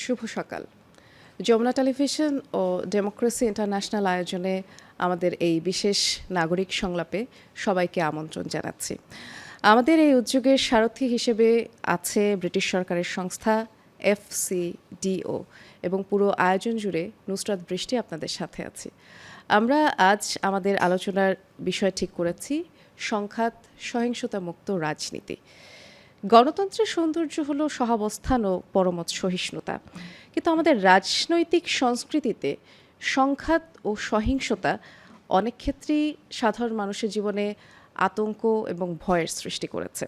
শুভ সকাল। যমুনা টেলিভিশন ও democracy international আয়োজনে আমাদের এই বিশেষ নাগরিক সংলাপে সবাইকে আমন্ত্রণ জানাচ্ছি। আমাদের এই উদ্যোগের সারথি হিসেবে আছে ব্রিটিশ সরকারের সংস্থা FCDO এবং পুরো আয়োজন জুড়ে নুসরাত বৃষ্টি আপনাদের সাথে আছি। আমরা আজ আমাদের আলোচনার বিষয় ঠিক করেছি সংঘাত সহিংসতা মুক্ত রাজনীতি। গণতন্ত্রের সৌন্দর্য হলো সহাবস্থান ও পরমত সহিষ্ণুতা, কিন্তু আমাদের রাজনৈতিক সংস্কৃতিতে সংঘাত ও সহিংসতা অনেক ক্ষেত্রেই সাধারণ মানুষের জীবনে আতঙ্ক এবং ভয়ের সৃষ্টি করেছে।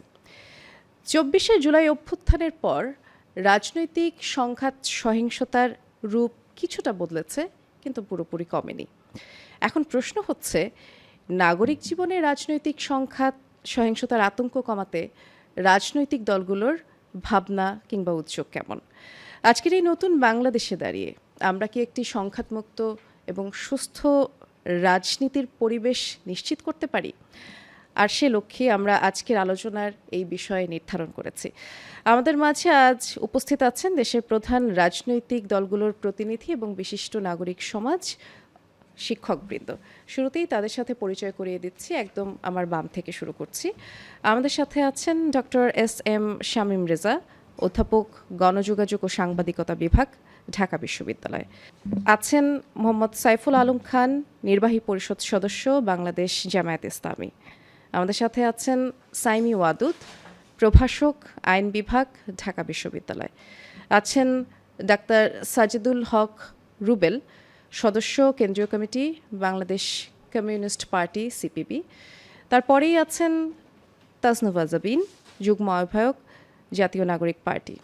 24শে জুলাই অভ্যুত্থানের পর রাজনৈতিক সংঘাত সহিংসতার রূপ কিছুটা বদলেছে, কিন্তু পুরোপুরি কমেনি। এখন প্রশ্ন হচ্ছে, নাগরিক জীবনে রাজনৈতিক সংঘাত সহিংসতার আতঙ্ক কমাতে রাজনৈতিক দলগুলোর ভাবনা কিংবা উদ্যোগ কেমন? আজকের এই নতুন বাংলাদেশে দাঁড়িয়ে আমরা কি একটি সংঘাতমুক্ত এবং সুস্থ রাজনীতির পরিবেশ নিশ্চিত করতে পারি? আর সে লক্ষ্যে আমরা আজকের আলোচনার এই বিষয়ে নির্ধারণ করেছি। আমাদের মাঝে আজ উপস্থিত আছেন দেশের প্রধান রাজনৈতিক দলগুলোর প্রতিনিধি এবং বিশিষ্ট নাগরিক সমাজ, শিক্ষকবৃন্দ। শুরুতেই তাদের সাথে পরিচয় করিয়ে দিচ্ছি, একদম আমার বাম থেকে শুরু করছি। আমাদের সাথে আছেন ডক্টর SM শামীম রেজা, অধ্যাপক, গণযোগাযোগ ও সাংবাদিকতা বিভাগ, ঢাকা বিশ্ববিদ্যালয়। আছেন মোহাম্মদ সাইফুল আলম খান, নির্বাহী পরিষদ সদস্য, বাংলাদেশ জামায়াত ইসলামী। আমাদের সাথে আছেন সাইমি ওয়াদুদ, প্রভাষক, আইন বিভাগ, ঢাকা বিশ্ববিদ্যালয়। আছেন ডাক্তার সাজিদুল হক রুবেল, সদস্য, কেন্দ্রীয় committee, Bangladesh communist party CPB। তারপরেই আছেন তাসনুভা জাবিন, যুগ্ম আহ্বায়ক, জাতীয় নাগরিক পার্টি।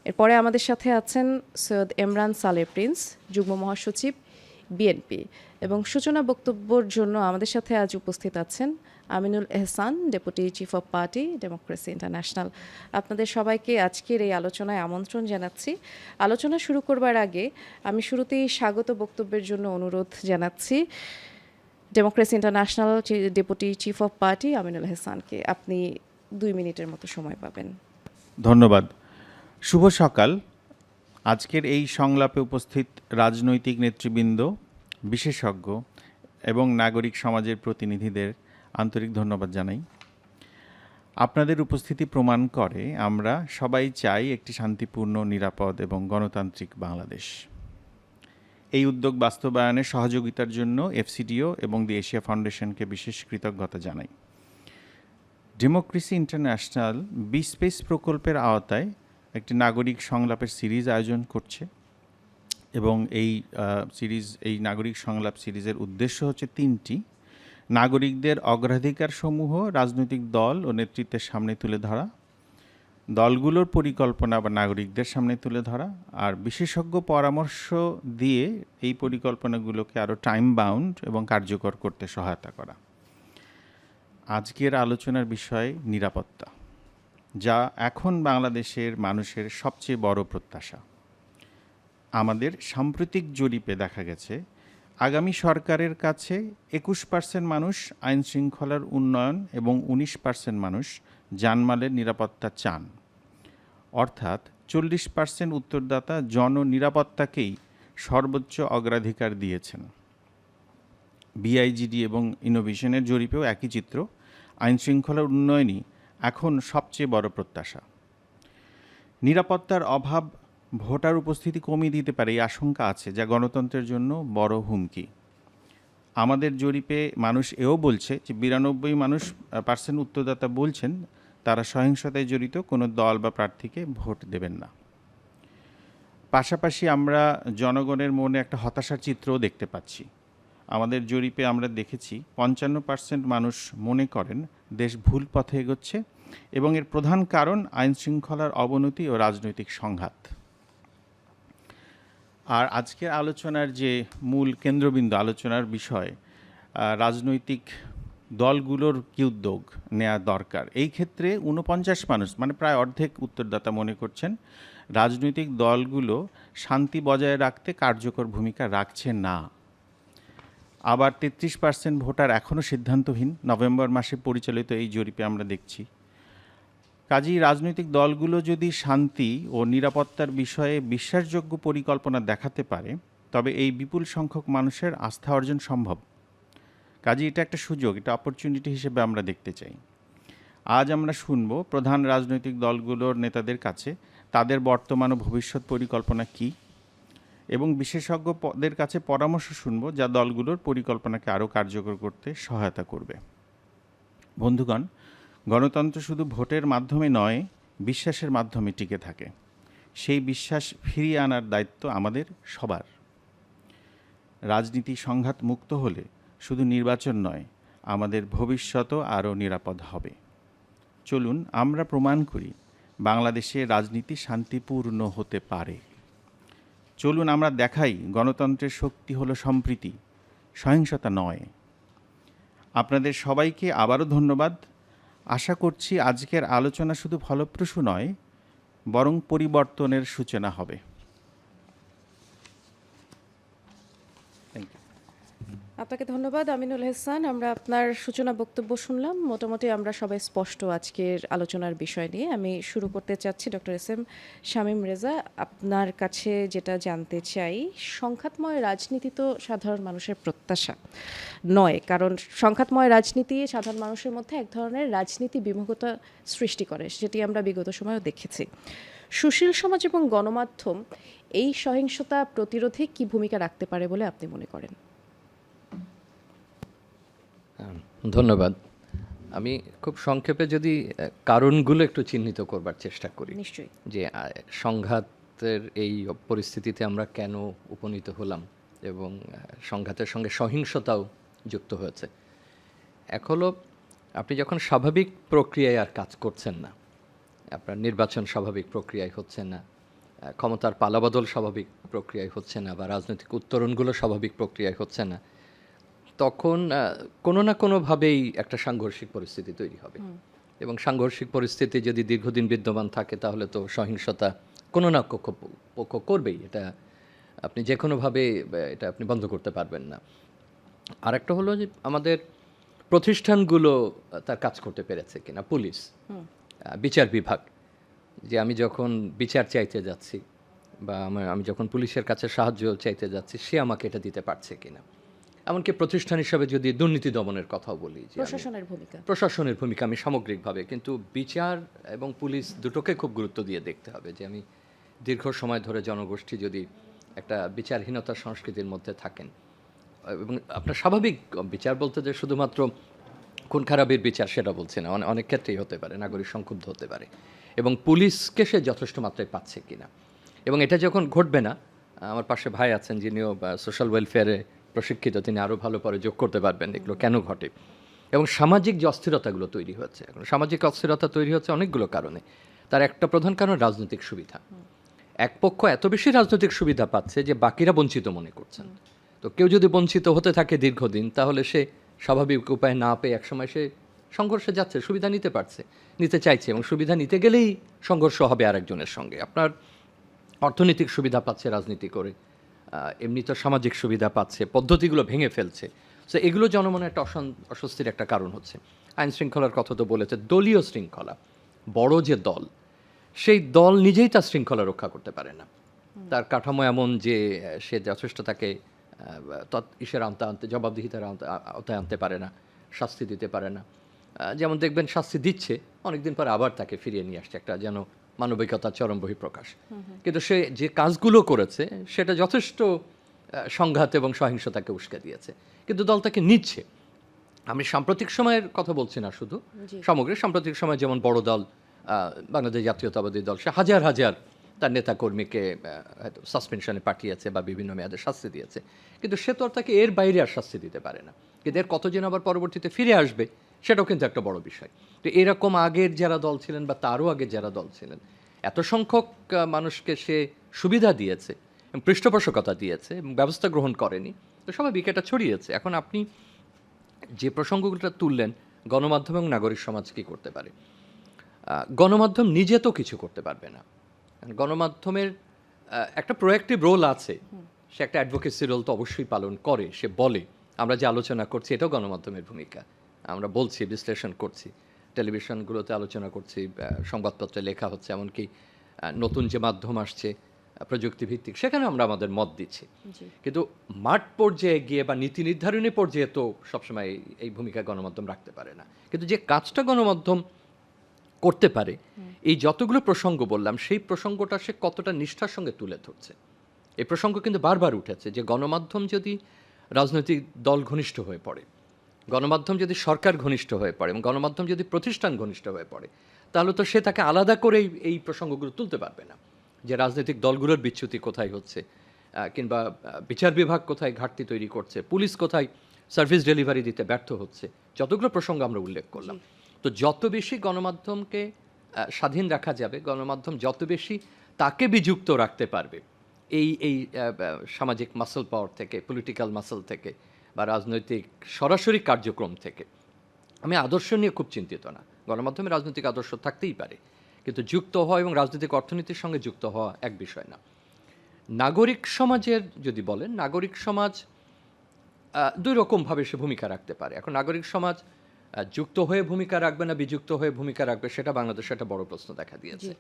এরপরে আমাদের সাথে আছেন সৈয়দ এমরান সালে প্রিন্স, যুগ্ম মহাসচিব, BNP। এবং সূচনা বক্তব্যের জন্য আমাদের সাথে আজ উপস্থিত আছেন Aminul Ehsan, deputy chief of party, democracy international. আপনাদের সবাইকে আজকের এই আলোচনায় আমন্ত্রণ জানাচ্ছি। আলোচনা শুরু করবার আগে আমি শুরুতেই স্বাগত বক্তব্যের জন্য অনুরোধ জানাচ্ছি democracy international deputy chief of party Aminul এহসানকে। আপনি 2 মিনিটের মতো সময় পাবেন। ধন্যবাদ। শুভ সকাল। আজকের এই সংলাপে উপস্থিত রাজনৈতিক নেতৃবৃন্দ, বিশেষজ্ঞ এবং নাগরিক সমাজের প্রতিনিধিদের আন্তরিক ধন্যবাদ জানাই। আপনাদের উপস্থিতি প্রমাণ করে আমরা সবাই চাই একটি শান্তিপূর্ণ, নিরাপদ এবং গণতান্ত্রিক বাংলাদেশ। এই উদ্যোগ বাস্তবায়নে সহযোগিতার জন্য FCDO এবং দি এশিয়া ফাউন্ডেশনকে বিশেষ কৃতজ্ঞতা জানাই। ডেমোক্রেসি ইন্টারন্যাশনাল বিস্পেস প্রকল্পের আওতায় একটি নাগরিক সংলাপের সিরিজ আয়োজন করছে এবং এই নাগরিক সংলাপ সিরিজের উদ্দেশ্য হচ্ছে 3টি। নাগরিকদের অগ্রাধিকারসমূহ রাজনৈতিক দল ও নেতৃত্বের সামনে তুলে ধরা, দলগুলোর পরিকল্পনা বা নাগরিকদের সামনে তুলে ধরা, আর বিশেষজ্ঞ পরামর্শ দিয়ে এই পরিকল্পনাগুলোকে আরও টাইম বাউন্ড এবং কার্যকর করতে সহায়তা করা। আজকের আলোচনার বিষয় নিরাপত্তা, যা এখন বাংলাদেশের মানুষের সবচেয়ে বড় প্রত্যাশা। আমাদের সাম্প্রতিক জরিপে দেখা গেছে আগামী সরকারের কাছে 21% মানুষ আইন শৃঙ্খলার উন্নয়ন এবং 19% মানুষ জানমালের নিরাপত্তা চান। অর্থাৎ 40% উত্তরদাতা জননিরাপত্তাকেই সর্বোচ্চ অগ্রাধিকার দিয়েছেন। BIGD এবং ইনোভেশনের জরিপেও একই চিত্র। আইন শৃঙ্খলার উন্নয়নই এখন সবচেয়ে বড় প্রত্যাশা। নিরাপত্তার অভাব ভোটার উপস্থিতি কমিয়ে দিতে পারে, এই আশঙ্কা আছে, যা গণতন্ত্রের জন্য বড় হুমকি। আমাদের জরিপে মানুষ এও বলছে যে 92% উত্তরদাতা বলছেন তারা সহিংসতায় জড়িত কোনো দল বা প্রার্থীকে ভোট দেবেন না। পাশাপাশি আমরা জনগণের মনে একটা হতাশার চিত্রও দেখতে পাচ্ছি। আমাদের জরিপে আমরা দেখেছি 55% মানুষ মনে করেন দেশ ভুল পথে এগোচ্ছে এবং এর প্রধান কারণ আইন শৃঙ্খলার অবনতি ও রাজনৈতিক সংঘাত। আর আজকের আলোচনার যে মূল কেন্দ্রবিন্দু, আলোচনার বিষয়, রাজনৈতিক দলগুলোর কি উদ্যোগ নেওয়া দরকার। এই ক্ষেত্রে 49 মানুষ, মানে প্রায় অর্ধেক উত্তরদাতা মনে করছেন রাজনৈতিক দলগুলো শান্তি বজায় রাখতে কার্যকর ভূমিকা রাখছে না। আবার 33% ভোটার এখনও সিদ্ধান্তহীন। নভেম্বর মাসে পরিচালিত এই জরিপে আমরা দেখছি কাজেই রাজনৈতিক দলগুলো যদি শান্তি ও নিরাপত্তার বিষয়ে বিশ্বাসযোগ্য পরিকল্পনা দেখাতে পারে, তবে এই বিপুল সংখ্যক মানুষের আস্থা অর্জন সম্ভব। কাজেই এটা একটা সুযোগ, এটা অপরচুনিটি হিসেবে আমরা দেখতে চাই। আজ আমরা শুনব প্রধান রাজনৈতিক দলগুলোর নেতাদের কাছে তাদের বর্তমান ও ভবিষ্যৎ পরিকল্পনা কী, এবং বিশেষজ্ঞদের কাছে পরামর্শ শুনব যা দলগুলোর পরিকল্পনাকে আরও কার্যকর করতে সহায়তা করবে। বন্ধুগণ, গণতন্ত্র শুধু ভোটের মাধ্যমে নয়, বিশ্বাসের মাধ্যমে টিকে থাকে। সেই বিশ্বাস ফিরিয়ে আনার দায়িত্ব আমাদের সবার। রাজনীতি সংঘাত মুক্ত হলে শুধু নির্বাচন নয়, আমাদের ভবিষ্যতও আরও নিরাপদ হবে। চলুন আমরা প্রমাণ করি বাংলাদেশে রাজনীতি শান্তিপূর্ণ হতে পারে। চলুন আমরা দেখাই গণতন্ত্রের শক্তি হলো সম্প্রীতি, সহিংসতা নয়। আপনাদের সবাইকে আবারও ধন্যবাদ। আশা করছি আজকের আলোচনা শুধু ফলপ্রসূ নয়, বরং পরিবর্তনের সূচনা হবে। আপনাকে ধন্যবাদ আমিনুল এহসান। আমরা আপনার সূচনা বক্তব্য শুনলাম। মোটামুটি আমরা সবাই স্পষ্ট আজকের আলোচনার বিষয় নিয়ে। আমি শুরু করতে চাচ্ছি doctor S M Shamim Reza, আপনার কাছে যেটা জানতে চাই, সংঘাতময় রাজনীতি তো সাধারণ মানুষের প্রত্যাশা নয়, কারণ সংঘাতময় রাজনীতি সাধারণ মানুষের মধ্যে এক ধরনের রাজনীতি বিমুখতা সৃষ্টি করে, যেটি আমরা বিগত সময়েও দেখেছি। সুশীল সমাজ এবং গণমাধ্যম এই সহিংসতা প্রতিরোধে কি ভূমিকা রাখতে পারে বলে আপনি মনে করেন? ধন্যবাদ। আমি খুব সংক্ষেপে যদি কারণগুলো একটু চিহ্নিত করবার চেষ্টা করি, নিশ্চয়ই, যে সংঘাতের এই পরিস্থিতিতে আমরা কেন উপনীত হলাম এবং সংঘাতের সঙ্গে সহিংসতাও যুক্ত হয়েছে। এক হলো, আপনি যখন স্বাভাবিক প্রক্রিয়ায় আর কাজ করছেন না, আপনার নির্বাচন স্বাভাবিক প্রক্রিয়ায় হচ্ছে না, ক্ষমতার পালাবদল স্বাভাবিক প্রক্রিয়ায় হচ্ছে না, বা রাজনৈতিক উত্তরণগুলো স্বাভাবিক প্রক্রিয়ায় হচ্ছে না, তখন কোনো না কোনোভাবেই একটা সাংঘর্ষিক পরিস্থিতি তৈরি হবে। এবং সাংঘর্ষিক পরিস্থিতি যদি দীর্ঘদিন বিদ্যমান থাকে, তাহলে তো সহিংসতা কোনো না পক্ষ করবেই। এটা আপনি যে কোনোভাবে এটা আপনি বন্ধ করতে পারবেন না। আর একটা হলো যে আমাদের প্রতিষ্ঠানগুলো তার কাজ করতে পেরেছে কিনা, পুলিশ, বিচার বিভাগ, যে আমি যখন বিচার চাইতে যাচ্ছি বা আমি যখন পুলিশের কাছে সাহায্য চাইতে যাচ্ছি, সে আমাকে এটা দিতে পারছে কিনা। এমনকি প্রতিষ্ঠান হিসাবে যদি দুর্নীতি দমনের কথাও বলি, যে প্রশাসনের ভূমিকা আমি সামগ্রিকভাবে, কিন্তু বিচার এবং পুলিশ দুটোকে খুব গুরুত্ব দিয়ে দেখতে হবে। যে আমি দীর্ঘ সময় ধরে জনগোষ্ঠী যদি একটা বিচারহীনতার সংস্কৃতির মধ্যে থাকেন, এবং আপনার স্বাভাবিক বিচার বলতে যে শুধুমাত্র খুন খারাপের বিচার সেটা বলছি না, অনেক ক্ষেত্রেই হতে পারে, নাগরিক সংক্ষুব্ধ হতে পারে, এবং পুলিশকে সে যথেষ্ট মাত্রায় পাচ্ছে কিনা। এবং এটা যখন ঘটবে না, আমার পাশে ভাই আছেন যিনিও সোশ্যাল ওয়েলফেয়ারে প্রশিক্ষিত, তিনি আরও ভালো পরে যোগ করতে পারবেন এগুলো কেন ঘটে। এবং সামাজিক যে অস্থিরতাগুলো তৈরি হচ্ছে, এখন সামাজিক অস্থিরতা তৈরি হচ্ছে অনেকগুলো কারণে। তার একটা প্রধান কারণ রাজনৈতিক সুবিধা। এক পক্ষ এত বেশি রাজনৈতিক সুবিধা পাচ্ছে যে বাকিরা বঞ্চিত মনে করছেন। তো কেউ যদি বঞ্চিত হতে থাকে দীর্ঘদিন, তাহলে সে স্বাভাবিক উপায় না পেয়ে একসময় সে সংঘর্ষে যাচ্ছে, সুবিধা নিতে চাইছে, এবং সুবিধা নিতে গেলেই সংঘর্ষ হবে আরেকজনের সঙ্গে। আপনার অর্থনৈতিক সুবিধা পাচ্ছে রাজনীতি করে, এমনি তো সামাজিক সুবিধা পাচ্ছে, পদ্ধতিগুলো ভেঙে ফেলছে। তো এগুলো জনমনে একটা অস্বস্তির একটা কারণ হচ্ছে। আইন শৃঙ্খলার কথা তো বলেছে, দলীয় শৃঙ্খলা, বড় যে দল, সেই দল নিজেই তার শৃঙ্খলা রক্ষা করতে পারে না। তার কাঠামো এমন যে সে যথেষ্ট তাকে ইসের আনতে জবাবদিহিতার আওতায় আনতে পারে না, শাস্তি দিতে পারে না। যেমন দেখবেন শাস্তি দিচ্ছে, অনেকদিন পর আবার তাকে ফিরিয়ে নিয়ে আসছে, একটা যেন মানবিকতার চরম বহিঃপ্রকাশ। কিন্তু সে যে কাজগুলো করেছে সেটা যথেষ্ট সংঘাত এবং সহিংসতাকে উস্কে দিয়েছে, কিন্তু দল তাকে নিচ্ছে। আমি সাম্প্রতিক সময়ের কথা বলছি না শুধু, সামগ্রিক সাম্প্রতিক সময় যেমন বড় দল বাংলাদেশ জাতীয়তাবাদী দল, সে হাজার হাজার তার নেতাকর্মীকে হয়তো সাসপেনশনে পাঠিয়েছে বা বিভিন্ন মেয়াদে শাস্তি দিয়েছে, কিন্তু সে তো আর তাকে এর বাইরে আর শাস্তি দিতে পারে না। কিন্তু এর কতজন আবার পরবর্তীতে ফিরে আসবে সেটাও কিন্তু একটা বড় বিষয়। তো এরকম আগের যারা দল ছিলেন বা তারও আগে যারা দল ছিলেন, এত সংখ্যক মানুষকে সে সুবিধা দিয়েছে, পৃষ্ঠপোষকতা দিয়েছে এবং ব্যবস্থা গ্রহণ করেনি, তো স্বাভাবিক এটা ছড়িয়েছে। এখন আপনি যে প্রসঙ্গগুলো তুললেন, গণমাধ্যম এবং নাগরিক সমাজ কী করতে পারে, গণমাধ্যম নিজে তো কিছু করতে পারবে না। গণমাধ্যমের একটা প্রোঅ্যাক্টিভ রোল আছে, সে একটা অ্যাডভোকেসি রোল তো অবশ্যই পালন করে, সে বলে। আমরা যে আলোচনা করছি এটাও গণমাধ্যমের ভূমিকা, আমরা বলছি, বিশ্লেষণ করছি, টেলিভিশনগুলোতে আলোচনা করছি, সংবাদপত্রে লেখা হচ্ছে, এমনকি নতুন যে মাধ্যম আসছে প্রযুক্তিভিত্তিক, সেখানে আমরা আমাদের মত দিচ্ছি। কিন্তু মাঠ পর্যায়ে গিয়ে বা নীতি নির্ধারণী পর্যায়ে তো সবসময় এই ভূমিকা গণমাধ্যম রাখতে পারে না। কিন্তু যে কাজটা গণমাধ্যম করতে পারে, এই যতগুলো প্রসঙ্গ বললাম, সেই প্রসঙ্গটা সে কতটা নিষ্ঠার সঙ্গে তুলে ধরছে। এই প্রসঙ্গ কিন্তু বারবার উঠেছে যে গণমাধ্যম যদি রাজনৈতিক দল ঘনিষ্ঠ হয়ে পড়ে, গণমাধ্যম যদি সরকার ঘনিষ্ঠ হয়ে পড়ে এবং গণমাধ্যম যদি প্রতিষ্ঠান ঘনিষ্ঠ হয়ে পড়ে, তাহলে তো সে তাকে আলাদা করেই এই প্রসঙ্গগুলো তুলতে পারবে না, যে রাজনৈতিক দলগুলোর বিচ্যুতি কোথায় হচ্ছে, কিংবা বিচার বিভাগ কোথায় ঘাটতি তৈরি করছে, পুলিশ কোথায় সার্ভিস ডেলিভারি দিতে ব্যর্থ হচ্ছে, যতগুলো প্রসঙ্গ আমরা উল্লেখ করলাম। তো যত বেশি গণমাধ্যমকে স্বাধীন রাখা যাবে, গণমাধ্যম যত বেশি তাকে বিযুক্ত রাখতে পারবে এই এই সামাজিক মাসল পাওয়ার থেকে, পলিটিক্যাল মাসল থেকে বা রাজনৈতিক সরাসরি কার্যক্রম থেকে। আমি আদর্শ নিয়ে খুব চিন্তিত না, গণমাধ্যমে রাজনৈতিক আদর্শ থাকতেই পারে, কিন্তু যুক্ত হওয়া এবং রাজনৈতিক অর্থনীতির সঙ্গে যুক্ত হওয়া এক বিষয় না। নাগরিক সমাজের যদি বলেন, নাগরিক সমাজ দুই রকমভাবে সে ভূমিকা রাখতে পারে। এখন নাগরিক সমাজ যুক্ত হয়ে ভূমিকা রাখবে না বিযুক্ত হয়ে ভূমিকা রাখবে, সেটা বাংলাদেশে একটা বড় প্রশ্ন দেখা দিয়েছে।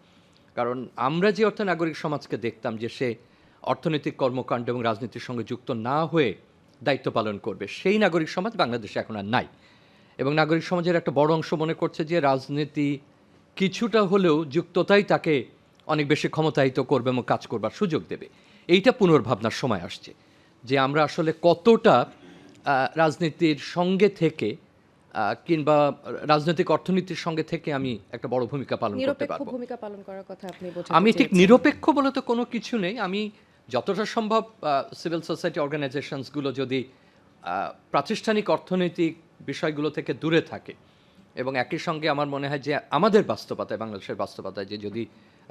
কারণ আমরা যে অর্থে নাগরিক সমাজকে দেখতাম যে সে অর্থনৈতিক কর্মকাণ্ড এবং রাজনীতির সঙ্গে যুক্ত না হয়ে দায়িত্ব পালন করবে, সেই নাগরিক সমাজ বাংলাদেশে এখন আর নাই। এবং নাগরিক সমাজের একটা বড় অংশ মনে করছে যে রাজনীতি কিছুটা হলেও যুক্ততাই তাকে অনেক বেশি ক্ষমতায়িত করবে এবং কাজ করবার সুযোগ দেবে। এইটা পুনর্ভাবনার সময় আসছে যে আমরা আসলে কতটা রাজনীতির সঙ্গে থেকে কিংবা রাজনৈতিক অর্থনীতির সঙ্গে থেকে আমি একটা বড় ভূমিকা পালন করতে পারবো। ভূমিকা পালন করার কথা আপনি বলছেন। আমি ঠিক নিরপেক্ষ বলে তো কোনো কিছু নেই। আমি যতটা সম্ভব সিভিল সোসাইটি অর্গানাইজেশনসগুলো যদি প্রাতিষ্ঠানিক অর্থনৈতিক বিষয়গুলো থেকে দূরে থাকে এবং একই সঙ্গে আমার মনে হয় যে আমাদের বাস্তবতায়, বাংলাদেশের বাস্তবতায়, যে যদি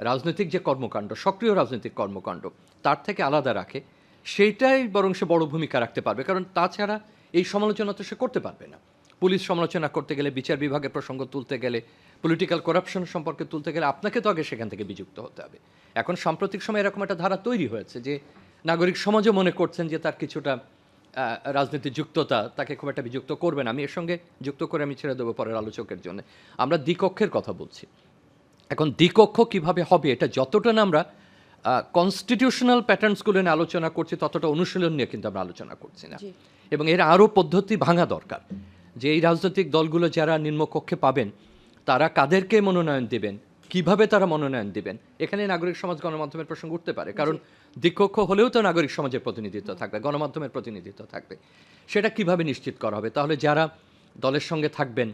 রাজনৈতিক যে কর্মকাণ্ড, সক্রিয় রাজনৈতিক কর্মকাণ্ড তার থেকে আলাদা রাখে, সেইটাই বরং সে বড় ভূমিকা রাখতে পারবে। কারণ তাছাড়া এই সমালোচনা তো সে করতে পারবে না। পুলিশ সমালোচনা করতে গেলে, বিচার বিভাগের প্রসঙ্গ তুলতে গেলে, পলিটিক্যাল করাপশন সম্পর্কে তুলতে গেলে আপনাকে তো আগে সেখান থেকে বিযুক্ত হতে হবে। এখন সাম্প্রতিক সময় এরকম একটা ধারা তৈরি হয়েছে যে নাগরিক সমাজও মনে করছেন যে তার কিছুটা রাজনীতির যুক্ততা তাকে খুব একটা বিযুক্ত করবে না। আমি এর সঙ্গে যুক্ত করে আমি ছেড়ে দেবো পরের আলোচকের জন্য। আমরা দ্বিকক্ষের কথা বলছি। এখন দ্বিকক্ষ কিভাবে হবে, এটা যতটা না আমরা কনস্টিটিউশনাল প্যাটার্নসগুলো নিয়ে আলোচনা করছি, ততটা অনুশীলন নিয়ে কিন্তু আমরা আলোচনা করছি না। এবং এর আরও পদ্ধতি ভাঙা দরকার, যে এই রাজনৈতিক দলগুলো যারা নিম্নকক্ষে পাবেন তারা কাদেরকে মনোনয়ন দেবেন, কিভাবে তারা মনোনয়ন দেবেন, এখানে নাগরিক সমাজ গণমাধ্যমের প্রসঙ্গ উঠতে পারে। কারণ দ্বিকক্ষ হলেও তো নাগরিক সমাজের প্রতিনিধিত্ব থাকবে, গণমাধ্যমের প্রতিনিধিত্ব থাকবে। সেটা কিভাবে নিশ্চিত করা হবে? তাহলে যারা দলের সঙ্গে থাকবেন,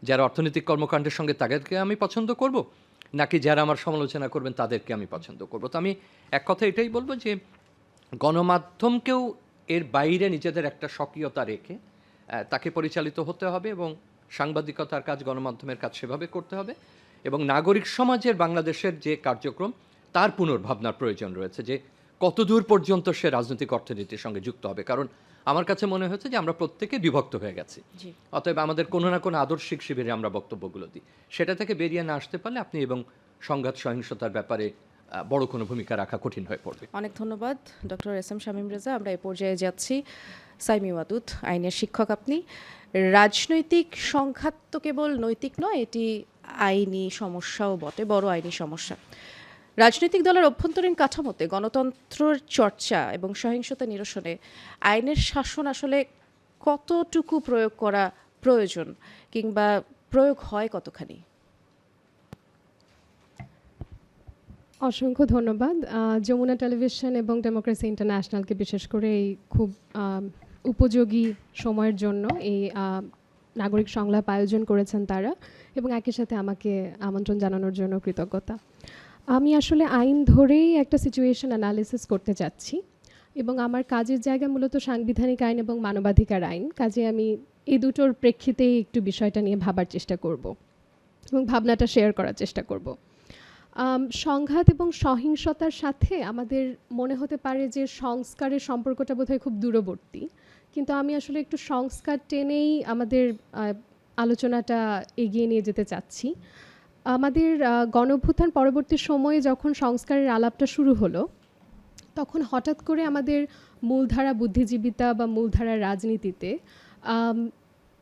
যারা অর্থনৈতিক কর্মকাণ্ডের সঙ্গে, তাদেরকে আমি পছন্দ করব, নাকি যারা আমার সমালোচনা করবেন তাদেরকে আমি পছন্দ করব? তো আমি এক কথা এটাই বলবো যে গণমাধ্যমকেও এর বাইরে নিজেদের একটা স্বকীয়তা রেখে তাকে পরিচালিত হতে হবে এবং সাংবাদিকতার কাজ, গণমাধ্যমের কাজ সেভাবে করতে হবে। এবং নাগরিক সমাজের বাংলাদেশের যে কার্যক্রম, তার পুনর্ভাবনার প্রয়োজন রয়েছে যে কতদূর পর্যন্ত সে রাজনৈতিক অর্থনীতির সঙ্গে যুক্ত হবে। কারণ আমার কাছে মনে হচ্ছে যে আমরা প্রত্যেকে বিভক্ত হয়ে গেছি। অতএব আমাদের কোনো না কোনো আদর্শিক শিবিরে আমরা বক্তব্যগুলো দিই, সেটা থেকে বেরিয়ে না আসতে পারলে আপনি এবং সংঘাত সহিংসতার ব্যাপারে বড় কোনো ভূমিকা রাখা কঠিন হয়ে পড়বে। অনেক ধন্যবাদ doctor S M Shamim Reza. আমরা এই পর্যায়ে যাচ্ছি সাইমি ওয়াদুদ, আইনের শিক্ষক আপনি। রাজনৈতিক সংঘাত তো কেবল নৈতিক নয়, এটি আইনি সমস্যাও বটে, বড় আইনি সমস্যা। রাজনৈতিক দলের অভ্যন্তরীণ কাঠামোতে গণতন্ত্রের চর্চা এবং সহিংসতা নিরসনে আইনের শাসন আসলে কতটুকু প্রয়োগ করা প্রয়োজন, কিংবা প্রয়োগ হয় কতখানি? অসংখ্য ধন্যবাদ যমুনা টেলিভিশন এবং ডেমোক্রেসি ইন্টারন্যাশনালকে বিশেষ করে এই খুব উপযোগী সময়ের জন্য এই নাগরিক সংলাপ আয়োজন করেছেন তারা, এবং একই সাথে আমাকে আমন্ত্রণ জানানোর জন্য কৃতজ্ঞতা। আমি আসলে আইন ধরেই একটা সিচুয়েশন অ্যানালিসিস করতে চাচ্ছি, এবং আমার কাজের জায়গা মূলত সাংবিধানিক আইন এবং মানবাধিকার আইন। কাজে আমি এই দুটোর প্রেক্ষিতেই একটু বিষয়টা নিয়ে ভাবার চেষ্টা করব এবং ভাবনাটা শেয়ার করার চেষ্টা করব। সংঘাত এবং সহিংসতার সাথে আমাদের মনে হতে পারে যে সংস্কারের সম্পর্কটা বোধহয় খুব দূরবর্তী, কিন্তু আমি আসলে একটু সংস্কার টেনেই আমাদের আলোচনাটা এগিয়ে নিয়ে যেতে চাচ্ছি। আমাদের গণঅভ্যুত্থান পরবর্তী সময়ে যখন সংস্কারের আলাপটা শুরু হলো, তখন হঠাৎ করে আমাদের মূলধারা বুদ্ধিজীবিতা বা মূলধারা রাজনীতিতে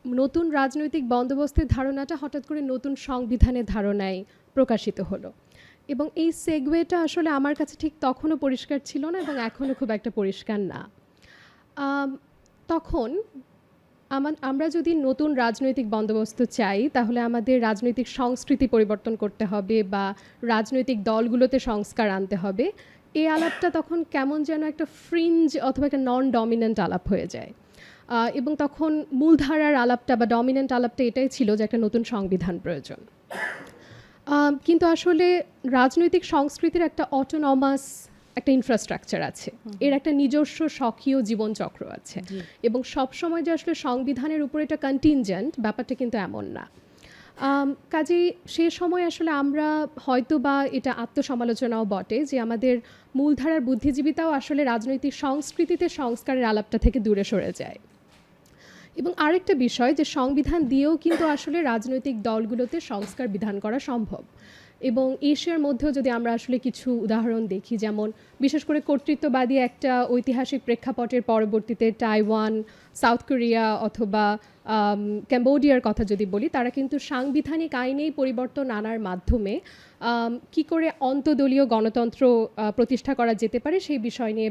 নতুন রাজনৈতিক বন্দোবস্তের ধারণাটা হঠাৎ করে নতুন সংবিধানের ধারণায় প্রকাশিত হলো, এবং এই সেগওয়েটা আসলে আমার কাছে ঠিক তখনও পরিষ্কার ছিল না এবং এখনও খুব একটা পরিষ্কার না। তখন আমরা যদি নতুন রাজনৈতিক বন্দোবস্ত চাই তাহলে আমাদের রাজনৈতিক সংস্কৃতি পরিবর্তন করতে হবে বা রাজনৈতিক দলগুলোতে সংস্কার আনতে হবে। এই আলাপটা তখন কেমন যেন একটা ফ্রিঞ্জ অথবা একটা নন ডমিনেন্ট আলাপ হয়ে যায়, এবং তখন মূলধারার আলাপটা বা ডমিনেন্ট আলাপটা এটাই ছিল যে একটা নতুন সংবিধান প্রয়োজন। কিন্তু আসলে রাজনৈতিক সংস্কৃতির একটা অটোনমাস একটা ইনফ্রাস্ট্রাকচার আছে, এর একটা নিজস্ব স্বকীয় জীবনচক্র আছে, এবং সবসময় যে আসলে সংবিধানের উপর এটা কন্টিনজেন্ট ব্যাপারটা কিন্তু এমন না। কাজেই সে সময় আসলে আমরা হয়তো বা এটা আত্মসমালোচনাও বটে যে আমাদের মূলধারার বুদ্ধিজীবিতাও আসলে রাজনৈতিক সংস্কৃতিতে সংস্কারের আলাপটা থেকে দূরে সরে যায়। এবং আরেকটা বিষয় যে সংবিধান দিয়েও কিন্তু আসলে রাজনৈতিক দলগুলোতে সংস্কার বিধান করা সম্ভব, এবং এশিয়ার মধ্যেও যদি আমরা আসলে কিছু উদাহরণ দেখি, যেমন বিশেষ করে কর্তৃত্ববাদী একটা ঐতিহাসিক প্রেক্ষাপটের পরবর্তীতে তাইওয়ান, সাউথ কোরিয়া অথবা ক্যাম্বোডিয়ার কথা যদি বলি, তারা কিন্তু সাংবিধানিক আইনেই পরিবর্তন আনার মাধ্যমে কি করে অন্তদলীয় গণতন্ত্র প্রতিষ্ঠা করা যেতে পারে সেই বিষয় নিয়ে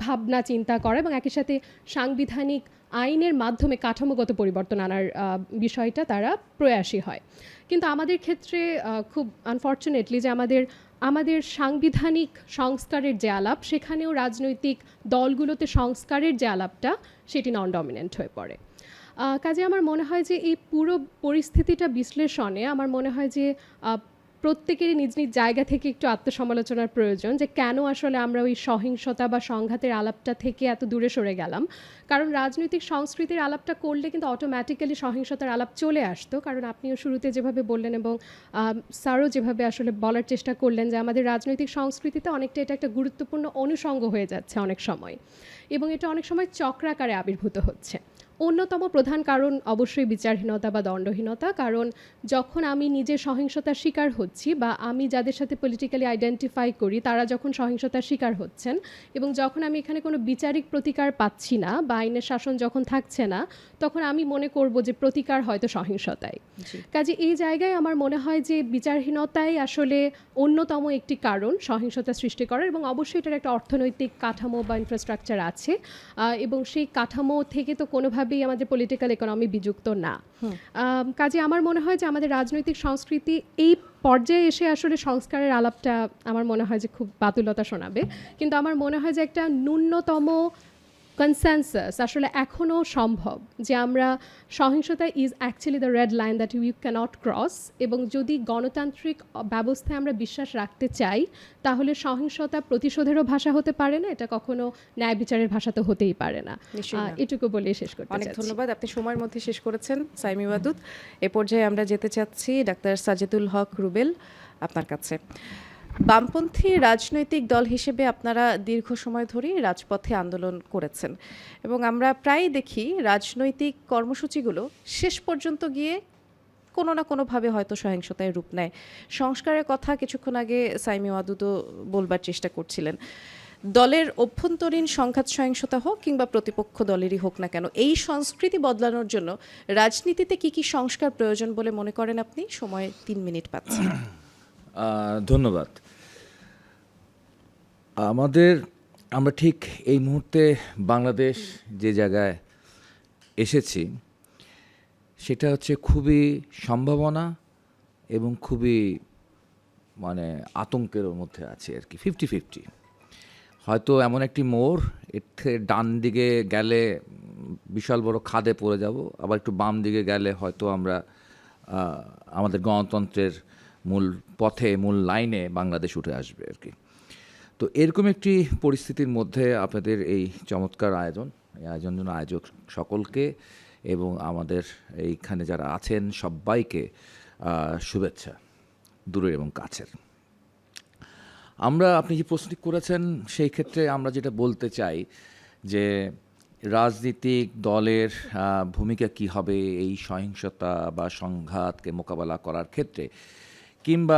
ভাবনা চিন্তা করা এবং একই সাথে সাংবিধানিক আইনের মাধ্যমে কাঠামোগত পরিবর্তন আনার বিষয়টা তারা প্রয়াসী হয়। কিন্তু আমাদের ক্ষেত্রে খুব আনফর্চুনেটলি যে আমাদের সাংবিধানিক সংস্কারের যে আলাপ, সেখানেও রাজনৈতিক দলগুলোতে সংস্কারের যে আলাপটা সেটি নন ডমিনেন্ট হয়ে পড়ে। কাজে আমার মনে হয় যে এই পুরো পরিস্থিতিটা বিশ্লেষণে আমার মনে হয় যে প্রত্যেকেরই নিজ নিজ জায়গা থেকে একটু আত্মসমালোচনার প্রয়োজন, যে কেন আসলে আমরা ওই সহিংসতা বা সংঘাতের আলাপটা থেকে এত দূরে সরে গেলাম। কারণ রাজনৈতিক সংস্কৃতির আলাপটা করলে কিন্তু অটোমেটিক্যালি সহিংসতার আলাপ চলে আসতো, কারণ আপনিও শুরুতে যেভাবে বললেন এবং স্যারও যেভাবে আসলে বলার চেষ্টা করলেন যে আমাদের রাজনৈতিক সংস্কৃতিতে অনেকটা এটা একটা গুরুত্বপূর্ণ অনুষঙ্গ হয়ে যাচ্ছে অনেক সময়, এবং এটা অনেক সময় চক্রাকারে আবির্ভূত হচ্ছে। অন্যতম প্রধান কারণ অবশ্যই বিচারহীনতা বা দণ্ডহীনতা, কারণ যখন আমি নিজে সহিংসতার শিকার হচ্ছি বা আমি যাদের সাথে পলিটিক্যালি আইডেন্টিফাই করি তারা যখন সহিংসতার শিকার হচ্ছেন, এবং যখন আমি এখানে কোনো বিচারিক প্রতিকার পাচ্ছি না বা আইনের শাসন যখন থাকছে না, তখন আমি মনে করব যে প্রতিকার হয়তো সহিংসতাই। কাজে এই জায়গায় আমার মনে হয় যে বিচারহীনতাই আসলে অন্যতম একটি কারণ সহিংসতা সৃষ্টি করার, এবং অবশ্যই এটার একটা অর্থনৈতিক কাঠামো বা ইনফ্রাস্ট্রাকচার আছে, এবং সেই কাঠামো থেকে তো কোনোভাবে আমাদের পলিটিক্যাল ইকোনমি বিযুক্ত না। কাজে আমার মনে হয় যে আমাদের রাজনৈতিক সংস্কৃতি এই পর্যায়ে এসে আসলে সংস্কারের আলাপটা আমার মনে হয় যে খুব বাতুলতা শোনাবে, কিন্তু আমার মনে হয় যে একটা ন্যূনতম কনসেনসাস আসলে এখনও সম্ভব, যে আমরা সহিংসতা is actually the red line that you cannot cross, এবং যদি গণতান্ত্রিক ব্যবস্থায় আমরা বিশ্বাস রাখতে চাই তাহলে সহিংসতা প্রতিশোধেরও ভাষা হতে পারে না, এটা কখনো ন্যায় বিচারের ভাষা তো হতেই পারে না। এটুকু বলে শেষ করতে চাচ্ছি। অনেক ধন্যবাদ, আপনি সময়ের মধ্যে শেষ করেছেন সাইমি ওয়াদুদ। এ পর্যায়ে আমরা যেতে চাচ্ছি ডাক্তার সাজেদুল হক রুবেল আপনার কাছে। বামপন্থী রাজনৈতিক দল হিসেবে আপনারা দীর্ঘ সময় ধরেই রাজপথে আন্দোলন করেছেন, এবং আমরা প্রায়ই দেখি রাজনৈতিক কর্মসূচিগুলো শেষ পর্যন্ত গিয়ে কোনো না কোনোভাবে হয়তো সহিংসতায় রূপ নেয়। সংস্কারের কথা কিছুক্ষণ আগে সাইমি ওয়াদুদও বলবার চেষ্টা করছিলেন। দলের অভ্যন্তরীণ সংঘাত সহিংসতা হোক কিংবা প্রতিপক্ষ দলেরই হোক না কেন, এই সংস্কৃতি বদলানোর জন্য রাজনীতিতে কি কি সংস্কার প্রয়োজন বলে মনে করেন আপনি? সময় 3 মিনিট পাচ্ছেন। ধন্যবাদ। আমরা ঠিক এই মুহূর্তে বাংলাদেশ যে জায়গায় এসেছি সেটা হচ্ছে খুবই সম্ভাবনা এবং খুবই আতঙ্কের মধ্যে আছে আর কি, 50-50। হয়তো এমন একটি মোড়, এর ডান দিকে গেলে বিশাল বড় খাদে পড়ে যাব, আবার একটু বাম দিকে গেলে হয়তো আমরা আমাদের গণতন্ত্রের মূল পথে, মূল লাইনে বাংলাদেশ উঠে আসবে আর কি। তো এরকম একটি পরিস্থিতির মধ্যে আপনাদের এই চমৎকার আয়োজন, এই আয়োজন জন্য আয়োজক সকলকে এবং আমাদের এইখানে যারা আছেন সবাইকে শুভেচ্ছা, দূরের এবং কাছের। আপনি যে প্রশ্নটি করেছেন সেই ক্ষেত্রে আমরা যেটা বলতে চাই যে রাজনৈতিক দলের ভূমিকা কি হবে এই সহিংসতা বা সংঘাতকে মোকাবেলা করার ক্ষেত্রে, কিংবা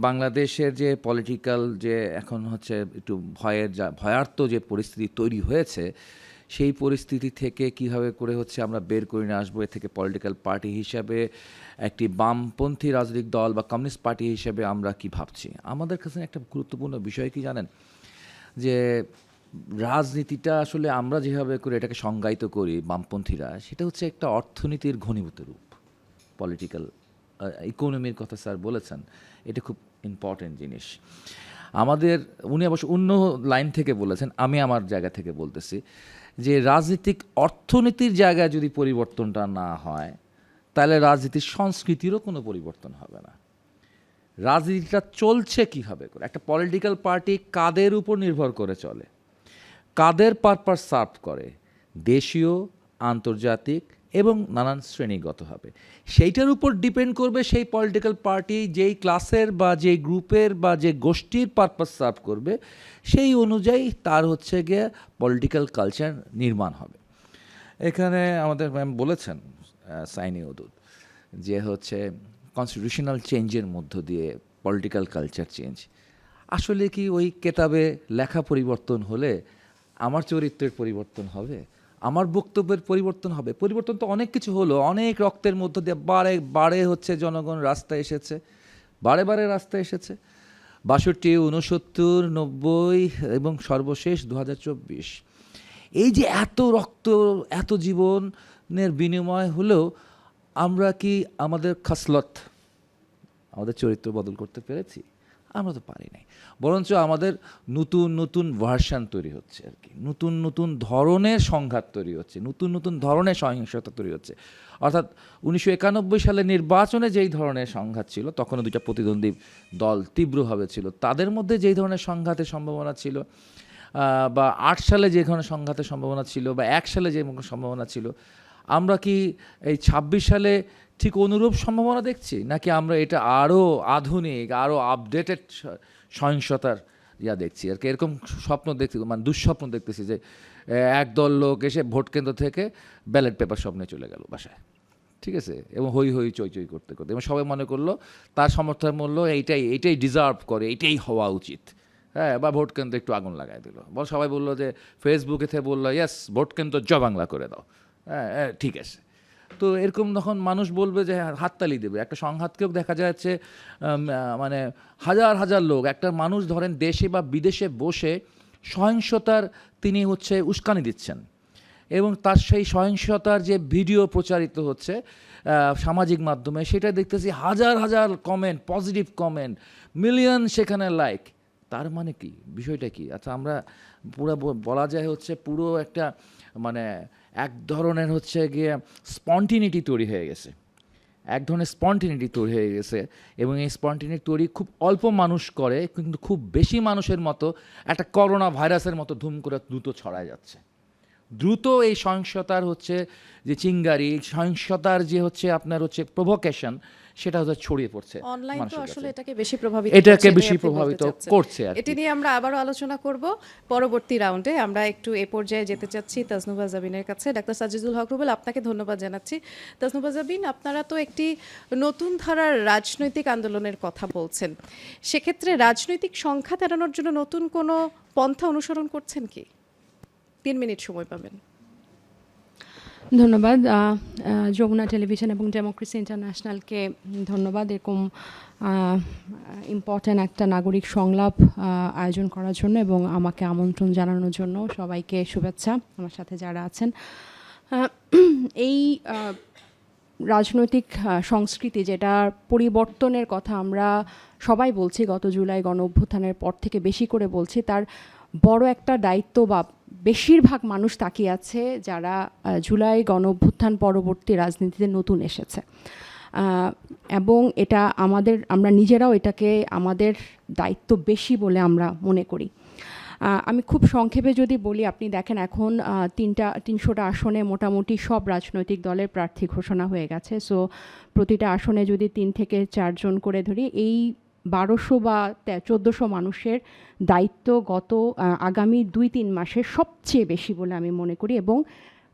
বাংলাদেশের যে পলিটিক্যাল যে এখন একটু ভয়ার্ত যে পরিস্থিতি তৈরি হয়েছে সেই পরিস্থিতি থেকে কিভাবে করে হচ্ছে আমরা বের করে নিয়ে আসবো, এ থেকে পলিটিক্যাল পার্টি হিসাবে একটি বামপন্থী রাজনৈতিক দল বা কমিউনিস্ট পার্টি হিসেবে আমরা কি ভাবছি। আমাদের কাছে একটা গুরুত্বপূর্ণ বিষয় কি জানেন, যে রাজনীতিটা আসলে আমরা যেভাবে করে এটাকে সংজ্ঞায়িত করি বামপন্থীরা, সেটা হচ্ছে একটা অর্থনীতির ঘনীভূত রূপ। পলিটিক্যাল ইকোনমির কথা স্যার বলেছেন, এটা খুব ইম্পর্টেন্ট জিনিস। আমাদের উনি অবশ্য অন্য লাইন থেকে বলেছেন, আমি আমার জায়গা থেকে বলতেছি যে রাজনীতিক অর্থনীতির জায়গায় যদি পরিবর্তনটা না হয়, তাহলে রাজনীতির সংস্কৃতিরও কোনো পরিবর্তন হবে না। রাজনীতিটা চলছে কীভাবে করে, একটা পলিটিক্যাল পার্টি কাদের উপর নির্ভর করে চলে, কাদের পারপাস সার্ভ করে, দেশীয়, আন্তর্জাতিক এবং নানান শ্রেণীগতভাবে, সেইটার উপর ডিপেন্ড করবে সেই পলিটিক্যাল পার্টি যেই ক্লাসের বা যেই গ্রুপের বা যে গোষ্ঠীর পারপাস সার্ভ করবে, সেই অনুযায়ী তার হচ্ছে গিয়ে পলিটিক্যাল কালচার নির্মাণ হবে। এখানে আমাদের ম্যাম বলেছেন সাইনি উদুদ যে হচ্ছে কনস্টিটিউশনাল চেঞ্জের মধ্য দিয়ে পলিটিক্যাল কালচার চেঞ্জ। আসলে কি ওই কেতাবে লেখা পরিবর্তন হলে আমার চরিত্রের পরিবর্তন হবে, আমার বক্তব্যের পরিবর্তন হবে? পরিবর্তন তো অনেক কিছু হলো, অনেক রক্তের মধ্য দিয়ে বারে বারে হচ্ছে জনগণ রাস্তায় এসেছে, বারে বারে রাস্তায় এসেছে, 62, 69, 90 এবং সর্বশেষ 2024। এই যে এত রক্ত, এত জীবনের বিনিময় হলেও আমরা কি আমাদের খাসলত, আমাদের চরিত্র বদল করতে পেরেছি? আমরা তো পারি নাই। বরঞ্চ আমাদের নতুন নতুন ভার্সান তৈরি হচ্ছে আর কি, নতুন নতুন ধরনের সংঘাত তৈরি হচ্ছে, নতুন নতুন ধরনের সহিংসতা তৈরি হচ্ছে। অর্থাৎ 1991 সালে নির্বাচনে যেই ধরনের সংঘাত ছিল, তখনও দুইটা প্রতিদ্বন্দ্বী দল তীব্রভাবে ছিল, তাদের মধ্যে যেই ধরনের সংঘাতের সম্ভাবনা ছিল, বা 8 সালে যে ধরনের সংঘাতের সম্ভাবনা ছিল, বা 1 সালে যে সম্ভাবনা ছিল, আমরা কি এই 26 সালে ঠিক অনুরূপ সম্ভাবনা দেখছি, নাকি আমরা এটা আরও আধুনিক, আরও আপডেটেড সহিংসতার দেখছি আর কি? এরকম স্বপ্ন দেখছি, মানে দুঃস্বপ্ন দেখতেছি যে একদল লোক এসে ভোট কেন্দ্র থেকে ব্যালট পেপার স্বপ্নে চলে গেল বাসায়, ঠিক আছে, এবং হই হই চই চই করতে করতে, এবং সবাই মনে করলো তার সমর্থন মূল্য এইটাই ডিজার্ভ করে, এইটাই হওয়া উচিত, হ্যাঁ, বা ভোট কেন্দ্রে একটু আগুন লাগাই দিল, সবাই বললো যে ফেসবুকে থেকে বললো ইয়েস ভোট কেন্দ্র বাংলা করে দাও, হ্যাঁ ঠিক আছে। তো এরকম তখন মানুষ বলবে যে হাততালি দেবে। একটা সংঘাতকেও দেখা যাচ্ছে মানে হাজার হাজার লোক, একটা মানুষ ধরেন দেশে বা বিদেশে বসে সহিংসতার তিনি হচ্ছে উস্কানি দিচ্ছেন, এবং তার সেই সহিংসতার যে ভিডিও প্রচারিত হচ্ছে সামাজিক মাধ্যমে, সেটা দেখতেছি হাজার হাজার কমেন্ট, পজিটিভ কমেন্ট, মিলিয়ন সেখানে লাইক। তার মানে কি, বিষয়টা কি? আচ্ছা, আমরা পুরো বলা যায় হচ্ছে পুরো একটা মানে এক ধরনের হচ্ছে গিয়ে স্পন্টিনিটি তৈরি হয়ে গেছে, এক ধরনের স্পন্টিনিটি তৈরি হয়ে গেছে, এবং এই স্পন্টিনিটি তৈরি খুব অল্প মানুষ করে, কিন্তু খুব বেশি মানুষের মতো একটা করোনা ভাইরাসের মতো ধুম করে দ্রুত ছড়ায় যাচ্ছে। দ্রুত এই সহিংসতার হচ্ছে যে চিঙ্গারি, সহিংসতার যে হচ্ছে আপনার হচ্ছে প্রভোকেশন, সেটা হচ্ছে ছড়িয়ে পড়ছে অনলাইন, তো আসলে এটাকে বেশি প্রভাবিত করছে। এটি নিয়ে আমরা আবারও আলোচনা করব পরবর্তী রাউন্ডে। আমরা একটু এ পর্যায়ে যেতে চাচ্ছি তাজনুভা জাবিনের কাছে। ডাক্তার সাজিদুল হক রুবেল, আপনাকে ধন্যবাদ জানাচ্ছি। তাজনুভা জাবিন, আপনারা তো একটি নতুন ধারার রাজনৈতিক আন্দোলনের কথা বলছেন, সেক্ষেত্রে রাজনৈতিক সংখ্যা এড়ানোর জন্য নতুন কোনো পন্থা অনুসরণ করছেন কি? 3 মিনিট সময় পাবেন। ধন্যবাদ যমুনা টেলিভিশন এবং ডেমোক্রেসি ইন্টারন্যাশনালকে ধন্যবাদ এরকম ইম্পর্ট্যান্ট একটা নাগরিক সংলাপ আয়োজন করার জন্য এবং আমাকে আমন্ত্রণ জানানোর জন্য। সবাইকে শুভেচ্ছা, আমার সাথে যারা আছেন। এই রাজনৈতিক সংস্কৃতি, যেটার পরিবর্তনের কথা আমরা সবাই বলছি, গত জুলাই গণ অভ্যুত্থানের পর থেকে বেশি করে বলছি, তার বড় একটা দায়িত্ব বা বেশিরভাগ মানুষ তাকিয়ে আছে যারা জুলাই গণ অভ্যুত্থান পরবর্তী রাজনীতিতে নতুন এসেছে, এবং এটা আমরা নিজেরাও এটাকে আমাদের দায়িত্ব বেশি বলে আমরা মনে করি। আমি খুব সংক্ষেপে যদি বলি, আপনি দেখেন এখন 300টা আসনে মোটামুটি সব রাজনৈতিক দলের প্রার্থী ঘোষণা হয়ে গেছে। সো প্রতিটা আসনে যদি 3 থেকে 4 জন করে ধরি, এই 1200 বা 1400 মানুষের দায়িত্ব গত আগামী 2-3 মাসের সবচেয়ে বেশি বলে আমি মনে করি, এবং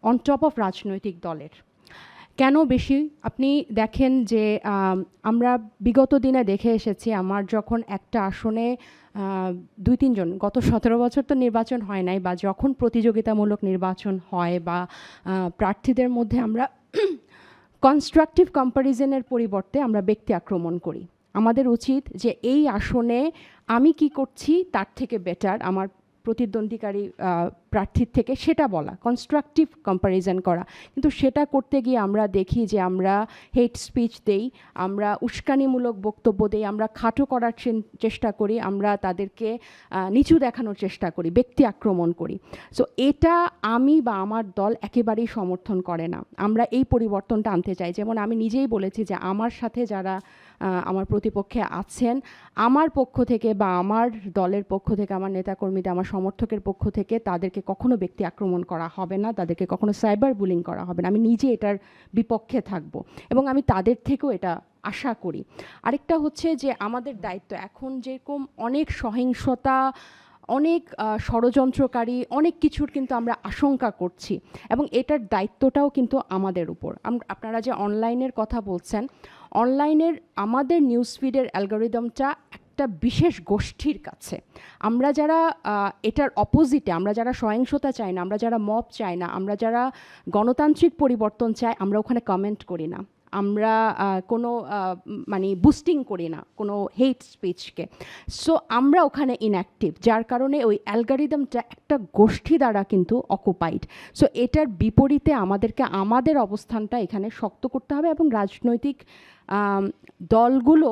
অন টপ অফ রাজনৈতিক দলের। কেন বেশি? আপনি দেখেন যে আমরা বিগত দিনে দেখে এসেছি, আমার যখন একটা আসনে ২-৩ জন, গত ১৭ বছর তো নির্বাচন হয় নাই, বা যখন প্রতিযোগিতামূলক নির্বাচন হয় বা প্রার্থীদের মধ্যে আমরা কনস্ট্রাকটিভ কম্প্যারিজনের পরিবর্তে আমরা ব্যক্তি আক্রমণ করি। আমাদের উচিত যে এই আসনে আমি কি করছি তার থেকে বেটার আমার প্রতিদ্বন্দ্বীকারী প্রার্থীর থেকে সেটা বলা, কনস্ট্রাকটিভ কম্প্যারিজন করা। কিন্তু সেটা করতে গিয়ে আমরা দেখি যে আমরা হেট স্পিচ দেই, আমরা উস্কানিমূলক বক্তব্য দেই, আমরা খাটো করার চেষ্টা করি, আমরা তাদেরকে নিচু দেখানোর চেষ্টা করি, ব্যক্তি আক্রমণ করি। সো এটা আমি বা আমার দল একেবারেই সমর্থন করে না। আমরা এই পরিবর্তনটা আনতে চাই। যেমন আমি নিজেই বলেছি যে আমার সাথে যারা আমার প্রতিপক্ষে আছেন, আমার পক্ষ থেকে বা আমার দলের পক্ষ থেকে, আমার নেতাকর্মীদের, আমার সমর্থকের পক্ষ থেকে তাদেরকে কখনো ব্যক্তি আক্রমণ করা হবে না, তাদেরকে কখনো সাইবার বুলিং করা হবে না। আমি নিজে এটার বিপক্ষে থাকব এবং আমি তাদের থেকেও এটা আশা করি। আরেকটা হচ্ছে যে আমাদের দায়িত্ব এখন যেরকম অনেক সহিংসতা, অনেক ষড়যন্ত্রকারী, অনেক কিছুর কিন্তু আমরা আশঙ্কা করছি এবং এটার দায়িত্বটাও কিন্তু আমাদের উপর। আপনারা যে অনলাইনের কথা বলছেন, অনলাইনের আমাদের নিউজ ফিডের অ্যালগোরিদমটা একটা বিশেষ গোষ্ঠীর কাছে। আমরা যারা এটার অপোজিটে, আমরা যারা সহিংসতা চাই না, আমরা যারা মব চাই না, আমরা যারা গণতান্ত্রিক পরিবর্তন চাই, আমরা ওখানে কমেন্ট করি না, আমরা কোনো মানে বুস্টিং করি না কোনো হেট স্পিচকে। সো আমরা ওখানে ইনঅ্যাক্টিভ, যার কারণে ওই অ্যালগোরিদমটা একটা গোষ্ঠী দ্বারা কিন্তু অকুপাইড। সো এটার বিপরীতে আমাদেরকে আমাদের অবস্থানটা এখানে শক্ত করতে হবে এবং রাজনৈতিক দলগুলো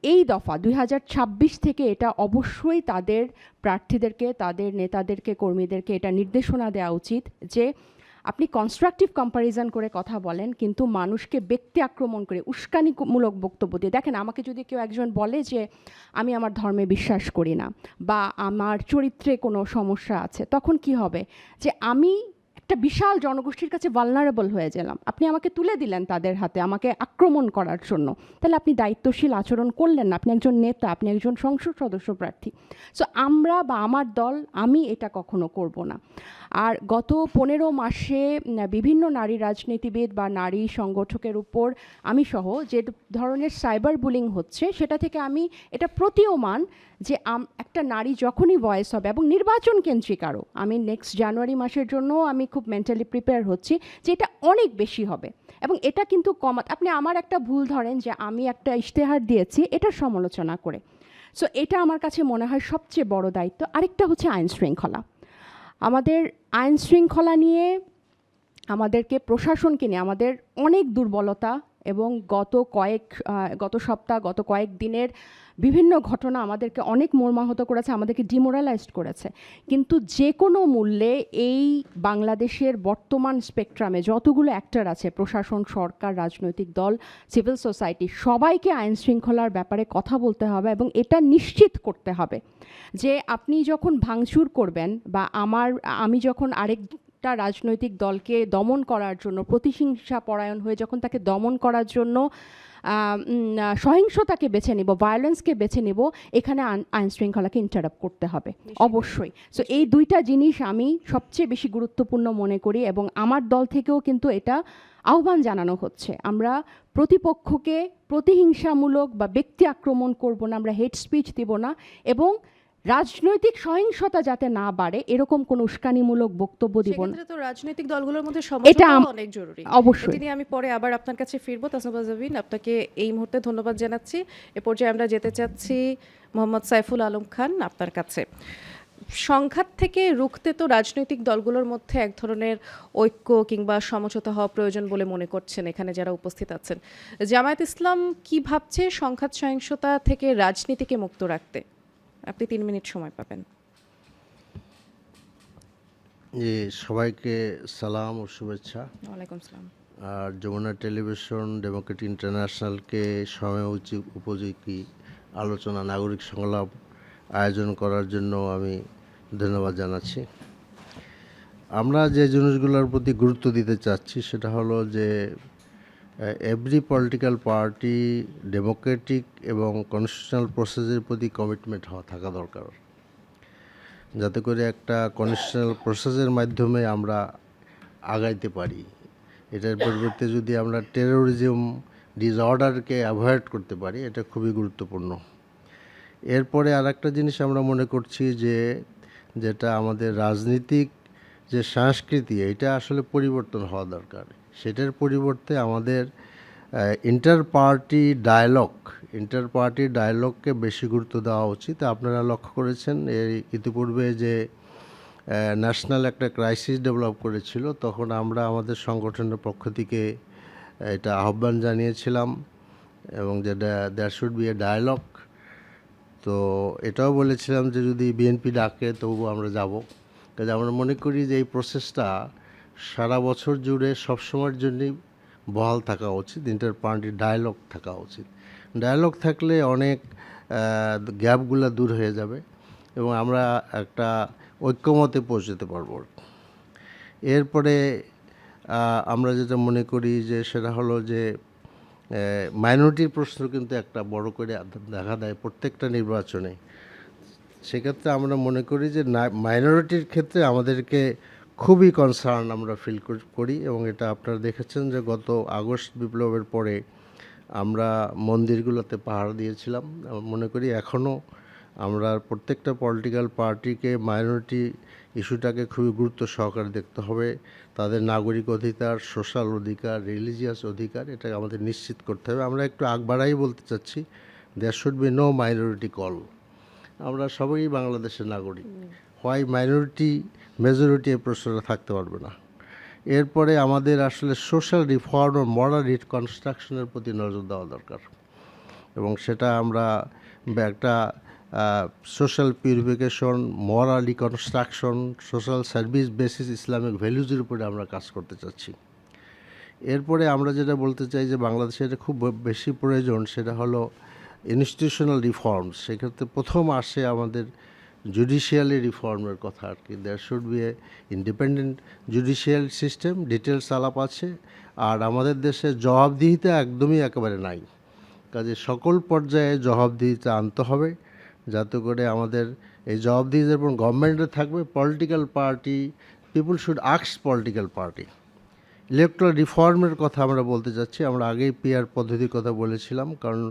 এই দফা 2026 থেকে এটা অবশ্যই তাদের প্রার্থীদেরকে, তাদের নেতাদেরকে, কর্মীদেরকে এটা নির্দেশনা দেওয়া উচিত যে আপনি কনস্ট্রাকটিভ কম্প্যারিজন করে কথা বলেন, কিন্তু মানুষকে ব্যক্তি আক্রমণ করে উস্কানিমূলক বক্তব্য দিয়ে। দেখেন, আমাকে যদি কেউ একজন বলে যে আমি আমার ধর্মে বিশ্বাস করি না বা আমার চরিত্রে কোনো সমস্যা আছে, তখন কি হবে? যে আমি একটা বিশাল জনগোষ্ঠীর কাছে ভালনারেবল হয়ে গেলাম। আপনি আমাকে তুলে দিলেন তাদের হাতে আমাকে আক্রমণ করার জন্য। তাহলে আপনি দায়িত্বশীল আচরণ করলেন না। আপনি একজন নেতা, আপনি একজন সংসদ সদস্য প্রার্থী। সো আমরা বা আমার দল, আমি এটা কখনো করব না। আর গত 15 মাসে বিভিন্ন নারী রাজনীতিবিদ বা নারী সংগঠকের উপর আমি সহ যে ধরনের সাইবার বুলিং হচ্ছে, সেটা থেকে আমি এটা প্রতীয়মান যে একটা নারী যখনই ভয়েস হবে, এবং নির্বাচন কেন্দ্রিক আরও, আমি নেক্সট জানুয়ারি মাসের জন্য আমি খুব মেন্টালি প্রিপেয়ার হচ্ছি যে এটা অনেক বেশি হবে এবং এটা কিন্তু আপনি আমার একটা ভুল ধরেন যে আমি একটা ইশতেহার দিয়েছি এটার সমালোচনা করে। সো এটা আমার কাছে মনে হয় সবচেয়ে বড় দায়িত্ব। আরেকটা হচ্ছে আইন শৃঙ্খলা। আমাদের আইন শৃঙ্খলা নিয়ে, আমাদেরকে, প্রশাসনকে নিয়ে আমাদের অনেক দুর্বলতা এবং গত সপ্তাহ, গত কয়েক দিনের বিভিন্ন ঘটনা আমাদেরকে অনেক মর্মাহত করেছে, আমাদেরকে ডিমোরালাইজড করেছে। কিন্তু যে কোনো মূল্যে এই বাংলাদেশের বর্তমান স্পেকট্রামে যতগুলো অ্যাক্টর আছে, প্রশাসন, সরকার, রাজনৈতিক দল, সিভিল সোসাইটি, সবাইকে আইন শৃঙ্খলার ব্যাপারে কথা বলতে হবে এবং এটা নিশ্চিত করতে হবে যে আপনি যখন ভাঙচুর করবেন বা আমি যখন আরেকটা রাজনৈতিক দলকে দমন করার জন্য, প্রতিহিংসা পরায়ণ হয়ে যখন তাকে দমন করার জন্য সহিংসতাকে বেছে নিব, ভায়োলেন্সকে বেছে নিব, এখানে আইন শৃঙ্খলাকে ইন্টারাপ্ট করতে হবে অবশ্যই। সো এই দুইটা জিনিস আমি সবচেয়ে বেশি গুরুত্বপূর্ণ মনে করি এবং আমার দল থেকেও কিন্তু এটা আহ্বান জানানো হচ্ছে। আমরা প্রতিপক্ষকে প্রতিহিংসামূলক বা ব্যক্তি আক্রমণ করব না, আমরা হেট স্পিচ দিব না এবং রাজনৈতিক সহিংসতা যাতে না বাড়ে এরকম কোন উস্কানিমূলক বক্তব্য দিব না। সেক্ষেত্রে তো রাজনৈতিক দলগুলোর মধ্যে সমঝোতা অনেক জরুরি। অবশ্যই। এটি নিয়ে আমি পরে আবার আপনার কাছে ফিরবো। তাসনিমা জাবিন, আপনাকে এই মুহূর্তে ধন্যবাদ জানাচ্ছি। এ পর্যায়ে আমরা যেতে চাচ্ছি মোহাম্মদ সাইফুল আলম খান আপনার কাছে। সংঘাত থেকে রুখতে তো রাজনৈতিক দলগুলোর মধ্যে এক ধরনের ঐক্য কিংবা সমঝোতা হওয়া প্রয়োজন বলে মনে করছেন এখানে যারা উপস্থিত আছেন। জামায়াত ইসলাম কি ভাবছে সংঘাত সহিংসতা থেকে রাজনীতিকে মুক্ত রাখতে? আপনি 3 মিনিট সময় পাবেন। সবাইকে সালাম ও শুভেচ্ছা। ওয়ালাইকুম সালাম। আর যমুনা টেলিভিশন, ডেমোক্রেটিক ইন্টারন্যাশনালকে সময় উপযোগী আলোচনা, নাগরিক সংলাপ আয়োজন করার জন্য আমি ধন্যবাদ জানাচ্ছি। আমরা যে জিনিসগুলোর প্রতি গুরুত্ব দিতে চাচ্ছি সেটা হলো যে এভরি পলিটিক্যাল পার্টি ডেমোক্রেটিক এবং কনস্টিটিউশনাল প্রসেসের প্রতি কমিটমেন্ট থাকা দরকার, যাতে করে একটা কনস্টিটিউশনাল প্রসেসের মাধ্যমে আমরা আগাইতে পারি এটার পরিবর্তে যদি আমরা টেরোরিজম ডিসঅর্ডারকে অ্যাভয়েড করতে পারি, এটা খুবই গুরুত্বপূর্ণ। এরপরে আরেকটা জিনিস আমরা মনে করছি যে যেটা আমাদের রাজনীতিক যে সংস্কৃতি, এটা আসলে পরিবর্তন হওয়া দরকার। সেটার পরিবর্তে আমাদের ইন্টার পার্টি ডায়ালগকে বেশি গুরুত্ব দেওয়া উচিত। আপনারা লক্ষ্য করেছেন ইতিপূর্বে যে ন্যাশনাল একটা ক্রাইসিস ডেভেলপ করেছিল, তখন আমরা আমাদের সংগঠনের পক্ষ থেকে এটা আহ্বান জানিয়েছিলাম এবং যেটা there should be a dialogue. তো এটাও বলেছিলাম যে যদি বিএনপি ডাকে তবুও আমরা যাব, কাজে আমরা মনে করি যে এই প্রসেসটা সারা বছর জুড়ে সবসময়ের জন্যই বহাল থাকা উচিত, ইন্টার পার্টি ডায়ালগ থাকা উচিত। ডায়ালগ থাকলে অনেক গ্যাপগুলো দূর হয়ে যাবে এবং আমরা একটা ঐক্যমতে পৌঁছতে পারবো। এরপরে আমরা যেটা মনে করি যে সেটা হলো যে মাইনরিটির প্রশ্ন কিন্তু একটা বড় করে দেখা দেয় প্রত্যেকটা নির্বাচনে। সেক্ষেত্রে আমরা মনে করি যে মাইনরিটির ক্ষেত্রে আমাদেরকে খুবই কনসার্ন আমরা ফিল করি এবং এটা আপনারা দেখেছেন যে গত আগস্ট বিপ্লবের পরে আমরা মন্দিরগুলোতে পাহারা দিয়েছিলাম। মনে করি এখনও আমরা প্রত্যেকটা পলিটিক্যাল পার্টিকে মাইনরিটি ইস্যুটাকে খুবই গুরুত্ব সহকারে দেখতে হবে। তাদের নাগরিক অধিকার, সোশ্যাল অধিকার, রিলিজিয়াস অধিকার, এটা আমাদের নিশ্চিত করতে হবে। আমরা একটু আগ বাড়াই বলতে চাচ্ছি, there should be no minority call. আমরা সবাই বাংলাদেশের নাগরিক, হোয়াই মাইনরিটি মেজরিটি এই প্রশ্নটা থাকতে পারবে না। এরপরে আমাদের আসলে সোশ্যাল রিফর্ম ও মরাল রিকনস্ট্রাকশনের প্রতি নজর দেওয়া দরকার এবং সেটা আমরা একটা social purification, moral reconstruction, social service basis Islamic ভ্যালুজের উপরে আমরা কাজ করতে চাচ্ছি। এরপরে আমরা যেটা বলতে চাই যে বাংলাদেশে এটা খুব বেশি প্রয়োজন, সেটা হলো ইনস্টিটিউশনাল রিফর্মস। সেক্ষেত্রে প্রথম আসে আমাদের জুডিশিয়ালি রিফর্মের কথা আর কি। There should be a independent judicial system, details আলাপ আছে। আর আমাদের দেশে জবাবদিহিতা একদমই একেবারে নাই, কাজে সকল পর্যায়ে জবাবদিহিতা আনতে হবে যাতে করে আমাদের এই জবাবদিহিতার উপর গভর্নমেন্টের থাকবে। Political party, people should ask political party. Electoral রিফর্মের কথা আমরা বলতে চাচ্ছি। আমরা আগেই পিআর পদ্ধতির কথা বলেছিলাম, কারণ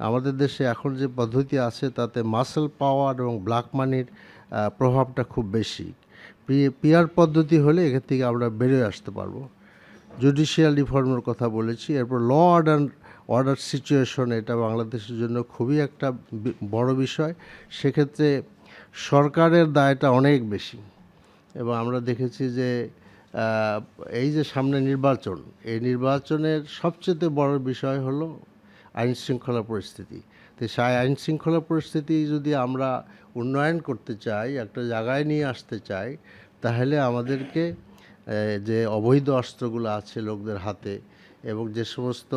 আমাদের দেশে এখন যে পদ্ধতি আছে তাতে মাসেল পাওয়ার এবং ব্ল্যাক মানির প্রভাবটা খুব বেশি। পিআর পদ্ধতি হলে এখান থেকে আমরা বেরিয়ে আসতে পারবো। জুডিশিয়াল রিফর্মের কথা বলেছি। এরপর ল অর্ডার সিচুয়েশন, এটা বাংলাদেশের জন্য খুবই একটা বড় বিষয়। সেক্ষেত্রে সরকারের দায়টা অনেক বেশি এবং আমরা দেখেছি যে এই যে সামনে নির্বাচন, এই নির্বাচনের সবচেয়ে বড় বিষয় হলো আইন শৃঙ্খলা পরিস্থিতি। তো সেই আইন শৃঙ্খলা পরিস্থিতি যদি আমরা উন্নয়ন করতে চাই, একটা জায়গায় নিয়ে আসতে চাই, তাহলে আমাদেরকে যে অবৈধ অস্ত্রগুলো আছে লোকদের হাতে এবং যে সমস্ত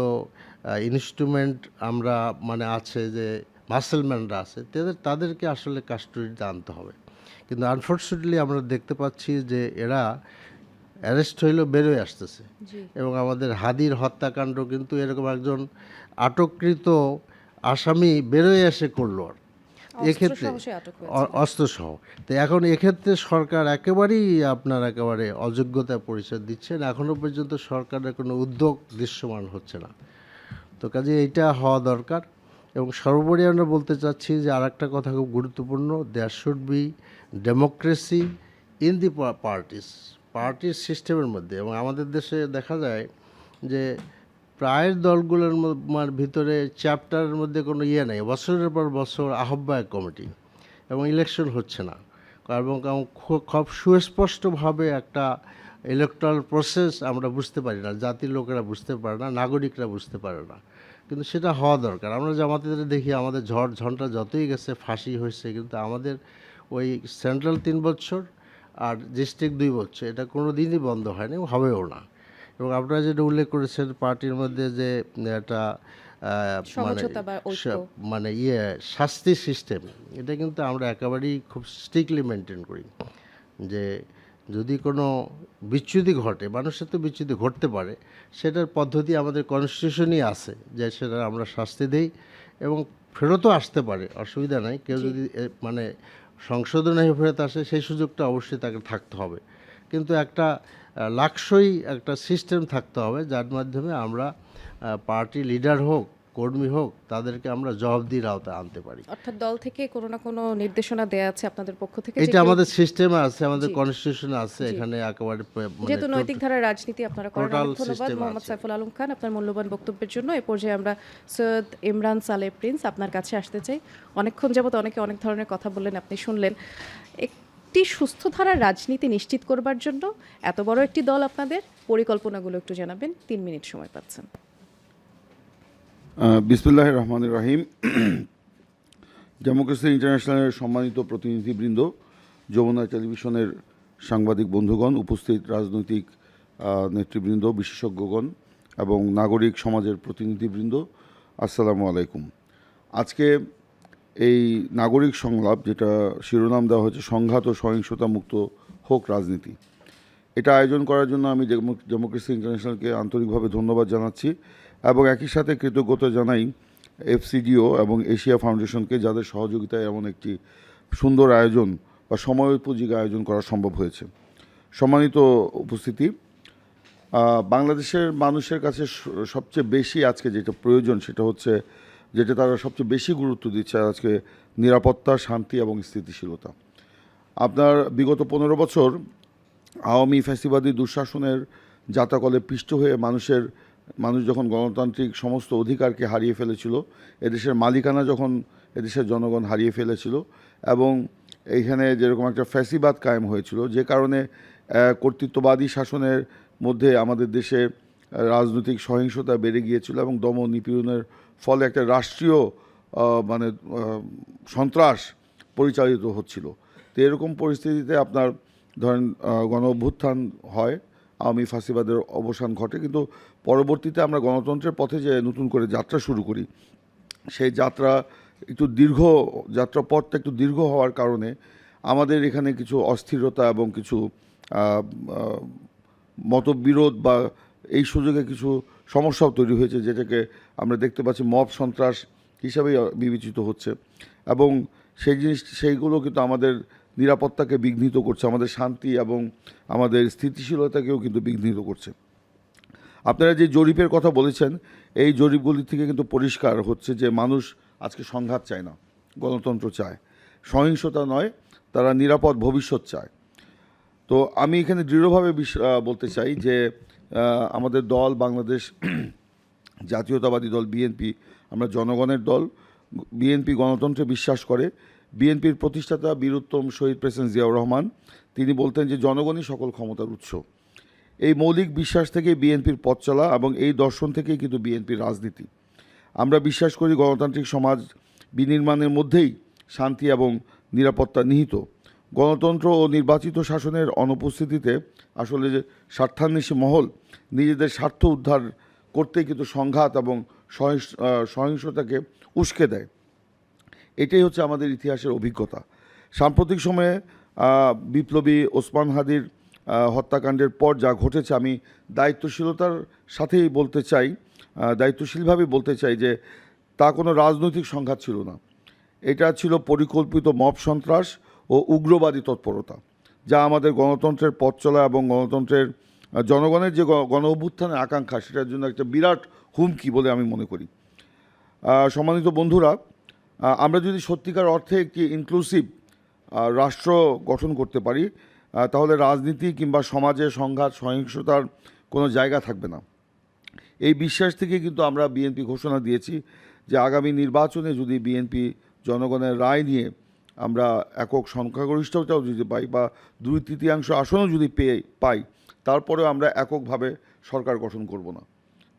ইনস্ট্রুমেন্ট আমরা আছে যে মাসেলম্যানরা আছে তাদেরকে আসলে কাস্টডিতে আনতে হবে। কিন্তু আনফর্চুনেটলি আমরা দেখতে পাচ্ছি যে এরা অ্যারেস্ট হইলেও বেরোয় আসতেছে এবং আমাদের হাদির হত্যাকাণ্ড কিন্তু এরকম একজন আটককৃত আসামি বেরোয় এসে করলো। আর এক্ষেত্রে অস্ত্রসহ, তো এখন এক্ষেত্রে সরকার একেবারেই একেবারে অযোগ্যতা পরিচয় দিচ্ছেন। এখনও পর্যন্ত সরকারের কোনো উদ্যোগ দৃশ্যমান হচ্ছে না। তো কাজে এইটা হওয়া দরকার। এবং সর্বোপরি আমরা বলতে চাচ্ছি যে আরেকটা কথা খুব গুরুত্বপূর্ণ, there should be democracy in the পার্টির সিস্টেমের মধ্যে। এবং আমাদের দেশে দেখা যায় যে প্রায় দলগুলোর ভিতরে চ্যাপ্টারের মধ্যে কোনো নেই, বছরের পর বছর আহ্বায়ক কমিটি এবং ইলেকশন হচ্ছে না এবং খুব সুস্পষ্টভাবে একটা ইলেকট্রাল প্রসেস আমরা বুঝতে পারি না, জাতির লোকেরা বুঝতে পারে না, নাগরিকরা বুঝতে পারে না, কিন্তু সেটা হওয়া দরকার। আমরা জামাতের দেখি আমাদের ঝড় ঝঞ্ঝা যতই গেছে, ফাঁসি হয়েছে, কিন্তু আমাদের ওই সেন্ট্রাল 3 বছর আর ডিস্ট্রিক্ট 2 বছর এটা কোনো দিনই বন্ধ হয়নি, হবেও না। এবং আপনারা যেটা উল্লেখ করেছেন পার্টির মধ্যে যে একটা শাস্তি সিস্টেম, এটা কিন্তু আমরা একেবারেই খুব স্ট্রিক্টলি মেনটেন করি যে যদি কোনো বিচ্যুতি ঘটে, মানুষের তো বিচ্যুতি ঘটতে পারে, সেটার পদ্ধতি আমাদের কনস্টিটিউশনই আছে যে সেটা আমরা শাস্তি দেই এবং ফেরতও আসতে পারে, অসুবিধা নাই। কেউ যদি সংশোধনে ফেরত আসে সেই সুযোগটা অবশ্যই তাকে থাকতে হবে। কিন্তু একটা লাক্সই একটা সিস্টেম থাকতে হবে যার মাধ্যমে আমরা পার্টি লিডার হোক, কর্মী হোক, তাদেরকে আমরা জবাবদিহির আওতায় আনতে পারি। অর্থাৎ দল থেকে কোনো না কোনো নির্দেশনা দেয়া আছে আপনাদের পক্ষ থেকে যে এটা কেউ- আমাদের সিস্টেমে আছে, আমাদের জি। কনস্টিটিউশনে আছে, এখানে একেবারে যেহেতু নৈতিক ধারার রাজনীতি আপনারা করেন, total অনেক ধন্যবাদ system মোহাম্মদ আছে। সাইফুল আলম খান আপনার মূল্যবান বক্তব্যের জন্য। এ পর্যায়ে আমরা সৈয়দ ইমরান সালেহ প্রিন্স আপনার কাছে আসতে চাই। অনেকক্ষণ যাবত অনেকে অনেক ধরনের কথা বললেন, আপনি শুনলেন। একটি সুস্থ ধারার রাজনীতি নিশ্চিত করবার জন্য এত বড় একটি দল, আপনাদের পরিকল্পনাগুলো একটু জানাবেন, 3 মিনিট সময় পাচ্ছেন। বিসমিল্লাহির রহমানির রহিম। ডেমোক্রেসি ইন্টারন্যাশনালের সম্মানিত প্রতিনিধিবৃন্দ, যমুনা টেলিভিশনের সাংবাদিক বন্ধুগণ, উপস্থিত রাজনৈতিক নেতৃবৃন্দ, বিশেষজ্ঞগণ এবং নাগরিক সমাজের প্রতিনিধিবৃন্দ, আসসালামু আলাইকুম। আজকে এই নাগরিক সংলাপ, যেটা শিরোনাম দেওয়া হয়েছে সংঘাত ও সহিংসতা মুক্ত হোক রাজনীতি, এটা আয়োজন করার জন্য আমি ডেমোক্রেসি ইন্টারন্যাশনালকে আন্তরিকভাবে ধন্যবাদ জানাচ্ছি এবং একই সাথে কৃতজ্ঞতা জানাই এফসিডিও এবং এশিয়া ফাউন্ডেশনকে, যাদের সহযোগিতায় এমন একটি সুন্দর আয়োজন বা সময়োপযোগী আয়োজন করা সম্ভব হয়েছে। সম্মানিত উপস্থিতি, বাংলাদেশের মানুষের কাছে সবচেয়ে বেশি আজকে যেটা প্রয়োজন, সেটা হচ্ছে যেটা তারা সবচেয়ে বেশি গুরুত্ব দিচ্ছে আজকে, নিরাপত্তা, শান্তি এবং স্থিতিশীলতা। আপনার বিগত 15 বছর আওয়ামী ফ্যাসিবাদী দুঃশাসনের জাতাকলে পিষ্ট হয়ে মানুষ যখন গণতান্ত্রিক সমস্ত অধিকারকে হারিয়ে ফেলেছিল, এদেশের মালিকানা যখন এদেশের জনগণ হারিয়ে ফেলেছিল এবং এইখানে যেরকম একটা ফ্যাসিবাদ কায়েম হয়েছিল, যে কারণে কর্তৃত্ববাদী শাসনের মধ্যে আমাদের দেশে রাজনৈতিক সহিংসতা বেড়ে গিয়েছিল এবং দমন নিপীড়নের ফলে একটা রাষ্ট্রীয় সন্ত্রাস পরিচালিত হচ্ছিল। তো এরকম পরিস্থিতিতে আপনার ধরেন গণ অভ্যুত্থান হয়, আওয়ামী ফাঁসিবাদের অবসান ঘটে, কিন্তু পরবর্তীতে আমরা গণতন্ত্রের পথে যে নতুন করে যাত্রা শুরু করি, সেই যাত্রাপথটা একটু দীর্ঘ হওয়ার কারণে আমাদের এখানে কিছু অস্থিরতা এবং কিছু মতবিরোধ বা এই সুযোগে কিছু সমস্যাও তৈরি হয়েছে, যেটাকে আমরা দেখতে পাচ্ছি মব সন্ত্রাস হিসাবেই বিবেচিত হচ্ছে এবং সেইগুলো কিন্তু আমাদের নিরাপত্তাকে বিঘ্নিত করছে, আমাদের শান্তি এবং আমাদের স্থিতিশীলতাকেও কিন্তু বিঘ্নিত করছে। আপনারা যে জরিপের কথা বলেছেন, এই জরিপগুলি থেকে কিন্তু পরিষ্কার হচ্ছে যে মানুষ আজকে সংঘাত চায় না, গণতন্ত্র চায়, সহিংসতা নয়, তারা নিরাপদ ভবিষ্যৎ চায়। তো আমি এখানে দৃঢ়ভাবে বলতে চাই যে আমাদের দল, বাংলাদেশ জাতীয়তাবাদী দল বিএনপি, আমরা জনগণের দল। বিএনপি গণতন্ত্রে বিশ্বাস করে। বিএনপির প্রতিষ্ঠাতা বীরুত্তম শহীদ প্রেসিডেন্ট জিয়াউর রহমান, তিনি বলতেন যে জনগণই সকল ক্ষমতার উৎস। এই মৌলিক বিশ্বাস থেকেই বিএনপির পথ চলা এবং এই দর্শন থেকেই কিন্তু বিএনপির রাজনীতি। আমরা বিশ্বাস করি গণতান্ত্রিক সমাজ বিনির্মাণের মধ্যেই শান্তি এবং নিরাপত্তা নিহিত। গণতন্ত্র ও নির্বাচিত শাসনের অনুপস্থিতিতে আসলে যে স্বার্থান্বেষী মহল নিজেদের স্বার্থ উদ্ধার করতেই কিন্তু সংঘাত এবং সহিংসতাকে উস্কে দেয়। এটাই হচ্ছে আমাদের ইতিহাসের অভিজ্ঞতা। সাম্প্রতিক সময়ে বিপ্লবী ওসমান হাদির হত্যাকাণ্ডের পর যা ঘটেছে, আমি দায়িত্বশীলতার সাথেই বলতে চাই, দায়িত্বশীলভাবে বলতে চাই যে তা কোনো রাজনৈতিক সংঘাত ছিল না। এটা ছিল পরিকল্পিত মব সন্ত্রাস ও উগ্রবাদী তৎপরতা, যা আমাদের গণতন্ত্রের পথ চলা এবং গণতন্ত্রের জনগণের যে গণ অভ্যুত্থানের আকাঙ্ক্ষা, সেটার জন্য একটা বিরাট হুমকি বলে আমি মনে করি। সম্মানিত বন্ধুরা, আমরা যদি সত্যিকার অর্থে একটি ইনক্লুসিভ রাষ্ট্র গঠন করতে পারি, তাহলে রাজনীতি কিংবা সমাজে সংঘাত সহিংসতার কোনো জায়গা থাকবে না। এই বিশ্বাস থেকে কিন্তু আমরা বিএনপি ঘোষণা দিয়েছি যে আগামী নির্বাচনে যদি বিএনপি জনগণের রায় নিয়ে আমরা একক সংখ্যাগরিষ্ঠতাও যদি পাই বা 2/3 আসনও যদি পাই, তারপরেও আমরা এককভাবে সরকার গঠন করব না।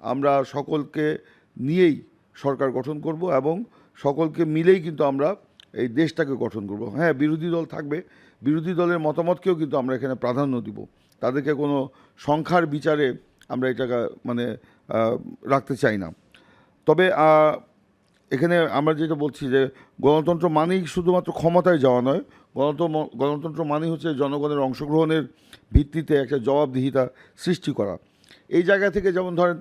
আমরা সকলকে নিয়েই সরকার গঠন করব এবং সকলকে মিলেই কিন্তু আমরা এই দেশটাকে গঠন করব। হ্যাঁ, বিরোধী দল থাকবে, বিরোধী দলের মতামতকেও কিন্তু আমরা এখানে প্রাধান্য দিব। তাদেরকে কোনো সংখ্যার বিচারে আমরা এটাকে রাখতে চাই না। তবে এখানে আমরা যেটা বলছি যে গণতন্ত্র মানেই শুধুমাত্র ক্ষমতায় যাওয়া নয়, গণতন্ত্র মানেই হচ্ছে জনগণের অংশগ্রহণের ভিত্তিতে একটা জবাবদিহিতা সৃষ্টি করা। এই জায়গা থেকে যেমন ধরেন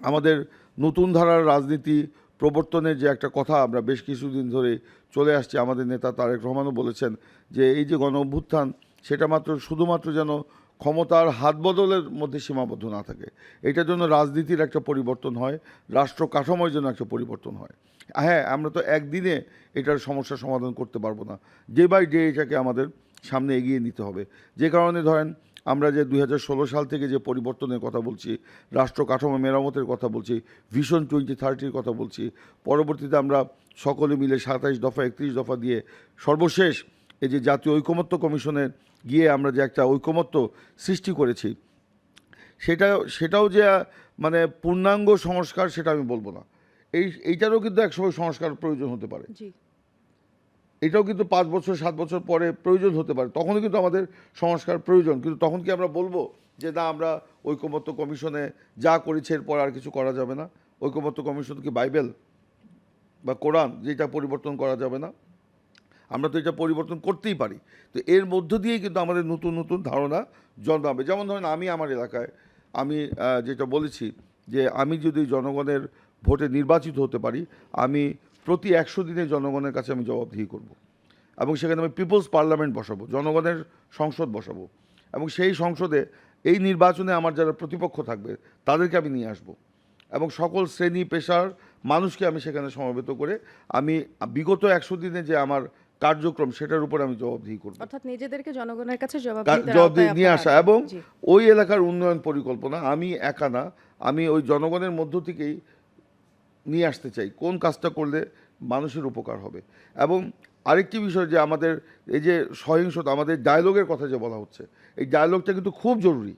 আমাদের নতুন ধারার রাজনীতি প্রবর্তনের যে একটা কথা আমরা বেশ কিছুদিন ধরে চলে আসছি, আমাদের নেতা তারেক রহমানও বলেছেন যে এই যে গণ অভ্যুত্থান, সেটা শুধুমাত্র যেন ক্ষমতার হাত বদলের মধ্যে সীমাবদ্ধ না থাকে। এটার জন্য রাজনীতির একটা পরিবর্তন হয়, রাষ্ট্র কাঠামোর জন্য একটা পরিবর্তন হয়। হ্যাঁ, আমরা তো একদিনে এটার সমস্যার সমাধান করতে পারবো না, ডে বাই ডে এটাকে আমাদের সামনে এগিয়ে নিতে হবে। যে কারণে ধরেন আমরা যে 2016 সাল থেকে যে পরিবর্তনের কথা বলছি, রাষ্ট্র কাঠামো মেরামতের কথা বলছি, ভিশন 2030-র কথা বলছি, পরবর্তীতে আমরা সকলে মিলে 27 দফা 31 দফা দিয়ে সর্বশেষ এই যে জাতীয় ঐকমত্য কমিশনে গিয়ে আমরা যে একটা ঐকমত্য সৃষ্টি করেছি, সেটাও যে মানে পূর্ণাঙ্গ সংস্কার সেটা আমি বলবো না। এইটারও কিন্তু একসময় সংস্কার প্রয়োজন হতে পারে। এটাও কিন্তু 5 বছর 7 বছর পরে প্রয়োজন হতে পারে, তখনও কিন্তু আমাদের সংস্কার প্রয়োজন। কিন্তু তখন কি আমরা বলবো যে না, আমরা ঐকমত্য কমিশনে যা করেছি এরপর আর কিছু করা যাবে না? ঐকমত্য কমিশন কি বাইবেল বা কোরআন যেটা পরিবর্তন করা যাবে না? আমরা তো এটা পরিবর্তন করতেই পারি। তো এর মধ্য দিয়েই কিন্তু আমাদের নতুন নতুন ধারণা জন্মাবে। যেমন ধরেন আমি আমার এলাকায় আমি যেটা বলেছি যে আমি যদি জনগণের ভোটে নির্বাচিত হতে পারি, আমি প্রতি 100 দিনে জনগণের কাছে আমি জবাবদিহি করব, এবং সেখানে আমি পিপলস পার্লামেন্ট বসাবো, জনগণের সংসদ বসাবো, এবং সেই সংসদে এই নির্বাচনে আমার যারা প্রতিপক্ষ থাকবে তাদেরকে আমি নিয়ে আসবো, এবং সকল শ্রেণী পেশার মানুষকে আমি সেখানে সমবেত করে আমি বিগত 100 দিনে যে আমার কার্যক্রম সেটার উপর আমি জবাবদিহি করব, অর্থাৎ নিজেদেরকে জনগণের কাছে জবাবদিহি নিয়ে আসা, এবং ওই এলাকার উন্নয়ন পরিকল্পনা আমি একা না, আমি ওই জনগণের মধ্য থেকেই নিয়ে আসতে চাই কোন কাজটা করলে মানুষের উপকার হবে। এবং আরেকটি বিষয় যে আমাদের এই যে সহিংসতা, আমাদের ডায়ালগের কথা যে বলা হচ্ছে, এই ডায়ালগটা কিন্তু খুব জরুরি।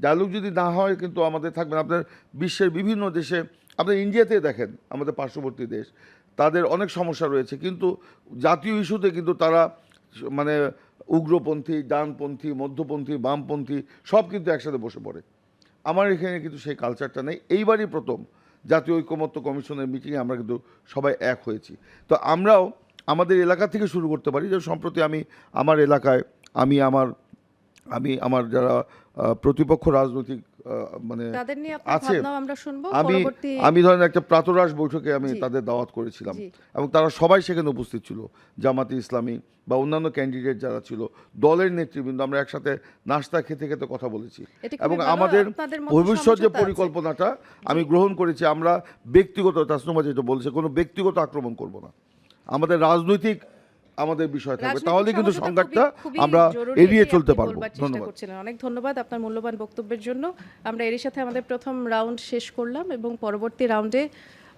ডায়ালগ যদি না হয় কিন্তু আমাদের থাকবে না। আপনার বিশ্বের বিভিন্ন দেশে, আপনার ইন্ডিয়াতে দেখেন, আমাদের পার্শ্ববর্তী দেশ, তাদের অনেক সমস্যা রয়েছে, কিন্তু জাতীয় ইস্যুতে কিন্তু তারা মানে উগ্রপন্থী, ডানপন্থী, মধ্যপন্থী, বামপন্থী সব কিন্তু একসাথে বসে পড়ে। আমার এখানে কিন্তু সেই কালচারটা নেই। এইবারই প্রথম জাতীয় ঐকমত্য কমিশনের মিটিংয়ে আমরা কিন্তু সবাই এক হয়েছি। তো আমরাও আমাদের এলাকা থেকে শুরু করতে পারি। যে সম্প্রতি আমি আমার এলাকায় আমি আমার যারা প্রতিপক্ষ রাজনৈতিক মানে আছে, আমি ধরেন একটা প্রাতরাশ বৈঠকে আমি তাদের দাওয়াত করেছিলাম, এবং তারা সবাই সেখানে উপস্থিত ছিল, জামাতে ইসলামী বা অন্যান্য ক্যান্ডিডেট যারা ছিল, দলের নেতৃবৃন্দ, আমরা একসাথে নাস্তা খেতে খেতে কথা বলেছি, এবং আমাদের ভবিষ্যৎ যে পরিকল্পনাটা আমি গ্রহণ করেছি, আমরা ব্যক্তিগত, তাসনুমা যেটা বলছে, কোনো ব্যক্তিগত আক্রমণ করব না, আমাদের রাজনৈতিক আমাদের বিষয় থাকবে, তাহলে কিন্তু সংঘাতটা আমরা এড়িয়ে চলতে পারবো। ধন্যবাদ। অনেক ধন্যবাদ আপনার মূল্যবান বক্তব্যের জন্য। আমরা এরই সাথে আমাদের প্রথম রাউন্ড শেষ করলাম, এবং পরবর্তী রাউন্ডে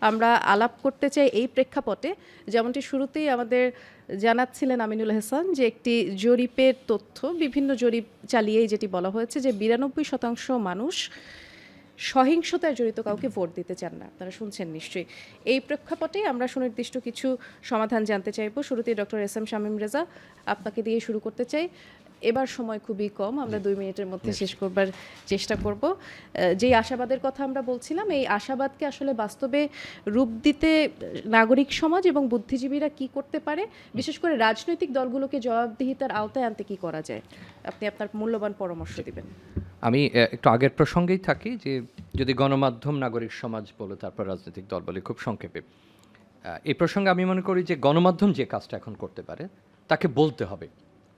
আমরা আলাপ করতে চাই এই প্রেক্ষাপটে, যেমনটি শুরুতেই আমাদের জানাচ্ছিলেন আমিনুল হাসান, যে একটি জরিপের তথ্য, বিভিন্ন জরিপ চালিয়েই যেটি বলা হয়েছে যে 92% মানুষ সহিংসতায় জড়িত কাউকে ভোট দিতে চান না। আপনারা শুনছেন নিশ্চয়ই। এই প্রেক্ষাপটে আমরা সুনির্দিষ্ট কিছু সমাধান জানতে চাইব। শুরুতেই ডক্টর এস.এম. শামীম রেজা, আপনাকে দিয়ে শুরু করতে চাই। এবার সময় খুবই কম, আমরা 2 মিনিটের মধ্যে শেষ করবার চেষ্টা করব। যেই আশাবাদের কথা আমরা বলছিলাম, এই আশাবাদকে আসলে বাস্তবে রূপ দিতে নাগরিক সমাজ এবং বুদ্ধিজীবীরা কি করতে পারে, বিশেষ করে রাজনৈতিক দলগুলোকে জবাবদিহিতার আওতায় আনতে কি করা যায়, আপনি আপনার মূল্যবান পরামর্শ দিবেন। আমি একটু আগের প্রসঙ্গেই থাকি, যে যদি গণমাধ্যম, নাগরিক সমাজ বলে, তারপর রাজনৈতিক দল বলে, খুব সংক্ষেপে এই প্রসঙ্গে আমি মনে করি যে গণমাধ্যম যে কাজটা এখন করতে পারে তাকে বলতে হবে,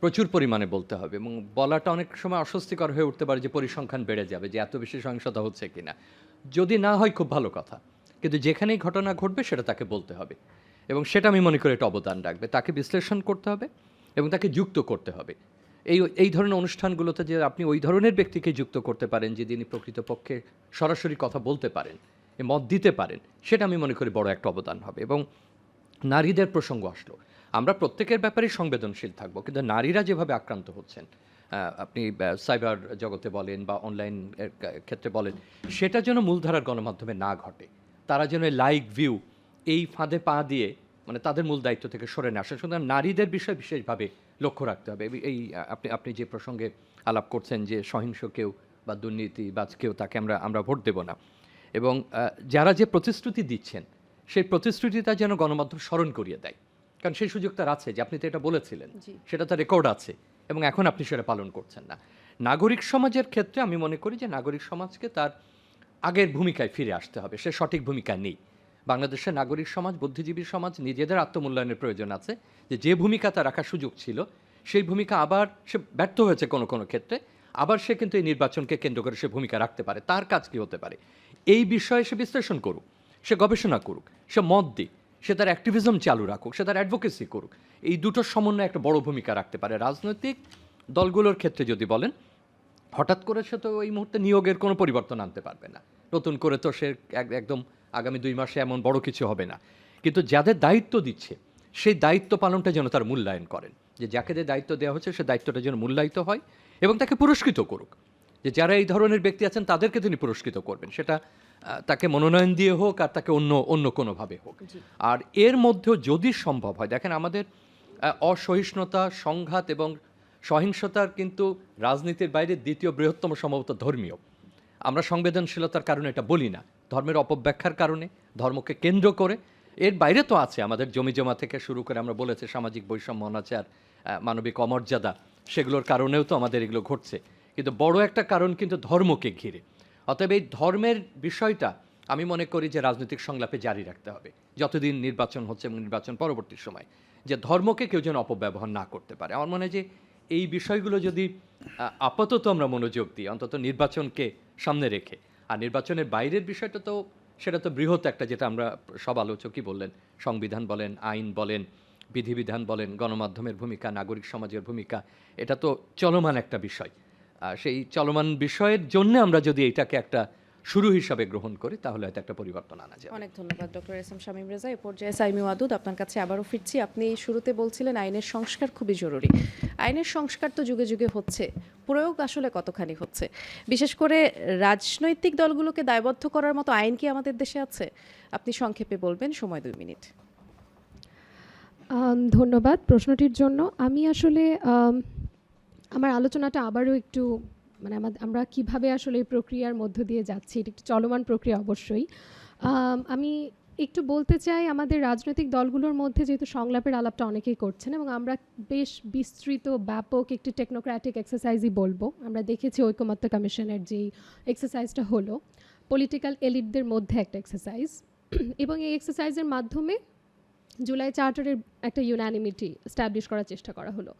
প্রচুর পরিমাণে বলতে হবে, এবং বলাটা অনেক সময় অস্বস্তিকর হয়ে উঠতে পারে যে পরিসংখ্যান বেড়ে যাবে, যে এত বেশি সহিংসতা হচ্ছে কিনা। যদি না হয় খুব ভালো কথা, কিন্তু যেখানেই ঘটনা ঘটবে সেটা তাকে বলতে হবে, এবং সেটা আমি মনে করি এটা অবদান রাখবে। তাকে বিশ্লেষণ করতে হবে এবং তাকে যুক্ত করতে হবে। এই ধরনের অনুষ্ঠানগুলোতে যে আপনি ওই ধরনের ব্যক্তিকে যুক্ত করতে পারেন, যে যিনি প্রকৃতপক্ষে সরাসরি কথা বলতে পারেন, মত দিতে পারেন, সেটা আমি মনে করি বড় একটা অবদান হবে। এবং নারীদের প্রসঙ্গ আসলো, আমরা প্রত্যেকের ব্যাপারেই সংবেদনশীল থাকবো, কিন্তু নারীরা যেভাবে আক্রান্ত হচ্ছেন, আপনি সাইবার জগতে বলেন বা অনলাইন ক্ষেত্রে বলেন, সেটা যেন মূলধারার গণমাধ্যমে না ঘটে। তারা যেন লাইক ভিউ এই ফাঁদে পা দিয়ে মানে তাদের মূল দায়িত্ব থেকে সরে না আসে। সুতরাং নারীদের বিষয় বিশেষভাবে লক্ষ্য রাখতে হবে। এই আপনি যে প্রসঙ্গে আলাপ করছেন যে সহিংস কেউ বা দুর্নীতিবাজ কেউ, তাকে আমরা ভোট দেব না, এবং যারা যে প্রতিশ্রুতি দিচ্ছেন সেই প্রতিশ্রুতিটা যেন গণমাধ্যম স্মরণ করিয়ে দেয়, কারণ সেই সুযোগ তার আছে, যে আপনি তো এটা বলেছিলেন, সেটা তার রেকর্ড আছে, এবং এখন আপনি সেটা পালন করছেন না। নাগরিক সমাজের ক্ষেত্রে আমি মনে করি যে নাগরিক সমাজকে তার আগের ভূমিকায় ফিরে আসতে হবে, সে সঠিক ভূমিকা নেই। বাংলাদেশের নাগরিক সমাজ, বুদ্ধিজীবী সমাজ নিজেদের আত্মমূল্যায়নের প্রয়োজন আছে, যে ভূমিকা তার রাখার সুযোগ ছিল সেই ভূমিকা আবার সে ব্যর্থ হয়েছে কোনো কোনো ক্ষেত্রে, আবার সে কিন্তু এই নির্বাচনকে কেন্দ্র করে সে ভূমিকা রাখতে পারে। তার কাজ কি হতে পারে, এই বিষয়ে সে বিশ্লেষণ করুক, সে গবেষণা করুক, সে মত দিক, সে তার অ্যাক্টিভিজম চালু রাখুক, সে তার অ্যাডভোকেসি করুক। এই দুটোর সমন্বয়ে একটা বড় ভূমিকা রাখতে পারে। রাজনৈতিক দলগুলোর ক্ষেত্রে যদি বলেন, হঠাৎ করে সে তো এই মুহূর্তে নিয়োগের কোনো পরিবর্তন আনতে পারবে না, নতুন করে তো সে একদম আগামী 2 মাসে এমন বড় কিছু হবে না। কিন্তু যাদের দায়িত্ব দিচ্ছে সেই দায়িত্ব পালনটা যেন তার মূল্যায়ন করেন, যে যাকে যে দায়িত্ব দেওয়া হচ্ছে সে দায়িত্বটা যেন মূল্যায়িত হয় এবং তাকে পুরস্কৃত করুক। যে যারা এই ধরনের ব্যক্তি আছেন তাদেরকে তিনি পুরস্কৃত করবেন, সেটা তাকে মনোনয়ন দিয়ে হোক আর তাকে অন্য কোনোভাবে হোক। আর এর মধ্যেও যদি সম্ভব হয়, দেখেন আমাদের অসহিষ্ণুতা, সংঘাত এবং সহিংসতার কিন্তু রাজনীতির বাইরে দ্বিতীয় বৃহত্তম সম্ভবত ধর্মীয়। আমরা সংবেদনশীলতার কারণে এটা বলি না, ধর্মের অপব্যাখ্যার কারণে, ধর্মকে কেন্দ্র করে। এর বাইরে তো আছে আমাদের জমিজমা থেকে শুরু করে আমরা বলেছি সামাজিক বৈষম্য, অনাচার, মানবিক অমর্যাদা, সেগুলোর কারণেও তো আমাদের এগুলো ঘটছে। কিন্তু বড় একটা কারণ কিন্তু ধর্মকে ঘিরে। অতএব এই ধর্মের বিষয়টা আমি মনে করি যে রাজনৈতিক সংলাপে জারি রাখতে হবে যতদিন নির্বাচন হচ্ছে এবং নির্বাচন পরবর্তী সময়, যে ধর্মকে কেউ যেন অপব্যবহার না করতে পারে। আমার মনে হয় যে এই বিষয়গুলো যদি আপাতত আমরা মনোযোগ দিই, অন্তত নির্বাচনকে সামনে রেখে, আর নির্বাচনের বাইরের বিষয়টা তো সেটা তো বৃহৎ একটা, যেটা আমরা সব আলোচকই বললেন, সংবিধান বলেন, আইন বলেন, বিধিবিধান বলেন, গণমাধ্যমের ভূমিকা, নাগরিক সমাজের ভূমিকা, এটা তো চলমান একটা বিষয়। সেই চলমান বিষয়ের জন্য আমরা যদি এটাকে একটা শুরু হিসাবে গ্রহণ করি তাহলে হয়তো একটা পরিবর্তন আনা যায়। অনেক ধন্যবাদ doctor S M Shamim Reza. এ পর্যায়ে সাইমি ওয়াদুদ, আপনার কাছে আবারও ফিরছি। আপনি শুরুতে বলছিলেন আইনের সংস্কার খুবই জরুরি। আইনের সংস্কার তো যুগে যুগে হচ্ছে, প্রয়োগ আসলে কতখানি হচ্ছে? বিশেষ করে রাজনৈতিক দলগুলোকে দায়বদ্ধ করার মতো আইন কি আমাদের দেশে আছে? আপনি সংক্ষেপে বলবেন, সময় 2 মিনিট। ধন্যবাদ প্রশ্নটির জন্য। আমি আসলে আমার আলোচনাটা আবারও একটু মানে আমরা কিভাবে আসলে এই প্রক্রিয়ার মধ্য দিয়ে যাচ্ছি, এটা একটু চলমান প্রক্রিয়া অবশ্যই। আমি একটু বলতে চাই, আমাদের রাজনৈতিক দলগুলোর মধ্যে যেহেতু সংলাপের আলাপটা অনেকেই করছেন এবং আমরা বেশ বিস্তৃত ব্যাপক একটি টেকনোক্র্যাটিক এক্সারসাইজই বলবো। আমরা দেখেছি ঐকমত্য কমিশনের যেই এক্সারসাইজটা হলো, পলিটিক্যাল এলিটদের মধ্যে একটা এক্সারসাইজ, এবং এই এক্সারসাইজের মাধ্যমে জুলাই চার্টারের একটা ইউনানিমিটি স্ট্যাবলিশ করার চেষ্টা করা হলো।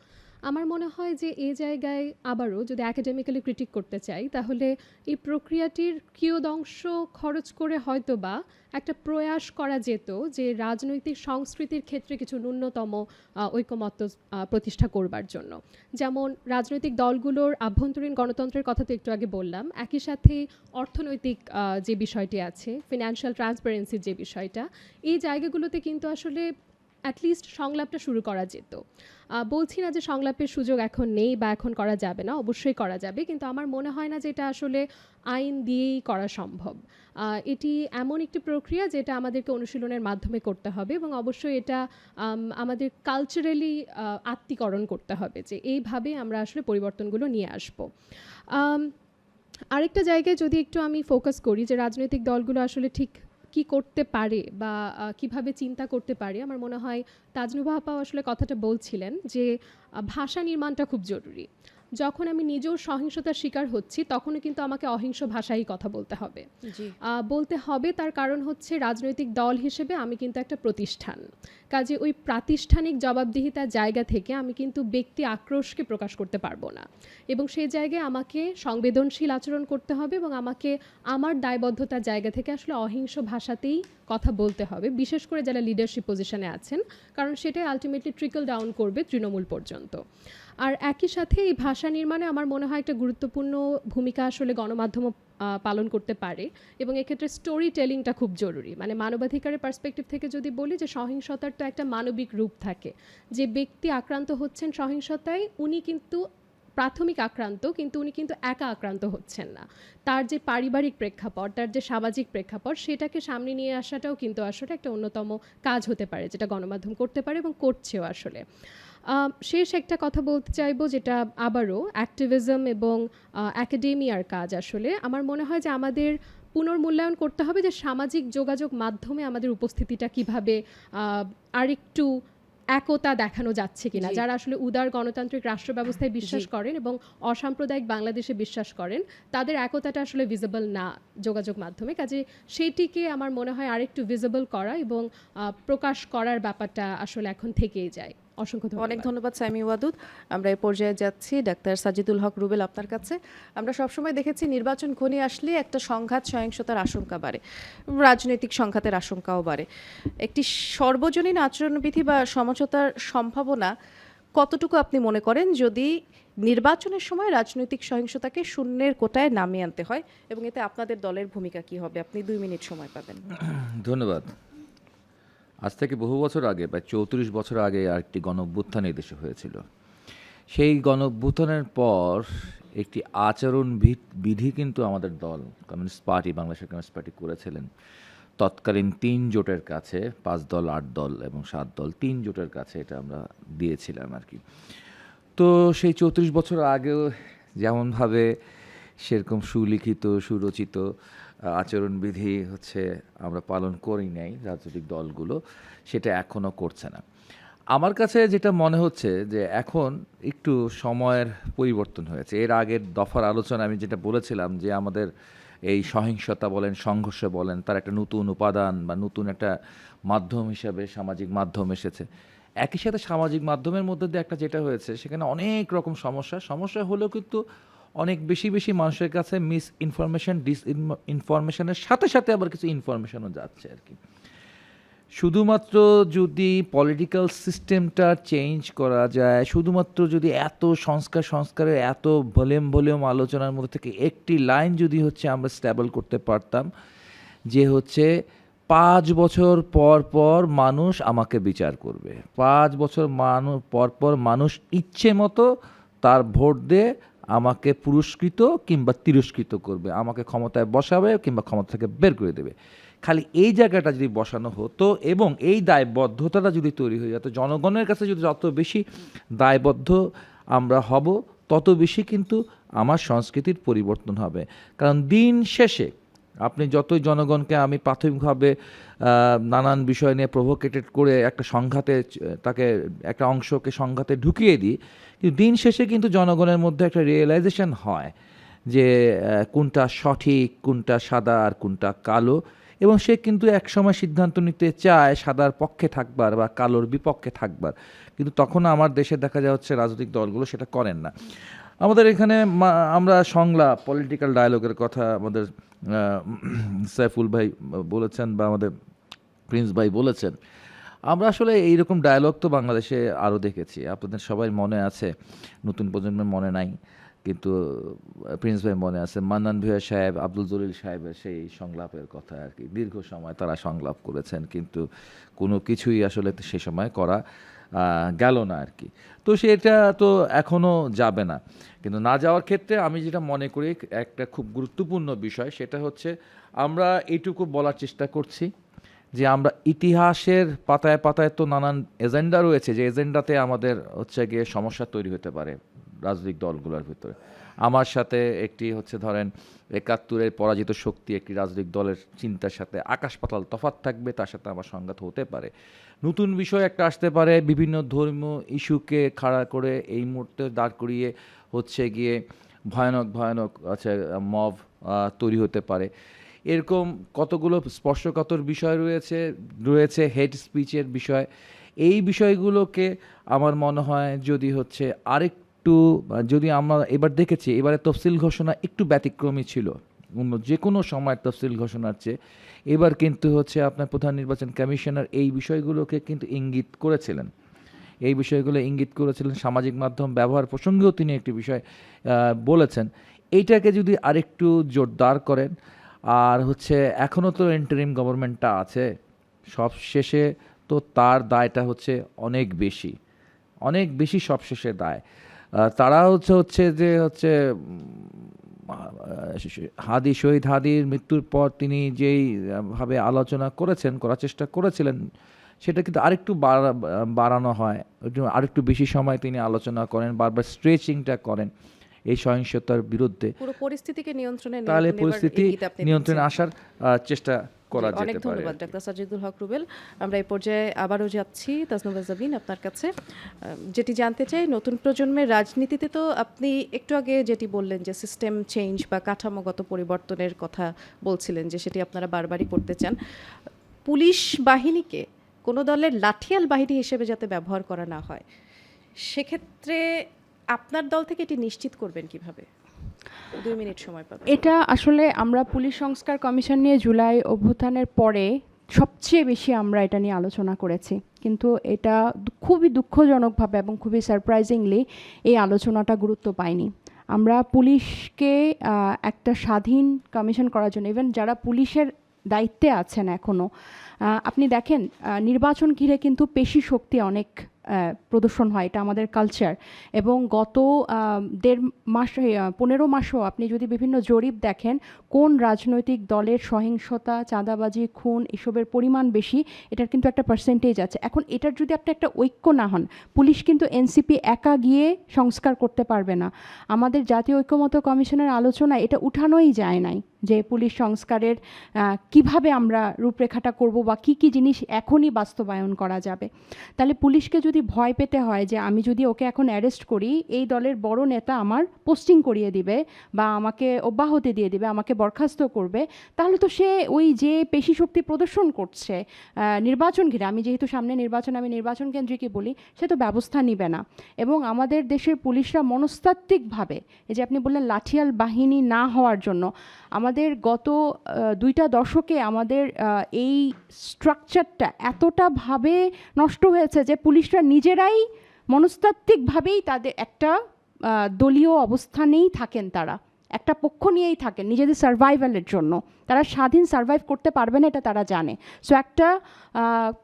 আমার মনে হয় যে এই জায়গায় আবারও যদি একাডেমিক্যালি ক্রিটিক করতে চাই, তাহলে এই প্রক্রিয়াটির কিয়দংশ খরচ করে হয়তো বা একটা প্রয়াস করা যেত যে রাজনৈতিক সংস্কৃতির ক্ষেত্রে কিছু ন্যূনতম ঐকমত্য প্রতিষ্ঠা করবার জন্য। যেমন রাজনৈতিক দলগুলোর আভ্যন্তরীণ গণতন্ত্রের কথা তো একটু আগে বললাম, একই সাথে অর্থনৈতিক যে বিষয়টি আছে, ফিনান্সিয়াল ট্রান্সপারেন্সির যে বিষয়টা, এই জায়গাগুলোতে কিন্তু আসলে অ্যাটলিস্ট সংলাপটা শুরু করা যেত। বলছি না যে সংলাপের সুযোগ এখন নেই বা এখন করা যাবে না, অবশ্যই করা যাবে, কিন্তু আমার মনে হয় না যে এটা আসলে আইন দিয়েই করা সম্ভব। এটি এমন একটি প্রক্রিয়া যেটা আমাদেরকে অনুশীলনের মাধ্যমে করতে হবে এবং অবশ্যই এটা আমাদের কালচারালি আত্মীকরণ করতে হবে যে এইভাবে আমরা আসলে পরিবর্তনগুলো নিয়ে আসব। আরেকটা জায়গায় যদি একটু আমি ফোকাস করি যে রাজনৈতিক দলগুলো আসলে ঠিক কি করতে পারে বা কিভাবে চিন্তা করতে পারে, আমার মনে হয় তাজনুভা আপাও আসলে কথাটা বলছিলেন যে ভাষা নির্মাণটা খুব জরুরি। যখন আমি নিজেও সহিংসতার শিকার হচ্ছি তখনও কিন্তু আমাকে অহিংস ভাষায় কথা বলতে হবে। তার কারণ হচ্ছে রাজনৈতিক দল হিসেবে আমি কিন্তু একটা প্রতিষ্ঠান, কাজে ওই প্রাতিষ্ঠানিক জবাবদিহিতার জায়গা থেকে আমি কিন্তু ব্যক্তি আক্রোশকে প্রকাশ করতে পারবো না, এবং সেই জায়গায় আমাকে সংবেদনশীল আচরণ করতে হবে এবং আমাকে আমার দায়বদ্ধতার জায়গা থেকে আসলে অহিংস ভাষাতেই কথা বলতে হবে, বিশেষ করে যারা লিডারশিপ পজিশনে আছেন, কারণ সেটাই আলটিমেটলি ট্রিকল ডাউন করবে তৃণমূল পর্যন্ত। আর একই সাথে এই ভাষা নির্মাণে আমার মনে হয় একটা গুরুত্বপূর্ণ ভূমিকা আসলে গণমাধ্যমও পালন করতে পারে, এবং এক্ষেত্রে স্টোরি টেলিংটা খুব জরুরি। মানে মানবাধিকারের পার্সপেক্টিভ থেকে যদি বলি যে সহিংসতার তো একটা মানবিক রূপ থাকে, যে ব্যক্তি আক্রান্ত হচ্ছেন সহিংসতায় উনি কিন্তু প্রাথমিক আক্রান্ত, কিন্তু উনি কিন্তু একা আক্রান্ত হচ্ছেন না, তার যে পারিবারিক প্রেক্ষাপট, তার যে সামাজিক প্রেক্ষাপট, সেটাকে সামনে নিয়ে আসাটাও কিন্তু আসলে একটা অন্যতম কাজ হতে পারে যেটা গণমাধ্যম করতে পারে এবং করছেও আসলে। শেষ একটা কথা বলতে চাইবো, যেটা আবারও অ্যাক্টিভিজম এবং অ্যাকাডেমিয়ার কাজ। আসলে আমার মনে হয় যে আমাদের পুনর্মূল্যায়ন করতে হবে যে সামাজিক যোগাযোগ মাধ্যমে আমাদের উপস্থিতিটা কিভাবে আরেকটু একতা দেখানো যাচ্ছে কিনা। যারা আসলে উদার গণতান্ত্রিক রাষ্ট্র ব্যবস্থায় বিশ্বাস করেন এবং অসাম্প্রদায়িক বাংলাদেশে বিশ্বাস করেন, তাদের একতাটা আসলে ভিজিবল না যোগাযোগ মাধ্যমে, কাজে সেইটিকে আমার মনে হয় আরেকটু ভিজিবল করা এবং প্রকাশ করার ব্যাপারটা আসলে এখন থেকেই যায়। অসংখ্য অনেক ধন্যবাদ। ধন্যবাদ সাইমি ওয়াদুদ। আমরা এই পর্যায়ে যাচ্ছি ডাক্তার সাজিদুল হক রুবেল আপনার কাছে। আমরা সবসময় দেখেছি নির্বাচন ঘনিয়ে আসলে একটা সংঘাত সহিংসতার আশঙ্কা বাড়ে, রাজনৈতিক সংঘাতের আশঙ্কাও বাড়ে। একটি সর্বজনীন আচরণবিধি বা সমঝোতার সম্ভাবনা কতটুকু আপনি মনে করেন যদি নির্বাচনের সময় রাজনৈতিক সহিংসতাকে শূন্যের কোটায় নামিয়ে আনতে হয়, এবং এতে আপনাদের দলের ভূমিকা কি হবে? আপনি 2 মিনিট সময় পাবেন। ধন্যবাদ। আজ থেকে বহু বছর আগে, প্রায় 34 বছর আগে আরেকটি গণঅভ্যুত্থান এই দেশে হয়েছিল। সেই গণঅভ্যুত্থানের পর একটি আচরণ বিধি কিন্তু আমাদের দল কমিউনিস্ট পার্টি, বাংলাদেশের কমিউনিস্ট পার্টি করেছিলেন। তৎকালীন 3 জোটের কাছে, 5 দল, 8 দল এবং 7 দল, 3 জোটের কাছে এটা আমরা দিয়েছিলাম আর কি। তো সেই 34 বছর আগেও যেমনভাবে সেরকম সুলিখিত, সুরচিত আচরণবিধি হচ্ছে আমরা পালন করি নাই রাজনৈতিক দলগুলো, সেটা এখনও করছে না। আমার কাছে যেটা মনে হচ্ছে যে এখন একটু সময়ের পরিবর্তন হয়েছে। এর আগের দফার আলোচনা আমি যেটা বলেছিলাম যে আমাদের এই সহিংসতা বলেন, সংঘর্ষ বলেন, তার একটা নতুন উপাদান বা নতুন একটা মাধ্যম হিসাবে সামাজিক মাধ্যম এসেছে। একই সাথে সামাজিক মাধ্যমের মধ্যে দিয়ে একটা যেটা হয়েছে, সেখানে অনেক রকম সমস্যা হলেও কিন্তু অনেক বেশি মানুষের কাছে মিস ইনফরমেশন, ইনফরমেশনের সাথে সাথে আবার কিছু ইনফরমেশনও যাচ্ছে আর কি। শুধুমাত্র যদি পলিটিক্যাল সিস্টেমটা চেঞ্জ করা যায়, শুধুমাত্র যদি এত সংস্কারের এত ভলিউম আলোচনার মধ্যে থেকে একটি লাইন যদি হচ্ছে আমরা স্ট্যাবল করতে পারতাম যে হচ্ছে 5 বছর পর মানুষ আমাকে বিচার করবে, 5 বছর পর মানুষ ইচ্ছে মতো তার ভোট দিয়ে আমাকে পুরস্কৃত কিংবা তিরস্কৃত করবে, আমাকে ক্ষমতায় বসাবে কিংবা ক্ষমতা থেকে বের করে দেবে। খালি এই জায়গাটা যদি বসানো হতো এবং এই দায়বদ্ধতাটা যদি তৈরি হয়ে যেত, জনগণের কাছে যদি যত বেশি দায়বদ্ধ আমরা হব, তত বেশি কিন্তু আমার সংস্কৃতির পরিবর্তন হবে। কারণ দিন শেষে আপনি যতই জনগণকে, আমি প্রাথমিকভাবে নানান বিষয় নিয়ে প্রভোকেটেড করে একটা সংঘাতে, তাকে একটা অংশকে সংঘাতে ঢুকিয়ে দিই, কিন্তু দিন শেষে কিন্তু জনগণের মধ্যে একটা রিয়েলাইজেশন হয় যে কোনটা সঠিক, কোনটা সাদা আর কোনটা কালো, এবং সে কিন্তু একসময় সিদ্ধান্ত নিতে চায় সাদার পক্ষে থাকবার বা কালোর বিপক্ষে থাকবার। কিন্তু তখন আমার দেশে দেখা যাচ্ছে রাজনৈতিক দলগুলো সেটা করেন না। আমাদের এখানে আমরা সংলাপ, পলিটিক্যাল ডায়ালগের কথা আমাদের সাইফুল ভাই বলেছেন বা আমাদের প্রিন্স ভাই বলেছেন। আমরা আসলে এইরকম ডায়ালগ তো বাংলাদেশে আরও দেখেছি, আপনাদের সবাই মনে আছে, নতুন প্রজন্মের মনে নাই, কিন্তু প্রিন্স ভাই মনে আছে। মান্নান ভূঁইয়া সাহেব, আব্দুল জলিল সাহেবের সেই সংলাপের কথা আর কি, দীর্ঘ সময় তারা সংলাপ করেছেন, কিন্তু কোনো কিছুই আসলে সে সময় করা গেল না আর কি। তো সেটা তো এখনও যাবে না, কিন্তু না যাওয়ার ক্ষেত্রে আমি যেটা মনে করি একটা খুব গুরুত্বপূর্ণ বিষয়, সেটা হচ্ছে আমরা এইটুকু বলার চেষ্টা করছি যে আমরা ইতিহাসের পাতায় পাতায় তো নানান এজেন্ডা রয়েছে, যে এজেন্ডাতে আমাদের হচ্ছে গিয়ে সমস্যা তৈরি হতে পারে রাজনৈতিক দলগুলোর ভিতরে। আমার সাথে একটি হচ্ছে ধরেন 71-এর পরাজিত শক্তি একটি রাজনৈতিক দলের চিন্তার সাথে আকাশ পাতাল তফাৎ থাকবে, তার সাথে আমার সংঘাত হতে পারে। নতুন বিষয় একটা আসতে পারে, বিভিন্ন ধর্মীয় ইস্যুকে খাড়া করে এই মুহূর্তে দাঁড় করিয়ে হচ্ছে গিয়ে ভয়ানক আচ্ছা মব তৈরি হতে পারে। এরকম কতগুলো স্পর্শকাতর বিষয় রয়েছে হেড স্পিচের বিষয়। এই বিষয়গুলোকে আমার মনে হয় যদি হচ্ছে আরেকটু, যদি আমরা এবার দেখেছি এবারে তফসিল ঘোষণা একটু ব্যতিক্রমী ছিল অন্য যে কোনো সময় তফসিল ঘোষণার চেয়ে। এবার কিন্তু হচ্ছে আপনার প্রধান নির্বাচন কমিশনার এই বিষয়গুলোকে কিন্তু ইঙ্গিত করেছিলেন, সামাজিক মাধ্যম ব্যবহার প্রসঙ্গেও তিনি একটি বিষয় বলেছেন। এইটাকে যদি আরেকটু জোরদার করেন, আর হচ্ছে এখনও তো ইন্টারিম গভর্নমেন্টটা আছে, সব শেষে তো তার দায়টা হচ্ছে অনেক বেশি সবশেষে দায়। তারা হচ্ছে যে শহীদ হাদির মৃত্যুর পর তিনি যেই ভাবে আলোচনা করার চেষ্টা করেছিলেন, সেটা কিন্তু আরেকটু বাড়ানো হয়, আরেকটু বেশি সময় তিনি আলোচনা করেন, বারবার স্ট্রেচিংটা করেন এই সহিংসতার বিরুদ্ধে, পুরো পরিস্থিতিকে তাহলে পরিস্থিতি নিয়ন্ত্রণে আসার চেষ্টা করা যেতে পারে। অনেক ধন্যবাদ ডাক্তার সাজিদুল হক রুবেল। আমরা এই পর্যায়ে আবারও যাচ্ছি তাজনুবা জাবিন আপনার কাছে। যেটি জানতে চাই, নতুন প্রজন্মের রাজনীতিতে তো আপনি একটু আগে যেটি বললেন যে সিস্টেম চেঞ্জ বা কাঠামোগত পরিবর্তনের কথা বলছিলেন, যে সেটি আপনারা বারবারই করতে চান। পুলিশ বাহিনীকে কোনো দলের লাঠিয়াল বাহিনী হিসেবে যাতে ব্যবহার করা না হয়, সেক্ষেত্রে আপনার দল থেকে এটি নিশ্চিত করবেন কিভাবে? 2 মিনিট সময় পাবেন। এটা আসলে আমরা পুলিশ সংস্কার কমিশন নিয়ে জুলাই অভ্যুত্থানের পরে সবচেয়ে বেশি আমরা এটা নিয়ে আলোচনা করেছি, কিন্তু এটা খুবই দুঃখজনকভাবে এবং খুবই সারপ্রাইজিংলি এই আলোচনাটা গুরুত্ব পায়নি। আমরা পুলিশকে একটা স্বাধীন কমিশন করার জন্য, ইভেন যারা পুলিশের দায়িত্বে আছেন এখনও, আপনি দেখেন নির্বাচন ঘিরে কিন্তু পেশি শক্তি অনেক প্রদর্শন হয়, এটা আমাদের কালচার। এবং গত 15 মাসও আপনি যদি বিভিন্ন জরিপ দেখেন কোন রাজনৈতিক দলের সহিংসতা, চাঁদাবাজি, খুন এসবের পরিমাণ বেশি, এটার কিন্তু একটা পার্সেন্টেজ আছে। এখন এটার যদি আপনি একটা ঐক্য না হন, পুলিশ কিন্তু এনসিপি একা গিয়ে সংস্কার করতে পারবে না। আমাদের জাতীয় ঐক্যমত্য কমিশনের আলোচনায় এটা উঠানোই যায় নাই যে পুলিশ সংস্কারের কিভাবে আমরা রূপরেখাটা করব বা কি কি জিনিস এখনই বাস্তবায়ন করা যাবে। তাহলে পুলিশকে যদি ভয় পেতে হয় যে আমি যদি ওকে এখন অ্যারেস্ট করি, এই দলের বড় নেতা আমার পোস্টিং করিয়ে দিবে বা আমাকে অব্যাহতি দিয়ে দিবে, আমাকে বরখাস্ত করবে, তাহলে তো সে ওই যে পেশি শক্তি প্রদর্শন করছে নির্বাচন ঘিরে, আমি যেহেতু সামনে নির্বাচন, আমি নির্বাচন কেন্দ্রিকই বলি, সে তো ব্যবস্থা নিবে না। এবং আমাদের দেশের পুলিশরা মনস্তাত্ত্বিকভাবে, এই যে আপনি বললেন লাঠিয়াল বাহিনী না হওয়ার জন্য, আমাদের গত 2টা দশকে আমাদের এই স্ট্রাকচারটা এতটাভাবে নষ্ট হয়েছে যে পুলিশরা নিজেরাই মনস্তাত্ত্বিকভাবেই তাদের একটা দলীয় অবস্থানেই থাকেন, তারা একটা পক্ষ নিয়েই থাকেন নিজেদের সার্ভাইভালের জন্য। তারা স্বাধীন সার্ভাইভ করতে পারবে না, এটা তারা জানে। সো একটা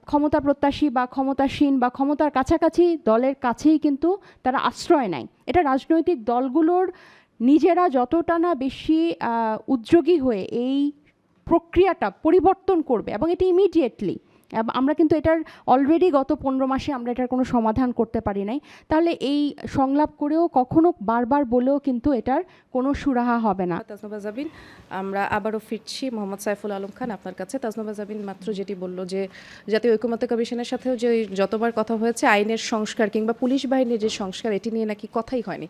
ক্ষমতা প্রত্যাশী বা ক্ষমতাসীন বা ক্ষমতার কাছাকাছি দলের কাছেই কিন্তু তারা আশ্রয় নেয়। এটা রাজনৈতিক দলগুলোর নিজেরা যতটা না বেশি উদ্যোগী হয়ে এই প্রক্রিয়াটা পরিবর্তন করবে, এবং এটি ইমিডিয়েটলি, আমরা কিন্তু এটার অলরেডি গত 15 মাসে আমরা এটার কোনো সমাধান করতে পারি নাই, তাহলে এই সংলাপ করেও কখনো বারবার বলেও কিন্তু এটার কোনো সুরাহা হবে না। তাজনুবা জাবিন, আমরা আবারও ফিরছি মোহাম্মদ সাইফুল আলম খান আপনার কাছে। তাজনুবা জাবিন মাত্র যেটি বলল যে জাতীয় ঐকমত্য কমিশনের সাথেও যে যতবার কথা হয়েছে আইনের সংস্কার কিংবা পুলিশ বাহিনীর যে সংস্কার, এটি নিয়ে নাকি কথাই হয়নি।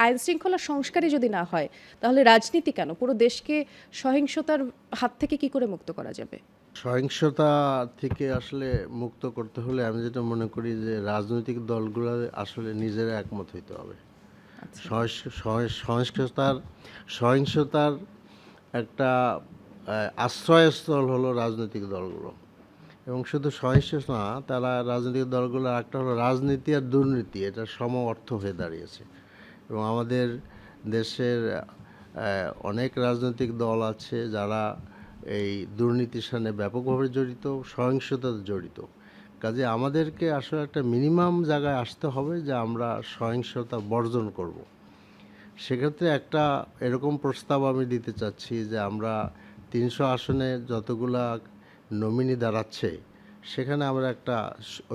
আইন শৃঙ্খলা সংস্কারই যদি না হয়, তাহলে রাজনীতি কেন? পুরো দেশকে সহিংসতার হাত থেকে কি করে মুক্ত করা যাবে? সহিংসতা থেকে আসলে মুক্ত করতে হলে আমি যেটা মনে করি যে রাজনৈতিক দলগুলো আসলে নিজেরা একমত হইতে হবে। সহিংসতার একটা আশ্রয়স্থল হলো রাজনৈতিক দলগুলো, এবং শুধু সহিংসতা না, তারা রাজনৈতিক দলগুলো একটা হলো রাজনীতি আর দুর্নীতি, এটা সম অর্থ হয়ে দাঁড়িয়েছে। এবং আমাদের দেশের অনেক রাজনৈতিক দল আছে যারা এই দুর্নীতির সাথে ব্যাপকভাবে জড়িত, সহিংসতাতে জড়িত। কাজে আমাদেরকে আসলে একটা মিনিমাম জায়গায় আসতে হবে যে আমরা সহিংসতা বর্জন করব। সেক্ষেত্রে একটা এরকম প্রস্তাব আমি দিতে চাচ্ছি যে আমরা 300 আসনে যতগুলা নমিনি দাঁড়াচ্ছে, সেখানে আমরা একটা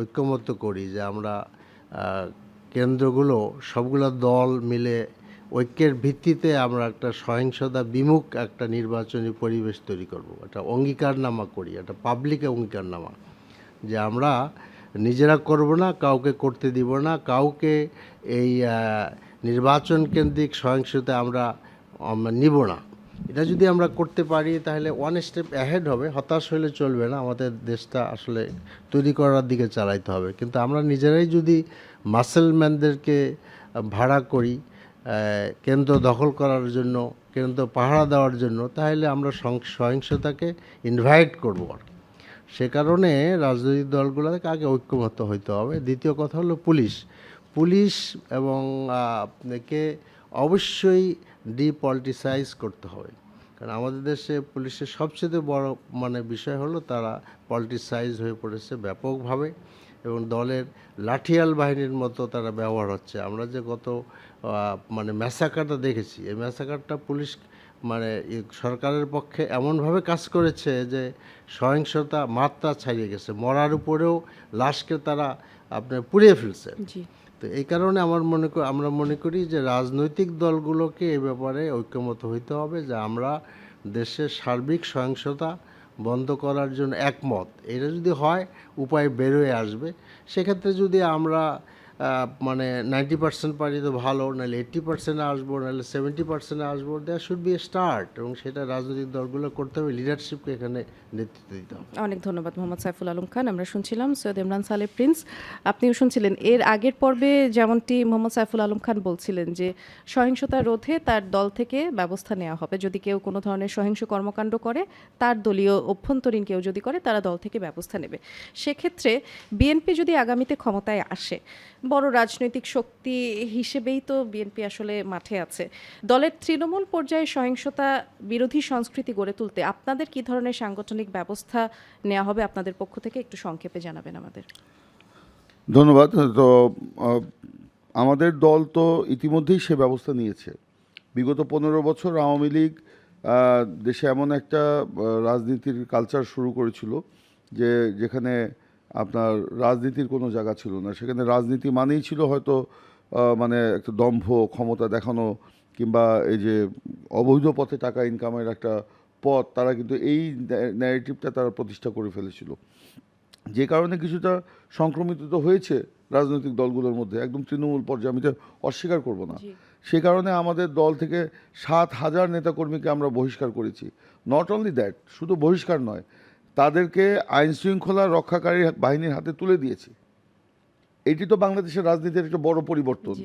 ঐক্যমত্য করি যে আমরা কেন্দ্রগুলো সবগুলা দল মিলে ঐক্যের ভিত্তিতে আমরা একটা সহিংসতা বিমুখ একটা নির্বাচনী পরিবেশ তৈরি করব। একটা অঙ্গীকারনামা করি, একটা পাবলিক অঙ্গীকারনামা, যে আমরা নিজেরা করব না, কাউকে করতে দিব না, কাউকে এই নির্বাচন কেন্দ্রিক সহিংসতা আমরা নিব না। এটা যদি আমরা করতে পারি তাহলে ওয়ান স্টেপ অ্যাহেড হবে। হতাশ হলে চলবে না, আমাদের দেশটা আসলে তৈরি করার দিকে চালাইতে হবে। কিন্তু আমরা নিজেরাই যদি মাসেলম্যানদেরকে ভাড়া করি কেন্দ্র দখল করার জন্য, কেন্দ্র পাহারা দেওয়ার জন্য, তাহলে আমরা সহিংসতাকে ইনভাইট করব। সে কারণে রাজনৈতিক দলগুলোকে আগে ঐক্যমত্য হইতে হবে। দ্বিতীয় কথা হলো পুলিশ এবং আপনাকে অবশ্যই ডিপলিটিসাইজ করতে হবে, কারণ আমাদের দেশে পুলিশের সবচেয়ে বড় বিষয় হলো তারা পলিটিসাইজ হয়ে পড়েছে ব্যাপকভাবে, এবং দলের লাঠিয়াল বাহিনীর মতো তারা ব্যবহার হচ্ছে। আমরা যে গত ম্যাসাকারটা দেখেছি, এই ম্যাসাকারটা পুলিশ সরকারের পক্ষে এমনভাবে কাজ করেছে যে সহিংসতা মাত্রা ছাড়িয়ে গেছে, মরার উপরেও লাশকে তারা আপনার পুড়িয়ে ফেলছে। তো এই কারণে আমরা মনে করি যে রাজনৈতিক দলগুলোকে এ ব্যাপারে ঐক্যমত হইতে হবে যে আমরা দেশের সার্বিক সহিংসতা বন্ধ করার জন্য একমত। এটা যদি হয়, উপায় বেরোয় আসবে। সেক্ষেত্রে যদি আমরা মানে 90% পারি তো ভালো, নাহলে 80% আসবো, নাহলে 70% আসবো, there should be a start, এবং সেটা রাজনৈতিক দলগুলো করতে হবে, লিডারশিপকে এখানে নেতৃত্ব দিতে হবে। অনেক ধন্যবাদ মোহাম্মদ সাইফুল আলম খান। আমরা শুনছিলাম সৈয়দ ইমরান সালেহ প্রিন্স, আপনিও শুনছিলেন। এর আগের পর্বে যেমনটি মোহাম্মদ সাইফুল আলম খান বলছিলেন যে সহিংসতা রোধে তার দল থেকে ব্যবস্থা নেওয়া হবে, যদি কেউ কোনো ধরনের সহিংস কর্মকাণ্ড করে, তার দলীয় অভ্যন্তরীণ কেউ যদি করে, তারা দল থেকে ব্যবস্থা নেবে। সেক্ষেত্রে বিএনপি যদি আগামীতে ক্ষমতায় আসে, বড় রাজনৈতিক শক্তি হিসেবেই তো বিএনপি আসলে মাঠে আছে, দলের তৃণমূল পর্যায়ে সহিংসতা বিরোধী সংস্কৃতি গড়ে তুলতে আপনাদের কি ধরনের সাংগঠনিক ব্যবস্থা নেওয়া হবে আপনাদের পক্ষ থেকে, একটু সংক্ষেপে জানাবেন আমাদের। ধন্যবাদ। তো আমাদের দল তো ইতিমধ্যেই সে ব্যবস্থা নিয়েছে। বিগত 15 বছর আওয়ামী লীগ দেশে এমন একটা রাজনীতির কালচার শুরু করেছিল যে যেখানে আপনার রাজনীতির কোনো জায়গা ছিল না। সেখানে রাজনীতি মানেই ছিল হয়তো মানে একটা দম্ভ, ক্ষমতা দেখানো, কিংবা এই যে অবৈধ পথে টাকা ইনকামের একটা পথ, তারা কিন্তু এই ন্যারেটিভটা তারা প্রতিষ্ঠা করে ফেলেছিল। যে কারণে কিছুটা সংক্রমিত তো হয়েছে রাজনৈতিক দলগুলোর মধ্যে, একদম তৃণমূল পর্যায়ে, আমি তো অস্বীকার করব না। সে কারণে আমাদের দল থেকে 7,000 নেতাকর্মীকে আমরা বহিষ্কার করেছি। নট অনলি দ্যাট, শুধু বহিষ্কার নয়, তাদেরকে আইন শৃঙ্খলা রক্ষাকারী বাহিনীর হাতে তুলে দিয়েছি। এটি তো বাংলাদেশের রাজনীতির একটা বড় পরিবর্তন।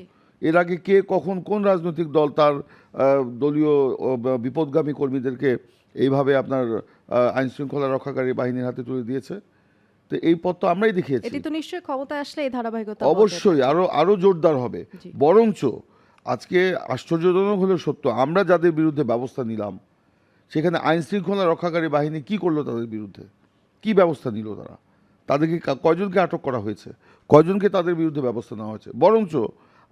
এর আগে কে কখন কোন রাজনৈতিক দল তার দলীয় বিপদগামী কর্মীদেরকে এইভাবে আপনার আইন শৃঙ্খলা রক্ষাকারী বাহিনীর হাতে তুলে দিয়েছে? তো এই পথ তো আমরাই দেখিয়েছি। এটি তো নিশ্চয়ই ক্ষমতায় আসলে এই ধারাবাহিকতা অবশ্যই আরো জোরদার হবে। বরঞ্চ আজকে আশ্চর্যজনক হলেও সত্য, আমরা যাদের বিরুদ্ধে ব্যবস্থা নিলাম, সেখানে আইন শৃঙ্খলা রক্ষাকারী বাহিনী কি করলো তাদের বিরুদ্ধে, কি ব্যবস্থা নিল তারা? তাদেরকে কয়জনকে আটক করা হয়েছে, কয়জনকে তাদের বিরুদ্ধে ব্যবস্থা নেওয়া হয়েছে? বরঞ্চ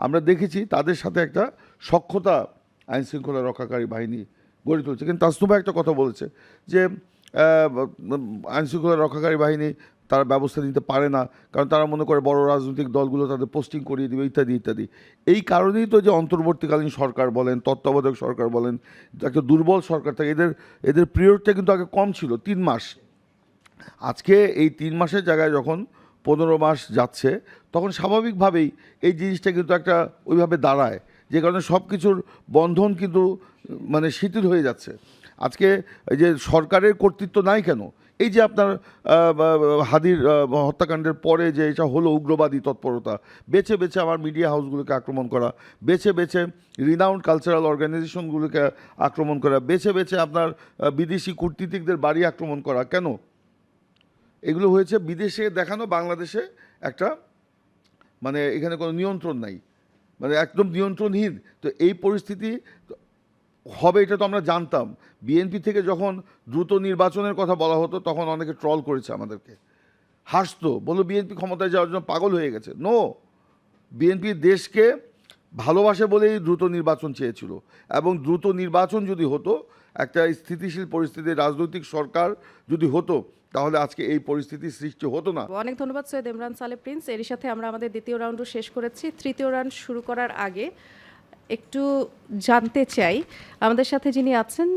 আমরা দেখেছি তাদের সাথে একটা সখ্যতা আইন শৃঙ্খলা রক্ষাকারী বাহিনী গড়ে তুলছে। কিন্তু তাসনুভা একটা কথা বলেছে যে আইন শৃঙ্খলা রক্ষাকারী বাহিনী তারা ব্যবস্থা নিতে পারে না, কারণ তারা মনে করে বড় রাজনৈতিক দলগুলো তাদের পোস্টিং করিয়ে দেবে, ইত্যাদি ইত্যাদি। এই কারণেই তো যে অন্তর্বর্তীকালীন সরকার বলেন, তত্ত্বাবধায়ক সরকার বলেন, একটা দুর্বল সরকার থাকে, এদের পিরিয়ডটা কিন্তু আগে কম ছিল, 3 মাস। আজকে এই 3 মাসের জায়গায় যখন 15 মাস যাচ্ছে, তখন স্বাভাবিকভাবেই এই জিনিসটা কিন্তু একটা ওইভাবে দাঁড়ায়, যে কারণে সব কিছুর বন্ধন কিন্তু মানে শিথিল হয়ে যাচ্ছে। আজকে এই যে সরকারের কর্তৃত্ব নাই কেন, এই যে আপনার হাদির হত্যাকাণ্ডের পরে যে এটা হলো উগ্রবাদী তৎপরতা, বেছে বেছে আমার মিডিয়া হাউসগুলোকে আক্রমণ করা, বেছে বেছে রিনাউন্ড কালচারাল অর্গানাইজেশনগুলোকে আক্রমণ করা, বেছে বেছে আপনার বিদেশি কূটনীতিকদের বাড়ি আক্রমণ করা, কেন? এগুলো হয়েছে বিদেশে দেখানো বাংলাদেশে একটা মানে এখানে কোনো নিয়ন্ত্রণ নাই, মানে একদম নিয়ন্ত্রণহীন। তো এই পরিস্থিতি হবে এটা তো আমরা জানতাম। বিএনপি থেকে যখন দ্রুত নির্বাচনের কথা বলা হতো, তখন অনেকে ট্রল করেছে আমাদেরকে, হাসতো, বললো বিএনপি ক্ষমতায় যাওয়ার জন্য পাগল হয়ে গেছে। নো, বিএনপি দেশকে ভালোবাসে বলেই দ্রুত নির্বাচন চেয়েছিল, এবং দ্রুত নির্বাচন যদি হতো, একটা স্থিতিশীল পরিস্থিতি রাজনৈতিক সরকার যদি হতো, তাহলে আজকে এই পরিস্থিতির সৃষ্টি হতো না। অনেক ধন্যবাদ সৈয়দ ইমরান সালেহ প্রিন্স। এর সাথে আমরা আমাদের দ্বিতীয় রাউন্ডও শেষ করেছি। তৃতীয় রাউন্ড শুরু করার আগে একটু জানতে চাই, আমাদের সাথে যিনি আছেন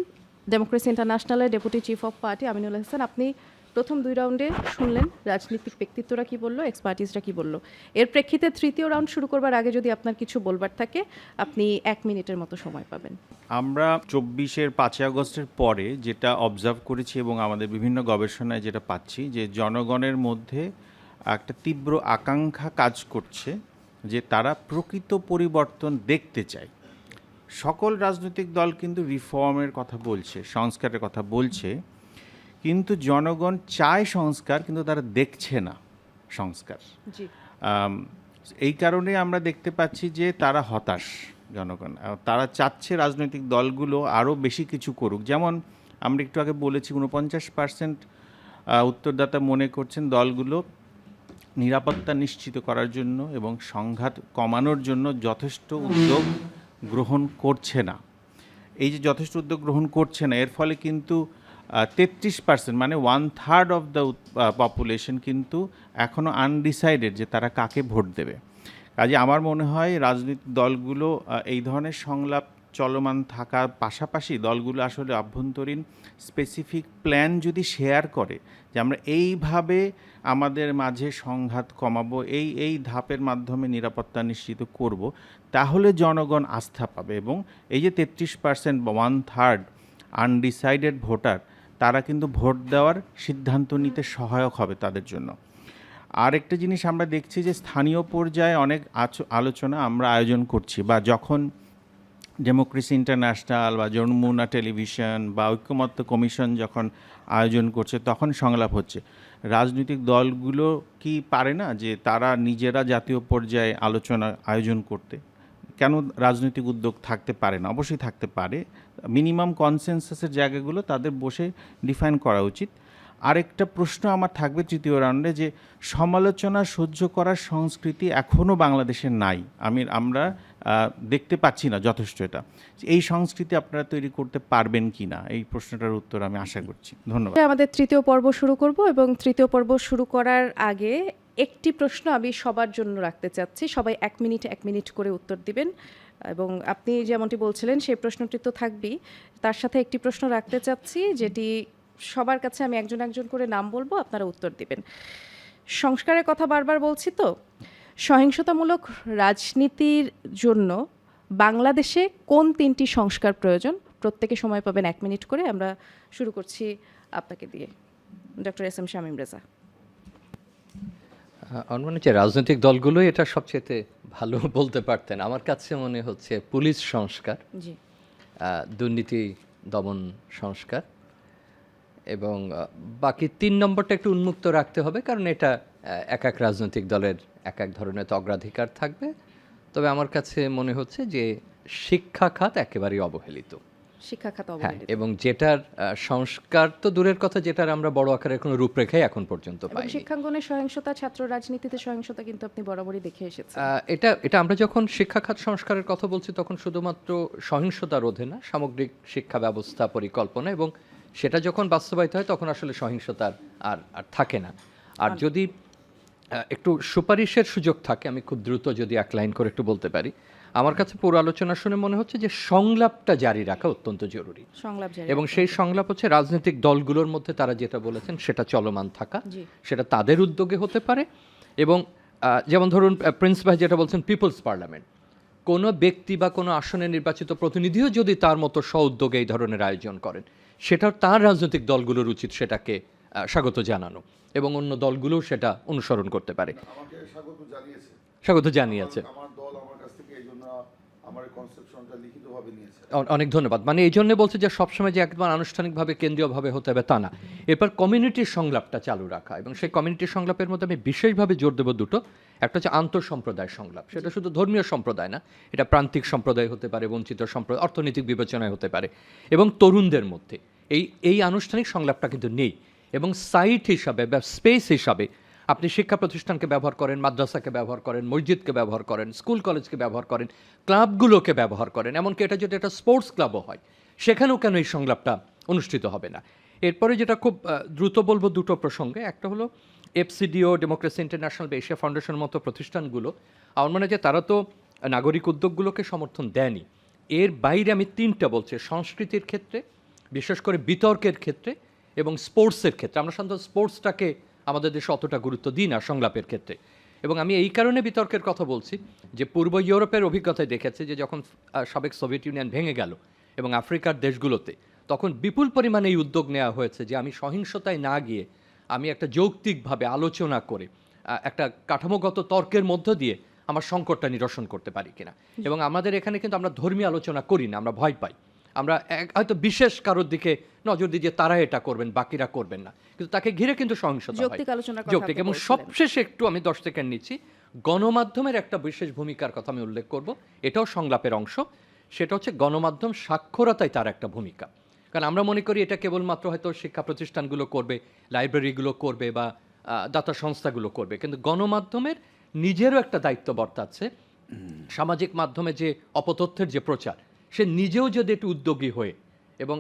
ডেমোক্রেসি ইন্টারন্যাশনালের deputy chief of party Aminul Hasan, আপনি প্রথম 2 রাউন্ডে শুনলেন রাজনৈতিক ব্যক্তিত্বরা কি বললো, এক্সপার্টিসরা কি বললো। এর প্রেক্ষিতে তৃতীয় রাউন্ড শুরু করবার আগে যদি আপনার কিছু বলবার থাকে, আপনি 1 মিনিটের মতো সময় পাবেন। আমরা 24-এর 5 আগস্টের পরে যেটা অবজার্ভ করেছি এবং আমাদের বিভিন্ন গবেষণায় যেটা পাচ্ছি, যে জনগণের মধ্যে একটা তীব্র আকাঙ্ক্ষা কাজ করছে যে তারা প্রকৃত পরিবর্তন দেখতে চায়। সকল রাজনৈতিক দল কিন্তু রিফর্মের কথা বলছে, সংস্কারের কথা বলছে, কিন্তু জনগণ চায় সংস্কার, কিন্তু তারা দেখছে না সংস্কার। এই কারণে আমরা দেখতে পাচ্ছি যে তারা হতাশ জনগণ, তারা চাচ্ছে রাজনৈতিক দলগুলো আরও বেশি কিছু করুক। যেমন আমরা একটু আগে বলেছি 49% উত্তরদাতা মনে করছেন দলগুলো নিরাপত্তা নিশ্চিত করার জন্য এবং সংঘাত কমানোর জন্য যথেষ্ট উদ্যোগ গ্রহণ করছে না। এই যে যথেষ্ট উদ্যোগ গ্রহণ করছে না, এর ফলে কিন্তু 33% মানে 1/3 অফ দ্য পপুলেশন কিন্তু এখনও আনডিসাইডেড যে তারা কাকে ভোট দেবে। কাজে আমার মনে হয় রাজনৈতিক দলগুলো এই ধরনের সংলাপ চলমান থাকার পাশাপাশি দলগুলো আসলে অভ্যন্তরীণ স্পেসিফিক প্ল্যান যদি শেয়ার করে যে আমরা এইভাবে আমাদের মাঝে সংঘাত কমাবো, এই ধাপের মাধ্যমে নিরাপত্তা নিশ্চিত করব, তাহলে জনগণ আস্থা পাবে। এবং এই যে 33% বা 1/3 আনডিসাইডেড ভোটার, তারা কিন্তু ভোট দেওয়ার সিদ্ধান্ত নিতে সহায়ক হবে তাদের জন্য। আর একটা জিনিস আমরা দেখছি যে স্থানীয় পর্যায়ে অনেক আলোচনা আমরা আয়োজন করছি, বা যখন ডেমোক্রেসি ইন্টারন্যাশনাল বা যমুনা টেলিভিশন বা ঐক্যমত্য কমিশন যখন আয়োজন করছে, তখন সংলাপ হচ্ছে। রাজনৈতিক দলগুলো কি পারে না যে তারা নিজেরা জাতীয় পর্যায়ে আলোচনা আয়োজন করতে? কেন রাজনৈতিক উদ্যোগ থাকতে পারে না? অবশ্যই থাকতে পারে। মিনিমাম কনসেনসাসের জায়গাগুলো তাদের বসে ডিফাইন করা উচিত। আরেকটা প্রশ্ন আমার থাকবে তৃতীয় রাউন্ডে, যে সমালোচনা সহ্য করার সংস্কৃতি এখনও বাংলাদেশে নাই। আমরা দেখতে পাচ্ছি না যথেষ্ট এটা। এই সংস্কৃতি আপনারা তৈরি করতে পারবেন কি না, এই প্রশ্নটার উত্তর আমি আশা করছি। ধন্যবাদ। আমাদের তৃতীয় পর্ব শুরু করব, এবং তৃতীয় পর্ব শুরু করার আগে একটি প্রশ্ন আমি সবার জন্য রাখতে চাচ্ছি। সবাই 1 মিনিট করে উত্তর দিবেন, এবং আপনি যেমনটি বলছিলেন সেই প্রশ্নটি তো থাকবেই, তার সাথে একটি প্রশ্ন রাখতে চাচ্ছি যেটি সবার কাছে আমি একজন একজন করে নাম বলবো, আপনারা উত্তর দিবেন। সংস্কারের কথা বারবার বলছি তো, সহিংসতামূলক রাজনীতির জন্য বাংলাদেশে কোন 3টি সংস্কার প্রয়োজন? প্রত্যেকে সময় পাবেন 1 মিনিট করে। আমরা শুরু করছি আপনাকে দিয়ে, doctor S M Shamim Reza. আমার মনে হচ্ছে রাজনৈতিক দলগুলো এটা সবচেয়ে ভালো বলতে পারতেন। আমার কাছে মনে হচ্ছে পুলিশ সংস্কার, জি, দুর্নীতি দমন সংস্কার, এবং বাকি 3 নম্বরটা একটু উন্মুক্ত রাখতে হবে, কারণ এটা এক এক রাজনৈতিক দলের এক এক ধরনের তো অগ্রাধিকার থাকবে। তবে আমার কাছে মনে হচ্ছে যে শিক্ষা খাত একেবারেই অবহেলিত। শিক্ষা খাত হ্যাঁ, অবহেলিত। এবং যেটার সংস্কার তো দূরের কথা, যেটার আমরা বড় আকারের কোনো রূপরেখাই এখন পর্যন্ত এবং পাইনি। শিক্ষাঙ্গনে সহিংসতা, ছাত্র রাজনীতিতে সহিংসতা কিন্তু আপনি বরাবরই দেখে এসেছেন। এটা আমরা যখন শিক্ষা খাত সংস্কারের কথা বলছি, তখন শুধুমাত্র সহিংসতা রোধে না, সামগ্রিক শিক্ষা ব্যবস্থা পরিকল্পনা, এবং সেটা যখন বাস্তবায়িত হয় তখন আসলে সহিংসতার আর থাকে না। আর যদি একটু সুপারিশের সুযোগ থাকে, আমি খুব দ্রুত যদি 1 লাইন করে একটু বলতে পারি, আমার কাছে পুরো আলোচনা শুনে মনে হচ্ছে যে সংলাপটা জারি রাখা অত্যন্ত জরুরি, সংলাপ জারি এবং সেই সংলাপ হচ্ছে রাজনৈতিক দলগুলোর মধ্যে তারা যেটা বলেছেন সেটা চলমান থাকা, জি। সেটা তাদের উদ্যোগে হতে পারে। এবং যেমন ধরুন প্রিন্স ভাই যেটা বলছেন পিপলস পার্লামেন্ট, কোনো ব্যক্তি বা কোনো আসনে নির্বাচিত প্রতিনিধিও যদি তার মতো স্ব-উদ্যোগে এই ধরনের আয়োজন করেন, সেটাও তার রাজনৈতিক দলগুলোর উচিত সেটাকে স্বাগত জানানো, এবং অন্য দলগুলোও সেটা অনুসরণ করতে পারে। আমাকে স্বাগত জানিয়েছে। আমার দল আমার কাছ থেকে এই জন্য আমার কনসেপশনটা লিখিতভাবে নিয়েছে। অনেক ধন্যবাদ। মানে এই জন্য বলছে যে সবসময় যে একবার আনুষ্ঠানিকভাবে কেন্দ্রীয়ভাবে হতে হবে তা না, এরপর কমিউনিটির সংলাপটা চালু রাখা, এবং সেই কমিউনিটির সংলাপের মধ্যে আমি বিশেষভাবে জোর দেবো দুটো। একটা হচ্ছে আন্তঃসম্প্রদায় সংলাপ, সেটা শুধু ধর্মীয় সম্প্রদায় না, এটা প্রান্তিক সম্প্রদায় হতে পারে, বঞ্চিত সম্প্রদায়, অর্থনৈতিক বিবেচনায় হতে পারে, এবং তরুণদের মধ্যে এই আনুষ্ঠানিক সংলাপটা কিন্তু নেই। এবং সাইট হিসাবে বা স্পেস হিসাবে আপনি শিক্ষা প্রতিষ্ঠানকে ব্যবহার করেন, মাদ্রাসাকে ব্যবহার করেন, মসজিদকে ব্যবহার করেন, স্কুল কলেজকে ব্যবহার করেন, ক্লাবগুলোকে ব্যবহার করেন, এমনকি এটা যদি একটা স্পোর্টস ক্লাবও হয়, সেখানেও কেন এই সংলাপটা অনুষ্ঠিত হবে না? এরপরে যেটা খুব দ্রুত বলবো দুটো প্রসঙ্গে, একটা হলো এফসিডিও, ডেমোক্রেসি ইন্টারন্যাশনাল বা এশিয়া ফাউন্ডেশনের মতো প্রতিষ্ঠানগুলো, আমার মনে হয় যে তারা তো নাগরিক উদ্যোগগুলোকে সমর্থন দেয়নি। এর বাইরে আমি 3টা বলছি, সংস্কৃতির ক্ষেত্রে, বিশেষ করে বিতর্কের ক্ষেত্রে, এবং স্পোর্টসের ক্ষেত্রে। আমরা সাধারণত স্পোর্টসটাকে আমাদের দেশে অতটা গুরুত্ব দিই না সংলাপের ক্ষেত্রে, এবং আমি এই কারণে বিতর্কের কথা বলছি যে পূর্ব ইউরোপের অভিজ্ঞতায় দেখেছে যে যখন সাবেক সোভিয়েত ইউনিয়ন ভেঙে গেল এবং আফ্রিকার দেশগুলোতে, তখন বিপুল পরিমাণে এই উদ্যোগ নেওয়া হয়েছে যে আমি সহিংসতায় না গিয়ে আমি একটা যৌক্তিকভাবে আলোচনা করে একটা কাঠামোগত তর্কের মধ্য দিয়ে আমার সংকটটা নিরসন করতে পারি কিনা। এবং আমাদের এখানে কিন্তু আমরা ধর্মীয় আলোচনা করি না, আমরা ভয় পাই। আমরা হয়তো বিশেষ কারোর দিকে নজর দিই যে তারা এটা করবেন, বাকিরা করবেন না, কিন্তু তাকে ঘিরে কিন্তু সহিংসতা হয়। যৌক্তিক। এবং সবশেষে একটু আমি 10 সেকেন্ড নিচ্ছি, গণমাধ্যমের একটা বিশেষ ভূমিকার কথা আমি উল্লেখ করব, এটাও সংলাপের অংশ। সেটা হচ্ছে গণমাধ্যম সাক্ষরতায় তার একটা ভূমিকা। কারণ আমরা মনে করি এটা কেবলমাত্র হয়তো শিক্ষা প্রতিষ্ঠানগুলো করবে, লাইব্রেরিগুলো করবে, বা দাতা সংস্থাগুলো করবে, কিন্তু গণমাধ্যমের নিজেরও একটা দায়িত্ব বর্তাচ্ছে। সামাজিক মাধ্যমে যে অপতথ্যের যে প্রচার, সে নিজেও যদি একটু উদ্যোগী হয়ে এবং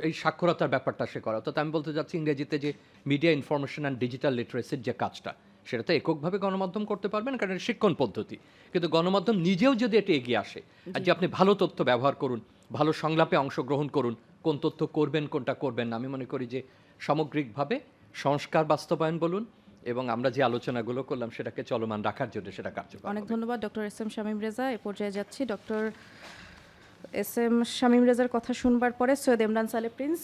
এই সাক্ষরতার ব্যাপারটা সে করা, অর্থাৎ আমি বলতে চাচ্ছি ইংরেজিতে যে মিডিয়া ইনফরমেশন অ্যান্ড ডিজিটাল লিটারেসির যে কাজটা, সেটা তো এককভাবে গণমাধ্যম করতে পারবে না, কারণ এটা শিক্ষণ পদ্ধতি। কিন্তু গণমাধ্যম নিজেও যদি এটা এগিয়ে আসে, আর যে আপনি ভালো তথ্য ব্যবহার করুন, ভালো সংলাপে অংশগ্রহণ করুন, কোন তথ্য করবেন কোনটা করবেন না, আমি মনে করি যে সামগ্রিকভাবে সংস্কার বাস্তবায়ন বলুন এবং আমরা যে আলোচনাগুলো করলাম সেটাকে চলমান রাখার জন্য সেটা কার্যকর অনেক হবে। ধন্যবাদ doctor S M Shamim Reza. এ পর্যায়ে যাচ্ছি ডক্টর এস এম শামীম রেজার কথা শুনবার পরে সৈয়দ ইমরান সালে প্রিন্স,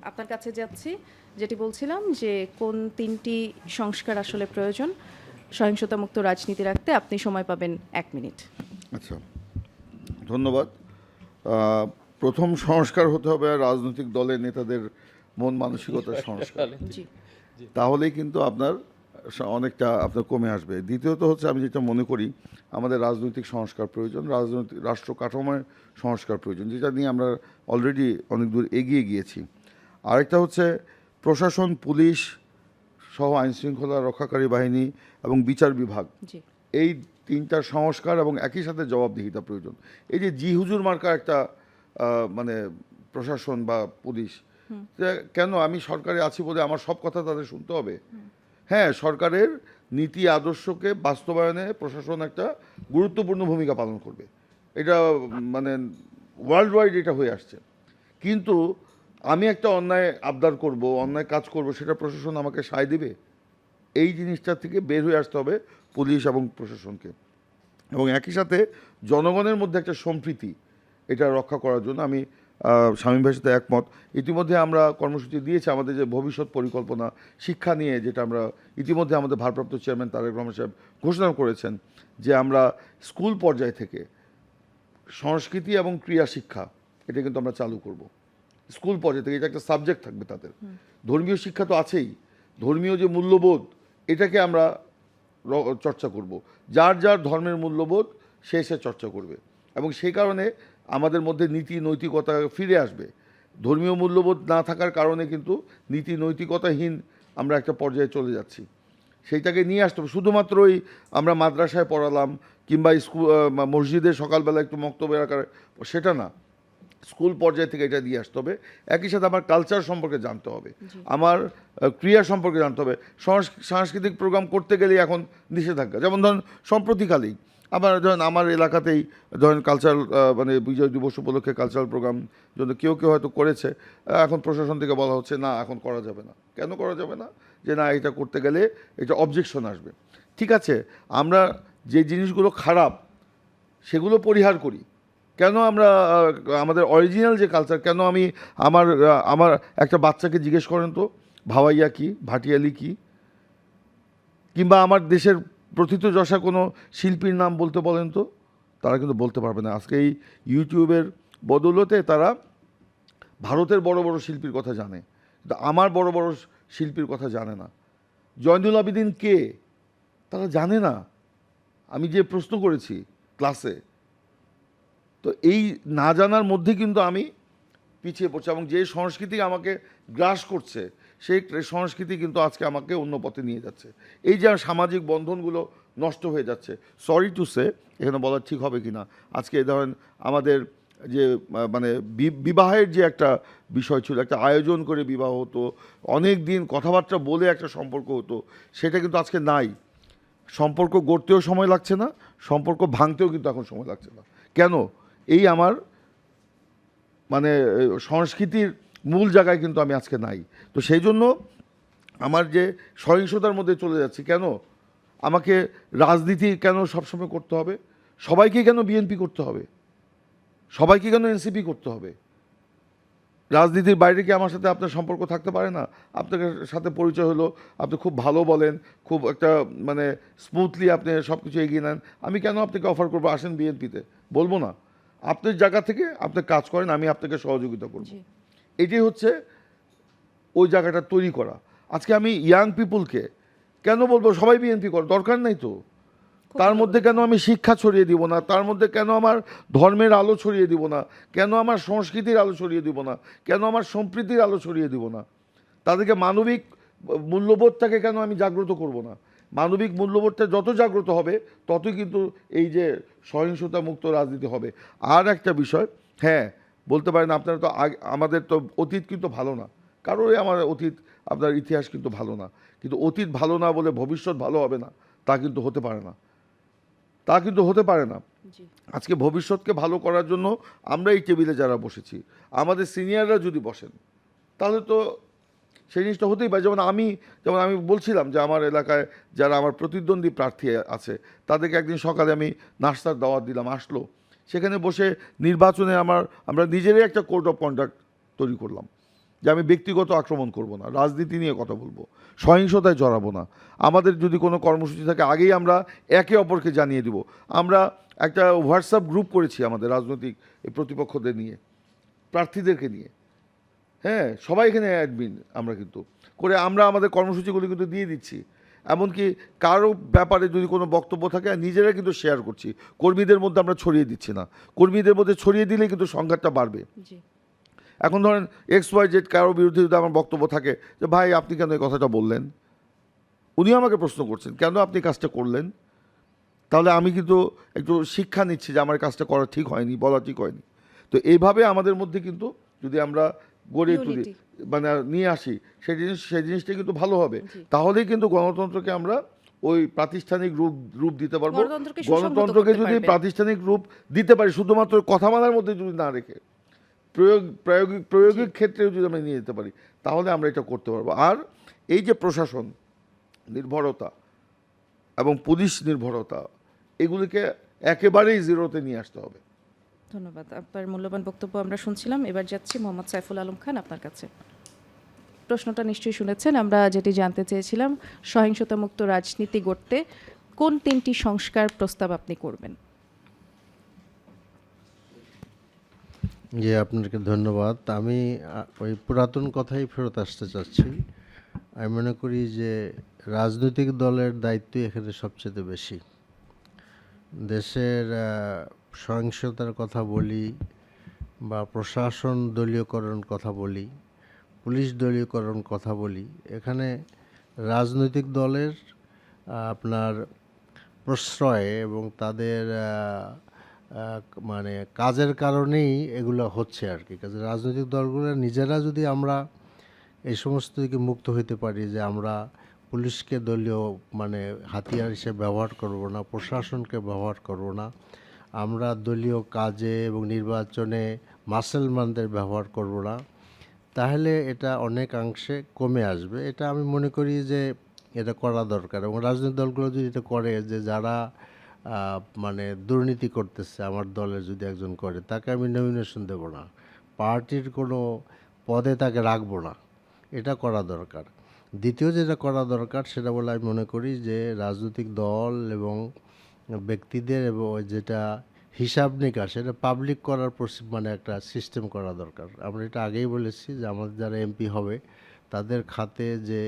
আপনার কাছে যাচ্ছি। যেটি বলছিলাম যে কোন 3টি সংস্কার আসলে প্রয়োজন সহিংসতামুক্ত রাজনীতি রাখতে, আপনি সময় পাবেন 1 মিনিট। আচ্ছা, ধন্যবাদ। প্রথম সংস্কার হতে হবে রাজনৈতিক দলের নেতাদের মন মানসিকতার সংস্কার, জি, তাহলেই কিন্তু আপনার অনেকটা আপনার কমে আসবে। দ্বিতীয়ত হচ্ছে, আমি যেটা মনে করি আমাদের রাজনৈতিক সংস্কার প্রয়োজন, রাষ্ট্র কাঠামোর সংস্কার প্রয়োজন, যেটা নিয়ে আমরা অলরেডি অনেক দূর এগিয়ে গিয়েছি। আরেকটা হচ্ছে প্রশাসন, পুলিশ সহ আইনশৃঙ্খলা রক্ষাকারী বাহিনী এবং বিচার বিভাগ, জি, এই 3টা সংস্কার এবং একই সাথে জবাবদিহিতা প্রয়োজন। এই যে জি হুজুর মার্কা একটা মানে প্রশাসন বা পুলিশ, যে কেন আমি সরকারে আছি বলে আমার সব কথা তাদের শুনতে হবে? হ্যাঁ, সরকারের নীতি আদর্শকে বাস্তবায়নে প্রশাসন একটা গুরুত্বপূর্ণ ভূমিকা পালন করবে, এটা মানে ওয়ার্ল্ড ওয়াইড এটা হয়ে আসছে। কিন্তু আমি একটা অন্যায় আবদার করব, অন্যায় কাজ করব, সেটা প্রশাসন আমাকে সায় দিবে? এই জিনিসটা থেকে বের হয়ে আসতে হবে পুলিশ এবং প্রশাসনকে। এবং একই সাথে জনগণের মধ্যে একটা সম্প্রীতি, এটা রক্ষা করার জন্য আমি শামীম ভাইয়ের সাথে একমত। ইতিমধ্যে আমরা কর্মসূচি দিয়েছি আমাদের যে ভবিষ্যৎ পরিকল্পনা শিক্ষা নিয়ে, যেটা আমরা ইতিমধ্যে আমাদের ভারপ্রাপ্ত চেয়ারম্যান তারেক রহমান সাহেব ঘোষণা করেছেন যে আমরা স্কুল পর্যায় থেকে সংস্কৃতি এবং ক্রীড়া শিক্ষা এটা কিন্তু আমরা চালু করব। স্কুল পর্যায়ে থেকে এটা একটা সাবজেক্ট থাকবে তাদের। ধর্মীয় শিক্ষা তো আছেই, ধর্মীয় যে মূল্যবোধ এটাকে আমরা চর্চা করব। যার যার ধর্মের মূল্যবোধ সে চর্চা করবে, এবং সেই কারণে আমাদের মধ্যে নীতি নৈতিকতা ফিরে আসবে। ধর্মীয় মূল্যবোধ না থাকার কারণে কিন্তু নীতি নৈতিকতাহীন আমরা একটা পর্যায়ে চলে যাচ্ছি। সেইটাকে নিয়ে আসতে হবে। শুধুমাত্রই আমরা মাদ্রাসায় পড়ালাম কিংবা স্কুল মসজিদে সকালবেলা একটু বক্তব্যের আকারে, সেটা না। স্কুল পর্যায় থেকে এটা দিয়ে আসতে হবে। একই সাথে আমার কালচার সম্পর্কে জানতে হবে, আমার ক্রিয়া সম্পর্কে জানতে হবে। সাংস্কৃতিক প্রোগ্রাম করতে গেলে এখন নিষেধাজ্ঞা, যেমন ধরুন সম্প্রতিকালেই ধরেন আমার এলাকাতেই ধরেন কালচারাল মানে বিজয় দিবস উপলক্ষে কালচারাল প্রোগ্রাম জন্য কেউ কেউ হয়তো করেছে, এখন প্রশাসন থেকে বলা হচ্ছে না এখন করা যাবে না। কেন করা যাবে না? যে না, এটা করতে গেলে এটা অবজেকশন আসবে। ঠিক আছে, আমরা যে জিনিসগুলো খারাপ সেগুলো পরিহার করি। কেন আমরা আমাদের অরিজিনাল যে কালচার, কেন আমি আমার একটা বাচ্চাকে জিজ্ঞেস করেন তো ভাওয়াইয়া কি, ভাটিয়ালি কি, কিংবা আমার দেশের প্রথিতযশা কোনো শিল্পীর নাম বলতে বলেন তো, তারা কিন্তু বলতে পারবে না। আজকে এই ইউটিউবের বদৌলতে তারা ভারতের বড় বড় শিল্পীর কথা জানে, কিন্তু আমার বড় বড় শিল্পীর কথা জানে না। জয়নুল আবেদিন কে তারা জানে না, আমি যে প্রশ্ন করেছি ক্লাসে। তো এই না জানার মধ্যে কিন্তু আমি পিছিয়ে পড়ছি, এবং যে সংস্কৃতি আমাকে গ্রাস করছে সেই সংস্কৃতি কিন্তু আজকে আমাকে অন্য পথে নিয়ে যাচ্ছে। এই যে সামাজিক বন্ধনগুলো নষ্ট হয়ে যাচ্ছে, সরি টু সে, এখানে বলা ঠিক হবে কি না, আজকে ধরেন আমাদের যে মানে বিবাহের যে একটা বিষয় ছিল, একটা আয়োজন করে বিবাহ হতো, অনেক দিন কথাবার্তা বলে একটা সম্পর্ক হতো, সেটা কিন্তু আজকে নাই। সম্পর্ক গড়তেও সময় লাগছে না, সম্পর্ক ভাঙতেও কিন্তু এখন সময় লাগছে না। কেন? এই আমার মানে সংস্কৃতির মূল জায়গায় কিন্তু আমি আজকে নাই। তো সেই জন্য আমার যে সহিংসতার মধ্যে চলে যাচ্ছি, কেন আমাকে রাজনীতি কেন সবসময় করতে হবে? সবাইকে কেন বিএনপি করতে হবে? সবাইকে কেন এনসিপি করতে হবে? রাজনীতির বাইরে কি আমার সাথে আপনার সম্পর্ক থাকতে পারে না? আপনার সাথে পরিচয় হলো, আপনি খুব ভালো বলেন, খুব একটা মানে স্মুথলি আপনি সব কিছু এগিয়ে নেন, আমি কেন আপনাকে অফার করবো আসেন বিএনপিতে? বলবো না। আপনার জায়গা থেকে আপনি কাজ করেন, আমি আপনাকে সহযোগিতা করব। এটাই হচ্ছে ওই জায়গাটা তৈরি করা। আজকে আমি ইয়াং পিপুলকে কেন বলবো সবাই বিএনপি করে? দরকার নাই তো। তার মধ্যে কেন আমি শিক্ষা ছড়িয়ে দিব না? তার মধ্যে কেন আমার ধর্মের আলো ছড়িয়ে দিব না? কেন আমার সংস্কৃতির আলো ছড়িয়ে দিব না? কেন আমার সম্প্রীতির আলো ছড়িয়ে দিব না? তাদেরকে মানবিক মূল্যবোধটাকে কেন আমি জাগ্রত করব না? মানবিক মূল্যবোধটা যত জাগ্রত হবে ততই কিন্তু এই যে সহিংসতা মুক্ত রাজনীতি হবে। আর একটা বিষয়, হ্যাঁ বলতে পারেন আপনারা তো আমাদের তো অতীত কিন্তু ভালো না, কারোরই আমার অতীত আপনার ইতিহাস কিন্তু ভালো না। কিন্তু অতীত ভালো না বলে ভবিষ্যৎ ভালো হবে না, তা কিন্তু হতে পারে না, তা কিন্তু হতে পারে না। আজকে ভবিষ্যৎকে ভালো করার জন্য আমরা এই টেবিলে যারা বসেছি, আমাদের সিনিয়ররা যদি বসেন, তাহলে তো সেই জিনিসটা হতেই পারে। যেমন আমি বলছিলাম যে আমার এলাকায় যারা আমার প্রতিদ্বন্দ্বী প্রার্থী আছে, তাদেরকে একদিন সকালে আমি নাস্তার দাওয়াত দিলাম, আসলো। সেখানে বসে নির্বাচনে আমরা নিজেরাই একটা কোড অফ কন্ডাক্ট তৈরি করলাম যে আমি ব্যক্তিগত আক্রমণ করব না, রাজনীতি নিয়ে কথা বলবো, সহিংসতায় জড়াবো না। আমাদের যদি কোনো কর্মসূচি থাকে আগেই আমরা একে অপরকে জানিয়ে দিব। আমরা একটা হোয়াটসঅ্যাপ গ্রুপ করেছি আমাদের রাজনৈতিক এই প্রতিপক্ষদের নিয়ে, প্রার্থীদেরকে নিয়ে। হ্যাঁ, সবাই এখানে অ্যাডমিন আমরা কিন্তু করে আমরা আমাদের কর্মসূচিগুলো কিন্তু দিয়ে দিচ্ছি। এমনকি কারো ব্যাপারে যদি কোনো বক্তব্য থাকে নিজেরা কিন্তু শেয়ার করছি, কর্মীদের মধ্যে আমরা ছড়িয়ে দিচ্ছি না। কর্মীদের মধ্যে ছড়িয়ে দিলেই কিন্তু সংঘাতটা বাড়বে। এখন ধরেন XYZ কারো বিরুদ্ধে যদি আমার বক্তব্য থাকে যে ভাই আপনি কেন এই কথাটা বললেন, উনি আমাকে প্রশ্ন করছেন কেন আপনি কাজটা করলেন, তাহলে আমি কিন্তু একটু শিক্ষা নিচ্ছি যে আমার কাজটা করা ঠিক হয়নি, বলা ঠিক হয়নি। তো এইভাবে আমাদের মধ্যে কিন্তু যদি আমরা গড়ে তুলি, মানে নিয়ে আসি, সেই জিনিসটা কিন্তু ভালো হবে। তাহলেই কিন্তু গণতন্ত্রকে আমরা ওই প্রাতিষ্ঠানিক রূপ দিতে পারবো। গণতন্ত্রকে যদি প্রাতিষ্ঠানিক রূপ দিতে পারি শুধুমাত্র কথা বলার মধ্যে যদি না রেখে প্রয়োগিক ক্ষেত্রে যদি আমরা নিয়ে যেতে পারি, তাহলে আমরা এটা করতে পারবো। আর এই যে প্রশাসন নির্ভরতা এবং পুলিশ নির্ভরতা, এগুলিকে একেবারেই জিরোতে নিয়ে আসতে হবে। ধন্যবাদ। আপনার মূল্যবান বক্তব্য আমরা শুনছিলাম। এবার যাচ্ছি মোহাম্মদ সাইফুল আলম খান আপনার কাছে। প্রশ্নটা নিশ্চয়ই শুনেছেন। আমরা যেটি জানতে চেয়েছিলাম, সহিংসতামুক্ত রাজনীতি গড়তে কোন 3টি সংস্কার প্রস্তাব আপনি করবেন? জি, আপনাকে ধন্যবাদ। আমি ওই পুরাতন কথাই ফেরত আসতে চাচ্ছি। আমি মনে করি যে রাজনৈতিক দলের দায়িত্বই এখানে সবচেয়ে বেশি। দেশের সহিংসতার কথা বলি বা প্রশাসন দলীয়করণ কথা বলি, পুলিশ দলীয়করণ কথা বলি, এখানে রাজনৈতিক দলের আপনার প্রশ্রয় এবং তাদের মানে কাজের কারণেই এগুলো হচ্ছে আর কি। কাজে রাজনৈতিক দলগুলো নিজেরা যদি আমরা এই সমস্ত দিকে মুক্ত হইতে পারি যে আমরা পুলিশকে দলীয় মানে হাতিয়ার হিসেবে ব্যবহার করব না, প্রশাসনকে ব্যবহার করব না, আমরা দলীয় কাজে এবং নির্বাচনে মাসেলমানদের ব্যবহার করব না, তাহলে এটা অনেকাংশে কমে আসবে। এটা আমি মনে করি যে এটা করা দরকার। এবং রাজনৈতিক দলগুলো যদি এটা করে যে যারা মানে দুর্নীতি করতেছে আমার দলের যদি একজন করে, তাকে আমি নমিনেশন দেব না, পার্টির কোনো পদে তাকে রাখবো না, এটা করা দরকার। দ্বিতীয় যেটা করা দরকার সেটা বলে আমি মনে করি যে রাজনৈতিক দল এবং ব্যক্তিদের এবং যেটা হিসাব নিকাশ এটা পাবলিক করার মানে একটা সিস্টেম করা দরকার। আমরা এটা আগেই বলেছি যে আমাদের যারা এমপি হবে তাদের খাতে যে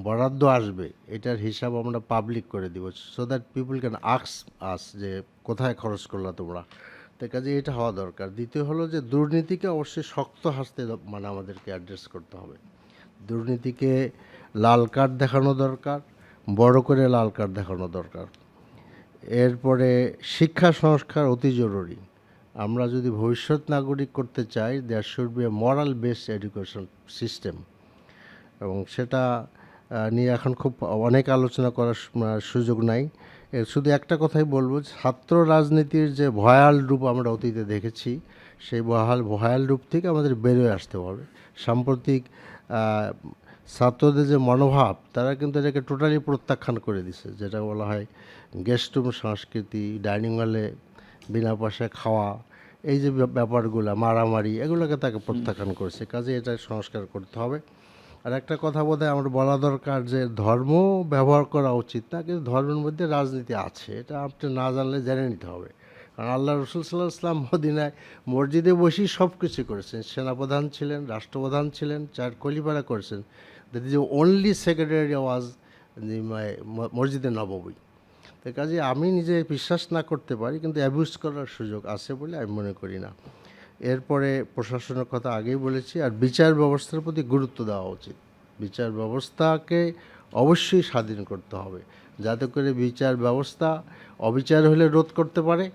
বরাদ্দ আসবে এটার হিসাব আমরা পাবলিক করে দিব, so that people can ask আস যে কোথায় খরচ করলা তোমরা। তো কাজে এটা হওয়া দরকার। দ্বিতীয় হলো যে দুর্নীতিকে অবশ্যই শক্ত হাসতে মানে আমাদেরকে অ্যাড্রেস করতে হবে। দুর্নীতিকে লাল কার্ড দেখানো দরকার, বড় করে লাল কার্ড দেখানো দরকার। এরপরে শিক্ষা সংস্কার অতি জরুরি। আমরা যদি ভবিষ্যৎ নাগরিক করতে চাই, there should be a moral based education system, এবং সেটা নিয়ে এখন খুব অনেক আলোচনা করার সুযোগ নাই। শুধু একটা কথাই বলবো, ছাত্র রাজনীতির যে ভয়াল রূপ আমরা অতীতে দেখেছি, সেই ভয়াল রূপ থেকে আমাদের বেরোয় আসতে হবে। সাম্প্রতিক ছাত্রদের যে মনোভাব, তারা কিন্তু এটাকে টোটালি প্রত্যাখ্যান করে দিছে, যেটা বলা হয় গেস্ট রুম সংস্কৃতি, ডাইনিং হলে বিনা পয়সায় খাওয়া, এই যে ব্যাপারগুলো, মারামারি, এগুলোকে তাকে প্রত্যাখ্যান করেছে। কাজে এটা সংস্কার করতে হবে। আর একটা কথা বোধহয় আমার বলা দরকার যে ধর্ম ব্যবহার করা উচিত না, কিন্তু ধর্মের মধ্যে রাজনীতি আছে, এটা আপনি না জানলে জেনে নিতে হবে। কারণ আল্লাহ রসুল সাল্লাল্লাহু আলাইহি ওয়াসাল্লাম মদিনায় মসজিদে বসেই সব কিছু করেছেন, সেনাপ্রধান ছিলেন, রাষ্ট্রপ্রধান ছিলেন, 4 খলিফারা করেছেন। দ্যাট ইজ অনলি সেক্রেটারি ওয়াজ মসজিদে নববী। তো কাজে আমি নিজে বিশ্বাস না করতে পারি, কিন্তু অ্যাবিউজ করার সুযোগ আছে বলে আমি মনে করি না। এরপরে প্রশাসনের কথা আগেই বলেছি। আর বিচার ব্যবস্থার প্রতি গুরুত্ব দেওয়া উচিত। বিচার ব্যবস্থাকে অবশ্যই স্বাধীন করতে হবে, যাতে করে বিচার ব্যবস্থা অবিচার হলে রোধ করতে পারে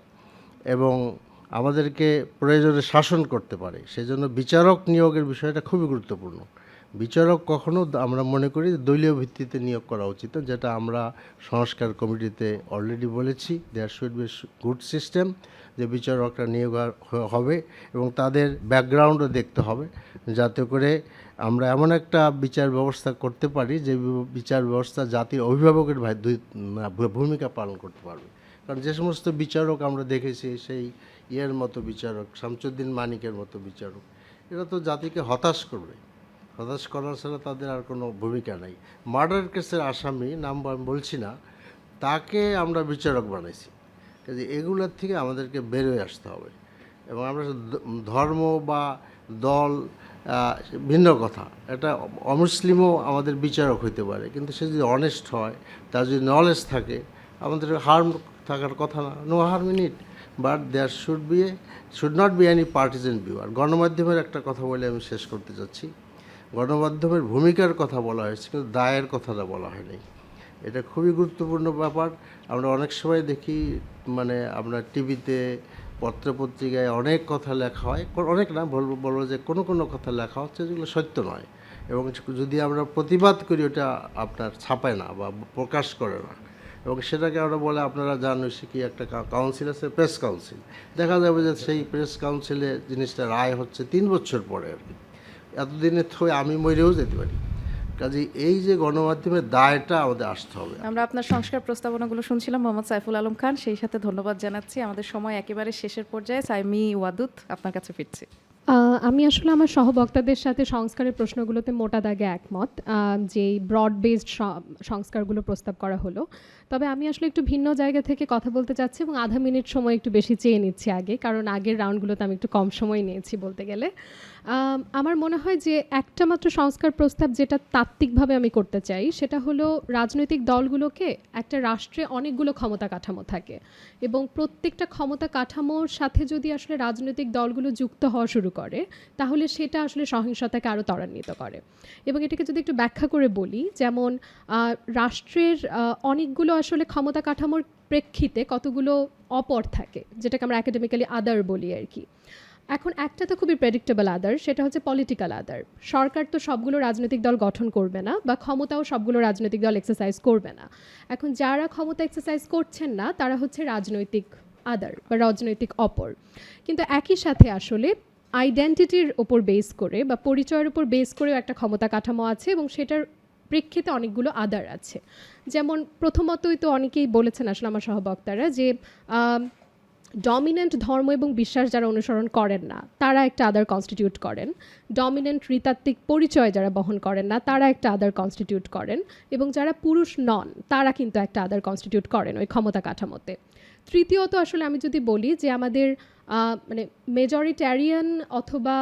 এবং আমাদেরকে প্রয়োজনে শাসন করতে পারে। সেজন্য বিচারক নিয়োগের বিষয়টা খুবই গুরুত্বপূর্ণ। বিচারক কখনো আমরা মনে করি দলীয় ভিত্তিতে নিয়োগ করা উচিত না, যেটা আমরা সংস্কার কমিটিতে অলরেডি বলেছি। There should be good system, যে বিচারকরা নিয়োগ হবে এবং তাদের ব্যাকগ্রাউন্ডও দেখতে হবে, যাতে করে আমরা এমন একটা বিচার ব্যবস্থা করতে পারি যে বিচার ব্যবস্থা জাতির অভিভাবকের ভূমিকা পালন করতে পারবে। কারণ যে সমস্ত বিচারক আমরা দেখেছি, সেই ইয়ের মতো বিচারক, শামসুদ্দিন মানিকের মতো বিচারক, এরা তো জাতিকে হতাশ করবে, হতাশ করার ছাড়া তাদের আর কোনো ভূমিকা নাই। মার্ডার কেসের আসামি, নাম আমি বলছি না, তাকে আমরা বিচারক বানাইছি। কাজে এগুলোর থেকে আমাদেরকে বেরোয় আসতে হবে। এবং আমরা ধর্ম বা দল ভিন্ন কথা, এটা অমুসলিমও আমাদের বিচারক হইতে পারে, কিন্তু সে যদি অনেস্ট হয়, তার যদি নলেজ থাকে, আমাদের হার্ম থাকার কথা না, no harm in it, but there should not be any partisan view. আর গণমাধ্যমের একটা কথা বলে আমি শেষ করতে চাচ্ছি। গণমাধ্যমের ভূমিকার কথা বলা হয়েছে, কিন্তু দায়ের কথাটা বলা হয়নি। এটা খুবই গুরুত্বপূর্ণ ব্যাপার। আমরা অনেক সময় দেখি, মানে আমরা টিভিতে, পত্রপত্রিকায় অনেক কথা লেখা হয়, অনেক না বলবো যে কোনো কথা লেখা হচ্ছে যেগুলো সত্য নয়, এবং যদি আমরা প্রতিবাদ করি, ওটা আপনার ছাপায় না বা প্রকাশ করে না, এবং সেটাকে আমরা বলে, আপনারা জানেন সে কি একটা কাউন্সিল আছে, প্রেস কাউন্সিল। দেখা যাবে যে সেই প্রেস কাউন্সিলে জিনিসটা রায় হচ্ছে 3 বছর পরে আর কি। এতদিনে তো আমি মরেও যেতে পারি। কাজে এই যে গণমাধ্যমের দায়টা আমাদের আসতে হবে। আমরা আপনার সংস্কার প্রস্তাবনাগুলো শুনছিলাম, মোহাম্মদ সাইফুল আলম খান। সেই সাথে ধন্যবাদ জানাচ্ছি। আমাদের সময় একেবারে শেষের পর্যায়ে। সাইমি ওয়াদুদ, আপনার কাছে ফিরছি। আমি আসলে আমার সহবক্তাদের সাথে সংস্কারের প্রশ্নগুলোতে মোটা দাগে একমত, যে ব্রড বেসড সংস্কারগুলো প্রস্তাব করা হলো। তবে আমি আসলে একটু ভিন্ন জায়গা থেকে কথা বলতে চাচ্ছি এবং আধা মিনিট সময় একটু বেশি চেয়ে নিচ্ছি আগে, কারণ আগের রাউন্ডগুলোতে আমি একটু কম সময় নিয়েছি বলতে গেলে। আমার মনে হয় যে একটা মাত্র সংস্কার প্রস্তাব যেটা তাত্ত্বিকভাবে আমি করতে চাই, সেটা হলো রাজনৈতিক দলগুলোকে, একটা রাষ্ট্রে অনেকগুলো ক্ষমতা কাঠামো থাকে এবং প্রত্যেকটা ক্ষমতা কাঠামোর সাথে যদি আসলে রাজনৈতিক দলগুলো যুক্ত হওয়া শুরু করে, তাহলে সেটা আসলে সহিংসতাকে আরও ত্বরান্বিত করে। এবং এটাকে যদি একটু ব্যাখ্যা করে বলি, যেমন রাষ্ট্রের অনেকগুলো আসলে ক্ষমতা কাঠামোর প্রেক্ষিতে কতগুলো অপর থাকে, যেটাকে আমরা একাডেমিক্যালি আদার বলি আর কি। এখন একটা তো খুবই প্রেডিক্টেবল আদার, সেটা হচ্ছে পলিটিক্যাল আদার। সরকার তো সবগুলো রাজনৈতিক দল গঠন করবে না, বা ক্ষমতাও সবগুলো রাজনৈতিক দল এক্সারসাইজ করবে না। এখন যারা ক্ষমতা এক্সারসাইজ করছেন না, তারা হচ্ছে রাজনৈতিক আদার বা রাজনৈতিক অপর। কিন্তু একই সাথে আসলে আইডেন্টিটির ওপর বেস করে বা পরিচয়ের উপর বেস করেও একটা ক্ষমতা কাঠামো আছে, এবং সেটার প্রেক্ষিতে অনেকগুলো আদার আছে। যেমন প্রথমতই তো অনেকেই বলেছেন আসলে আমার সহবক্তারা, যে ডমিনেন্ট ধর্ম এবং বিশ্বাস যারা অনুসরণ করেন না, তারা একটা আদার কনস্টিটিউট করেন। ডমিনেন্ট নৃতাত্ত্বিক পরিচয় যারা বহন করেন না, তারা একটা আদার কনস্টিটিউট করেন। এবং যারা পুরুষ নন, তারা কিন্তু একটা আদার কনস্টিটিউট করেন ওই ক্ষমতা কাঠামোতে। তৃতীয়ত আসলে আমি যদি বলি যে আমাদের মানে মেজরিট্যারিয়ান অথবা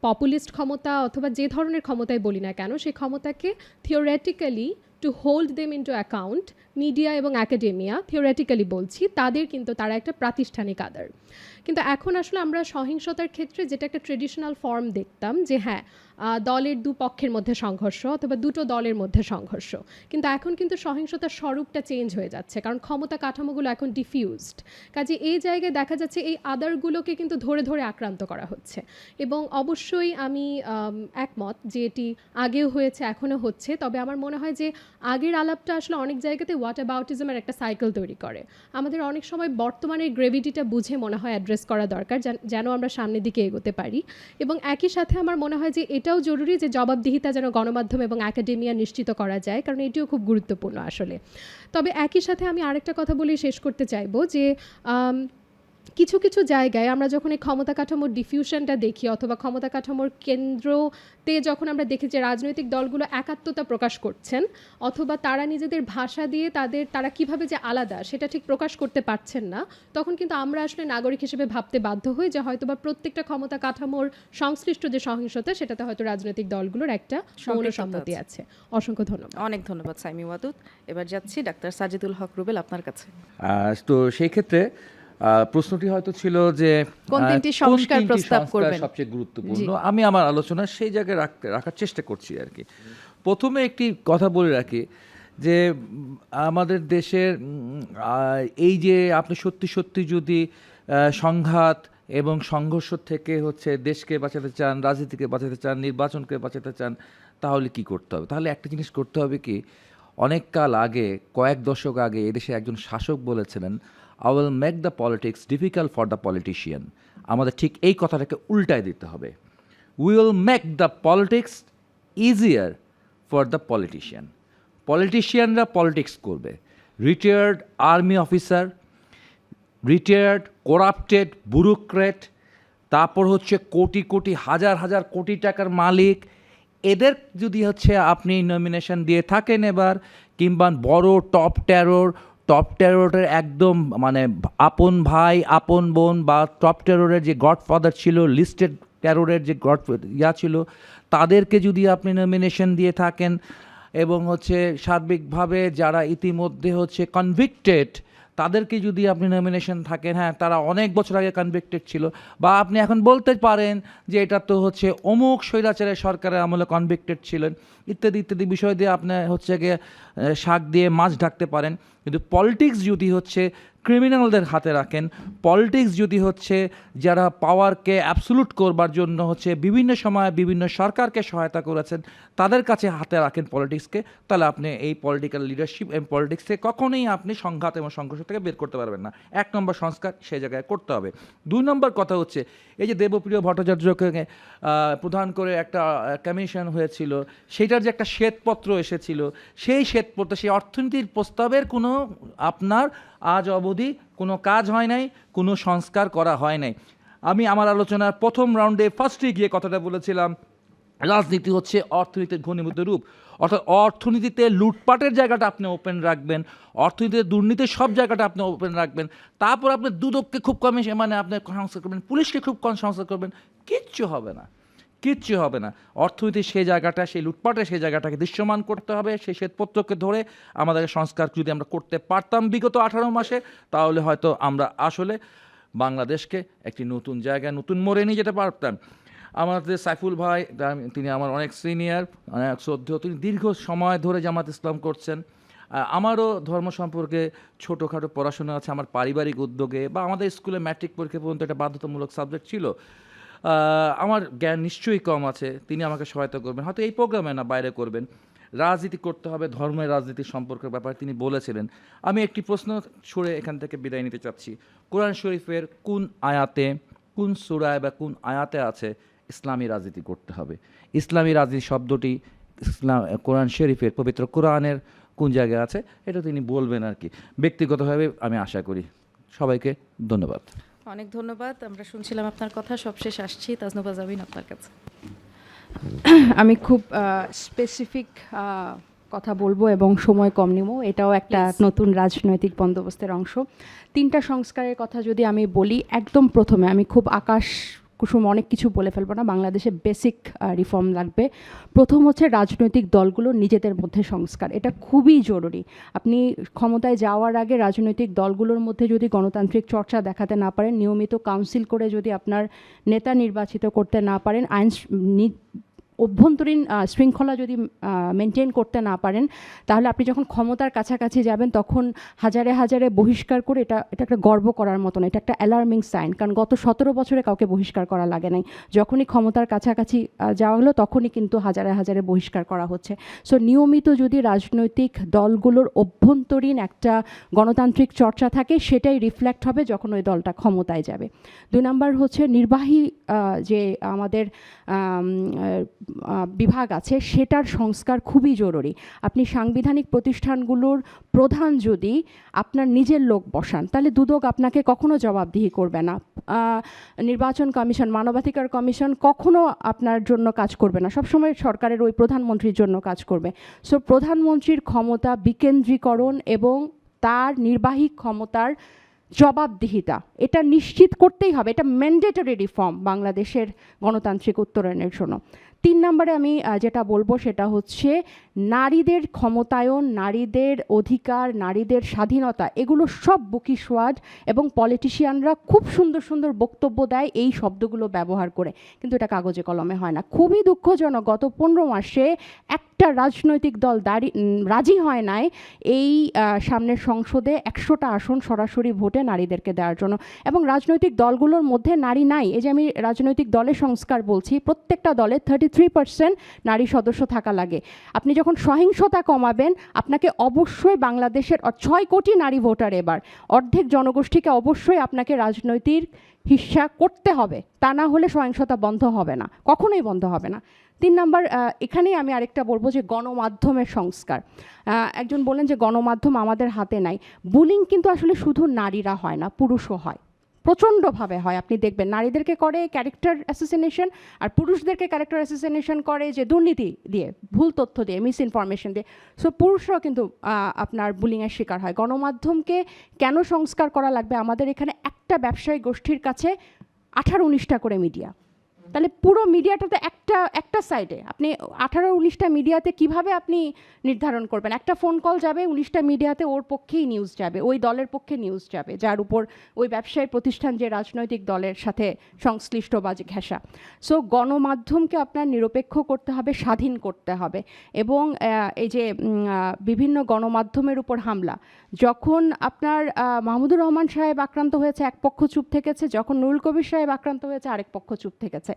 পপুলিস্ট ক্ষমতা অথবা যে ধরনের ক্ষমতায় বলি না কেন, সেই ক্ষমতাকে theoretically to hold them into account media এবং অ্যাকাডেমিয়া, থিওরেটিক্যালি বলছি, তারা একটা প্রাতিষ্ঠানিক আদার। কিন্তু এখন আসলে আমরা সহিংসতার ক্ষেত্রে যেটা একটা ট্রেডিশনাল ফর্ম দেখতাম, যে হ্যাঁ দলের দুপক্ষের মধ্যে সংঘর্ষ অথবা দুটো দলের মধ্যে সংঘর্ষ, কিন্তু এখন কিন্তু সহিংসতার স্বরূপটা চেঞ্জ হয়ে যাচ্ছে, কারণ ক্ষমতা কাঠামোগুলো এখন ডিফিউজড। কাজে এই জায়গায় দেখা যাচ্ছে এই আদারগুলোকে কিন্তু ধরে ধরে আক্রান্ত করা হচ্ছে। এবং অবশ্যই আমি একমত যে এটি আগেও হয়েছে, এখনও হচ্ছে। তবে আমার মনে হয় যে আগের আলাপটা আসলে অনেক জায়গাতে হোয়াট অ্যাবাউটিজমের একটা সাইকেল তৈরি করে। আমাদের অনেক সময় বর্তমানের গ্রেভিটিটা বুঝে মনে হয় অ্যাড্রেস করা দরকার, যেন আমরা সামনের দিকে এগোতে পারি। এবং একই সাথে আমার মনে হয় যে এটাও জরুরি যে জবাবদিহিতা যেন গণমাধ্যম এবং একাডেমিয়া নিশ্চিত করা যায়, কারণ এটিও খুব গুরুত্বপূর্ণ আসলে। তবে একই সাথে আমি আরেকটা কথা বলে শেষ করতে চাইবো, যে কিছু কিছু জায়গায় আমরা যখন এই ক্ষমতা কাঠামোর ডিফিউশনটা দেখি, অথবা ক্ষমতা কাঠামোর কেন্দ্রতে যখন আমরা দেখি যে রাজনৈতিক দলগুলো একাত্মতা প্রকাশ করছেন, অথবা তারা নিজেদের ভাষা দিয়ে তারা কিভাবে যে আলাদা সেটা ঠিক প্রকাশ করতে পারছেন না, তখন কিন্তু আমরা আসলে নাগরিক হিসেবে ভাবতে বাধ্য হই যে হয়তোবা প্রত্যেকটা ক্ষমতা কাঠামোর সংশ্লিষ্ট যে সহিংসতা, সেটাতে হয়তো রাজনৈতিক দলগুলোর একটা সম্মতি আছে। অসংখ্য ধন্যবাদ। অনেক ধন্যবাদ সাইমি ওয়াদুদ। এবার যাচ্ছি ডাক্তার সাজিদুল হক রুবেল, আপনার কাছে। তো সেই ক্ষেত্রে প্রশ্নটি হয়তো ছিল যে কোন তিনটি সংস্কার প্রস্তাব করবেন সবচেয়ে গুরুত্বপূর্ণ। আমি আমার আলোচনা সেই জায়গায় রাখার চেষ্টা করছি আর কি। প্রথমে একটি কথা বলে রাখি যে আমাদের দেশের এই যে আপনি সত্যি সত্যি যদি সংঘাত এবং সংঘর্ষ থেকে হচ্ছে দেশকে বাঁচাতে চান, রাজনীতিকে বাঁচাতে চান, নির্বাচনকে বাঁচাতে চান, তাহলে কি করতে হবে? তাহলে একটা জিনিস করতে হবে কি, অনেক কাল আগে, কয়েক দশক আগে এদেশে একজন শাসক বলেছিলেন, I will make the politics difficult for the politician. আমাদের ঠিক এই কথাটাকে উল্টায় দিতে হবে, we will make the politics easier for the politician. পলিটিশিয়ানরা পলিটিক্স করবে, retired army officer, retired corrupted bureaucrat, তারপর হচ্ছে কোটি কোটি হাজার হাজার কোটি টাকার মালিক, এদের যদি হচ্ছে আপনি নমিনেশন দিয়ে থাকেন এবার, কিংবা বড় টপ টেররের একদম মানে আপন ভাই আপন বোন বা টপ টেররের যে গডফাদার ছিল, লিস্টেড টেররের যে ছিল, তাদেরকে যদি আপনি নমিনেশন দিয়ে থাকেন, এবং হচ্ছে সার্বিকভাবে যারা ইতিমধ্যে হচ্ছে কনভিক্টেড তাদেরকে যদি আপনি নমিনেশন থাকেন, হ্যাঁ তারা অনেক বছর আগে কনভিক্টেড ছিল, বা আপনি এখন বলতে পারেন যে এটা তো হচ্ছে অমুক স্বৈরাচারের সরকারের আমলে কনভিক্টেড ছিলেন, ইত্যাদি ইত্যাদি বিষয় দিয়ে আপনি হচ্ছে গিয়ে শাক দিয়ে মাছ ঢাকতে পারেন। কিন্তু পলিটিক্স যদি হচ্ছে ক্রিমিনালদের হাতে রাখেন, পলিটিক্স যদি হচ্ছে যারা পাওয়ারকে অ্যাবসলুট করবার জন্য হচ্ছে বিভিন্ন সময় বিভিন্ন সরকারকে সহায়তা করেছেন, তাদের কাছে হাতে রাখেন পলিটিক্সকে, তাহলে আপনি এই পলিটিক্যাল লিডারশিপ এবং পলিটিক্সকে কখনোই আপনি সংঘাত এবং সংঘর্ষ থেকে বের করতে পারবেন না। 1 নম্বর সংস্কার সেই জায়গায় করতে হবে। 2 নম্বর কথা হচ্ছে, এই যে দেবপ্রিয় ভট্টাচার্যকে প্রধান করে একটা কমিশন হয়েছিল, সেটার যে একটা শ্বেতপত্র এসেছিল, সেই শ্বেতপত্র, সেই অর্থনীতির প্রস্তাবের কোনো আপনার আজ অবধি কোনো কাজ হয় নাই, কোনো সংস্কার করা হয় নাই। আমি আমার আলোচনার প্রথম রাউন্ডে ফার্স্টে গিয়ে কথাটা বলেছিলাম, রাজনীতি হচ্ছে অর্থনীতির ঘনীভূত রূপ, অর্থাৎ অর্থনীতিতে লুটপাটের জায়গাটা আপনি ওপেন রাখবেন, অর্থনীতিতে দুর্নীতির সব জায়গাটা আপনি ওপেন রাখবেন, তারপর আপনি দুদককে খুব কমে মানে আপনি সংস্কার করবেন, পুলিশকে খুব কম সংস্কার করবেন, কিচ্ছু হবে না, কিচ্ছু হবে না। অর্থনীতির সেই জায়গাটা, সেই লুটপাটের সেই জায়গাটাকে দৃশ্যমান করতে হবে। সেই শ্বেতপত্রকে ধরে আমাদের সংস্কার যদি আমরা করতে পারতাম বিগত 18 মাসে, তাহলে হয়তো আমরা আসলে বাংলাদেশকে একটি নতুন জায়গায়, নতুন মোড়ে নিয়ে যেতে পারতাম। আমাদের সাইফুল ভাই, তিনি আমার অনেক সিনিয়র, অনেক শ্রদ্ধেয়, তিনি দীর্ঘ সময় ধরে জামাত ইসলাম করছেন। আমারও ধর্ম সম্পর্কে ছোটোখাটো পড়াশোনা আছে, আমার পারিবারিক উদ্যোগে, বা আমাদের স্কুলে ম্যাট্রিক পরীক্ষা পর্যন্ত একটা বাধ্যতামূলক সাবজেক্ট ছিল। আমার জ্ঞান নিশ্চয়ই কম আছে, তিনি আমাকে সহায়তা করবেন, হয়তো এই প্রোগ্রামে না, বাইরে করবেন। রাজনীতি করতে হবে, ধর্মের রাজনীতির সম্পর্কের ব্যাপারে তিনি বলেছিলেন। আমি একটি প্রশ্ন ছুড়ে এখান থেকে বিদায় নিতে চাচ্ছি, কোরআন শরীফের কোন আয়াতে, কোন সূরায় বা কোন আয়াতে আছে ইসলামী রাজনীতি করতে হবে? ইসলামী রাজনীতি শব্দটি কোরআন শরীফের, পবিত্র কোরআনের কোন জায়গায় আছে, এটা তিনি বলবেন আর কি, ব্যক্তিগতভাবে আমি আশা করি। সবাইকে ধন্যবাদ। অনেক ধন্যবাদ। আমরা শুনছিলাম আপনার কথা, সবশেষ আসছি তাজনুবা জাবিন আপনার কাছে। আমি খুব স্পেসিফিক কথা বলবো এবং সময় কম নিব, এটাও একটা নতুন রাজনৈতিক বন্দোবস্তের অংশ। 3টা সংস্কারের কথা যদি আমি বলি, একদম প্রথমে আমি খুব আকাশ কুসুম অনেক কিছু বলে ফেলবো না, বাংলাদেশে বেসিক রিফর্ম লাগবে। প্রথম হচ্ছে রাজনৈতিক দলগুলো নিজেদের মধ্যে সংস্কার, এটা খুবই জরুরি। আপনি ক্ষমতায় যাওয়ার আগে রাজনৈতিক দলগুলোর মধ্যে যদি গণতান্ত্রিক চর্চা দেখাতে না পারেন, নিয়মিত কাউন্সিল করে যদি আপনার নেতা নির্বাচিত করতে না পারেন, অভ্যন্তরীণ শৃঙ্খলা যদি মেনটেন করতে না পারেন, তাহলে আপনি যখন ক্ষমতার কাছাকাছি যাবেন তখন হাজারে হাজারে বহিষ্কার করে এটা একটা গর্ব করার মতো না, এটা একটা অ্যালার্মিং সাইন। কারণ গত 17 বছরে কাউকে বহিষ্কার করা লাগে নাই, যখনই ক্ষমতার কাছাকাছি যাওয়া হলো তখনই কিন্তু হাজারে হাজারে বহিষ্কার করা হচ্ছে। সো নিয়মিত যদি রাজনৈতিক দলগুলোর অভ্যন্তরীণ একটা গণতান্ত্রিক চর্চা থাকে, সেটাই রিফ্লেক্ট হবে যখন ওই দলটা ক্ষমতায় যাবে। 2 নাম্বার হচ্ছে নির্বাহী যে আমাদের বিভাগ আছে, সেটার সংস্কার খুবই জরুরি। আপনি সাংবিধানিক প্রতিষ্ঠানগুলোর প্রধান যদি আপনার নিজের লোক বসান, তাহলে দুদক আপনাকে কখনো জবাবদিহি করবে না, নির্বাচন কমিশন, মানবাধিকার কমিশন কখনো আপনার জন্য কাজ করবে না, সবসময় সরকারের ওই প্রধানমন্ত্রীর জন্য কাজ করবে। সো প্রধানমন্ত্রীর ক্ষমতা বিকেন্দ্রীকরণ এবং তার নির্বাহী ক্ষমতার জবাবদিহিতা, এটা নিশ্চিত করতেই হবে, এটা ম্যান্ডেটরি রিফর্ম বাংলাদেশের গণতান্ত্রিক উত্তরণের জন্য। 3 নম্বরে আমি যেটা বলবো সেটা হচ্ছে নারীদের ক্ষমতায়ন, নারীদের অধিকার, নারীদের স্বাধীনতা, এগুলো সব বুকি সোয়াড, এবং পলিটিশিয়ানরা খুব সুন্দর সুন্দর বক্তব্য দেয় এই শব্দগুলো ব্যবহার করে, কিন্তু এটা কাগজে কলমে হয় না। খুবই দুঃখজনক, গত 15 মাসে একটা একটা রাজনৈতিক দল রাজি হয় নাই এই সামনের সংসদে 100টা আসন সরাসরি ভোটে নারীদেরকে দেওয়ার জন্য, এবং রাজনৈতিক দলগুলোর মধ্যে নারী নাই। এই যে আমি রাজনৈতিক দলের সংস্কার বলছি, প্রত্যেকটা দলে 33% নারী সদস্য থাকা লাগে। আপনি যখন সহিংসতা কমাবেন, আপনাকে অবশ্যই বাংলাদেশের 6 কোটি নারী ভোটার, এবার অর্ধেক জনগোষ্ঠীকে অবশ্যই আপনাকে রাজনৈতিক হিস্সা করতে হবে, তা না হলে সহিংসতা বন্ধ হবে না, কখনোই বন্ধ হবে না। 3 নাম্বার, এখানেই আমি আরেকটা বলবো যে গণমাধ্যমের সংস্কার। একজন বললেন যে গণমাধ্যম আমাদের হাতে নাই। বুলিং কিন্তু আসলে শুধু নারীরা হয় না, পুরুষও হয়, প্রচণ্ডভাবে হয়। আপনি দেখবেন নারীদেরকে করে ক্যারেক্টার অ্যাসোসিনেশন, আর পুরুষদেরকে ক্যারেক্টার অ্যাসোসিনেশন করে যে দুর্নীতি দিয়ে, ভুল তথ্য দিয়ে, মিস ইনফরমেশন দিয়ে। সো পুরুষরাও কিন্তু আপনার বুলিংয়ের শিকার হয়। গণমাধ্যমকে কেন সংস্কার করা লাগবে? আমাদের এখানে একটা ব্যবসায়ী গোষ্ঠীর কাছে 18-19টা করে মিডিয়া, তাহলে পুরো মিডিয়াটাতে একটা সাইডে আপনি 18-19টা মিডিয়াতে কিভাবে আপনি নির্ধারণ করবেন? একটা ফোন কল যাবে 19টা মিডিয়াতে, ওর পক্ষেই নিউজ যাবে, ওই দলের পক্ষে নিউজ যাবে, যার উপর ওই ব্যবসায়ী প্রতিষ্ঠান যে রাজনৈতিক দলের সাথে সংশ্লিষ্ট বা যে ঘেঁষা। সো গণমাধ্যমকে আপনার নিরপেক্ষ করতে হবে, স্বাধীন করতে হবে। এবং এই যে বিভিন্ন গণমাধ্যমের উপর হামলা, যখন আপনার মাহমুদুর রহমান সাহেব আক্রান্ত হয়েছে এক পক্ষ চুপ থেকেছে, যখন নুরুল কবির সাহেব আক্রান্ত হয়েছে আরেক পক্ষ চুপ থেকেছে।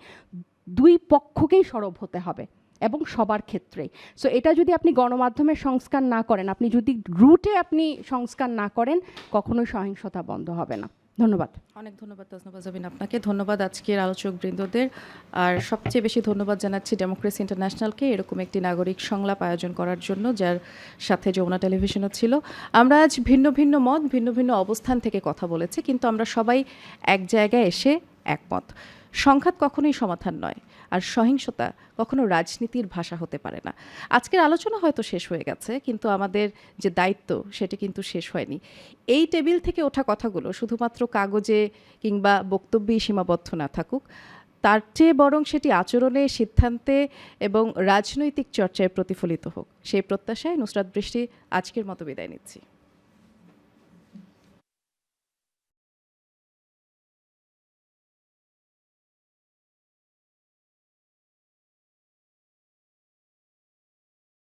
দুই পক্ষকেই সরব হতে হবে এবং সবার ক্ষেত্রেই। সো এটা যদি আপনি গণমাধ্যমের সংস্কার না করেন, আপনি যদি রুটে আপনি সংস্কার না করেন, কখনোই সহিংসতা বন্ধ হবে না। ধন্যবাদ। অনেক ধন্যবাদ তাজনাবা জাবিন আপনাকে, ধন্যবাদ আজকের আলোচক বৃন্দদের, আর সবচেয়ে বেশি ধন্যবাদ জানাচ্ছি ডেমোক্রেসি ইন্টারন্যাশনালকে এরকম একটি নাগরিক সংলাপ আয়োজন করার জন্য, যার সাথে যমুনা টেলিভিশনও ছিল। আমরা আজ ভিন্ন ভিন্ন মত, ভিন্ন ভিন্ন অবস্থান থেকে কথা বলেছি, কিন্তু আমরা সবাই এক জায়গায় এসে একমত। সংঘাত কখনোই সমাধান নয়, আর সহিংসতা কখনো রাজনীতির ভাষা হতে পারে না। আজকের আলোচনা হয়তো শেষ হয়ে গেছে, কিন্তু আমাদের যে দায়িত্ব সেটি কিন্তু শেষ হয়নি। এই টেবিল থেকে ওঠা কথাগুলো শুধুমাত্র কাগজে কিংবা বক্তব্যেই সীমাবদ্ধ না থাকুক, তার চেয়ে বরং সেটি আচরণে, সিদ্ধান্তে এবং রাজনৈতিক চর্চায় প্রতিফলিত হোক, সেই প্রত্যাশায় নুসরাত বৃষ্টি আজকের মতো বিদায় নিচ্ছি।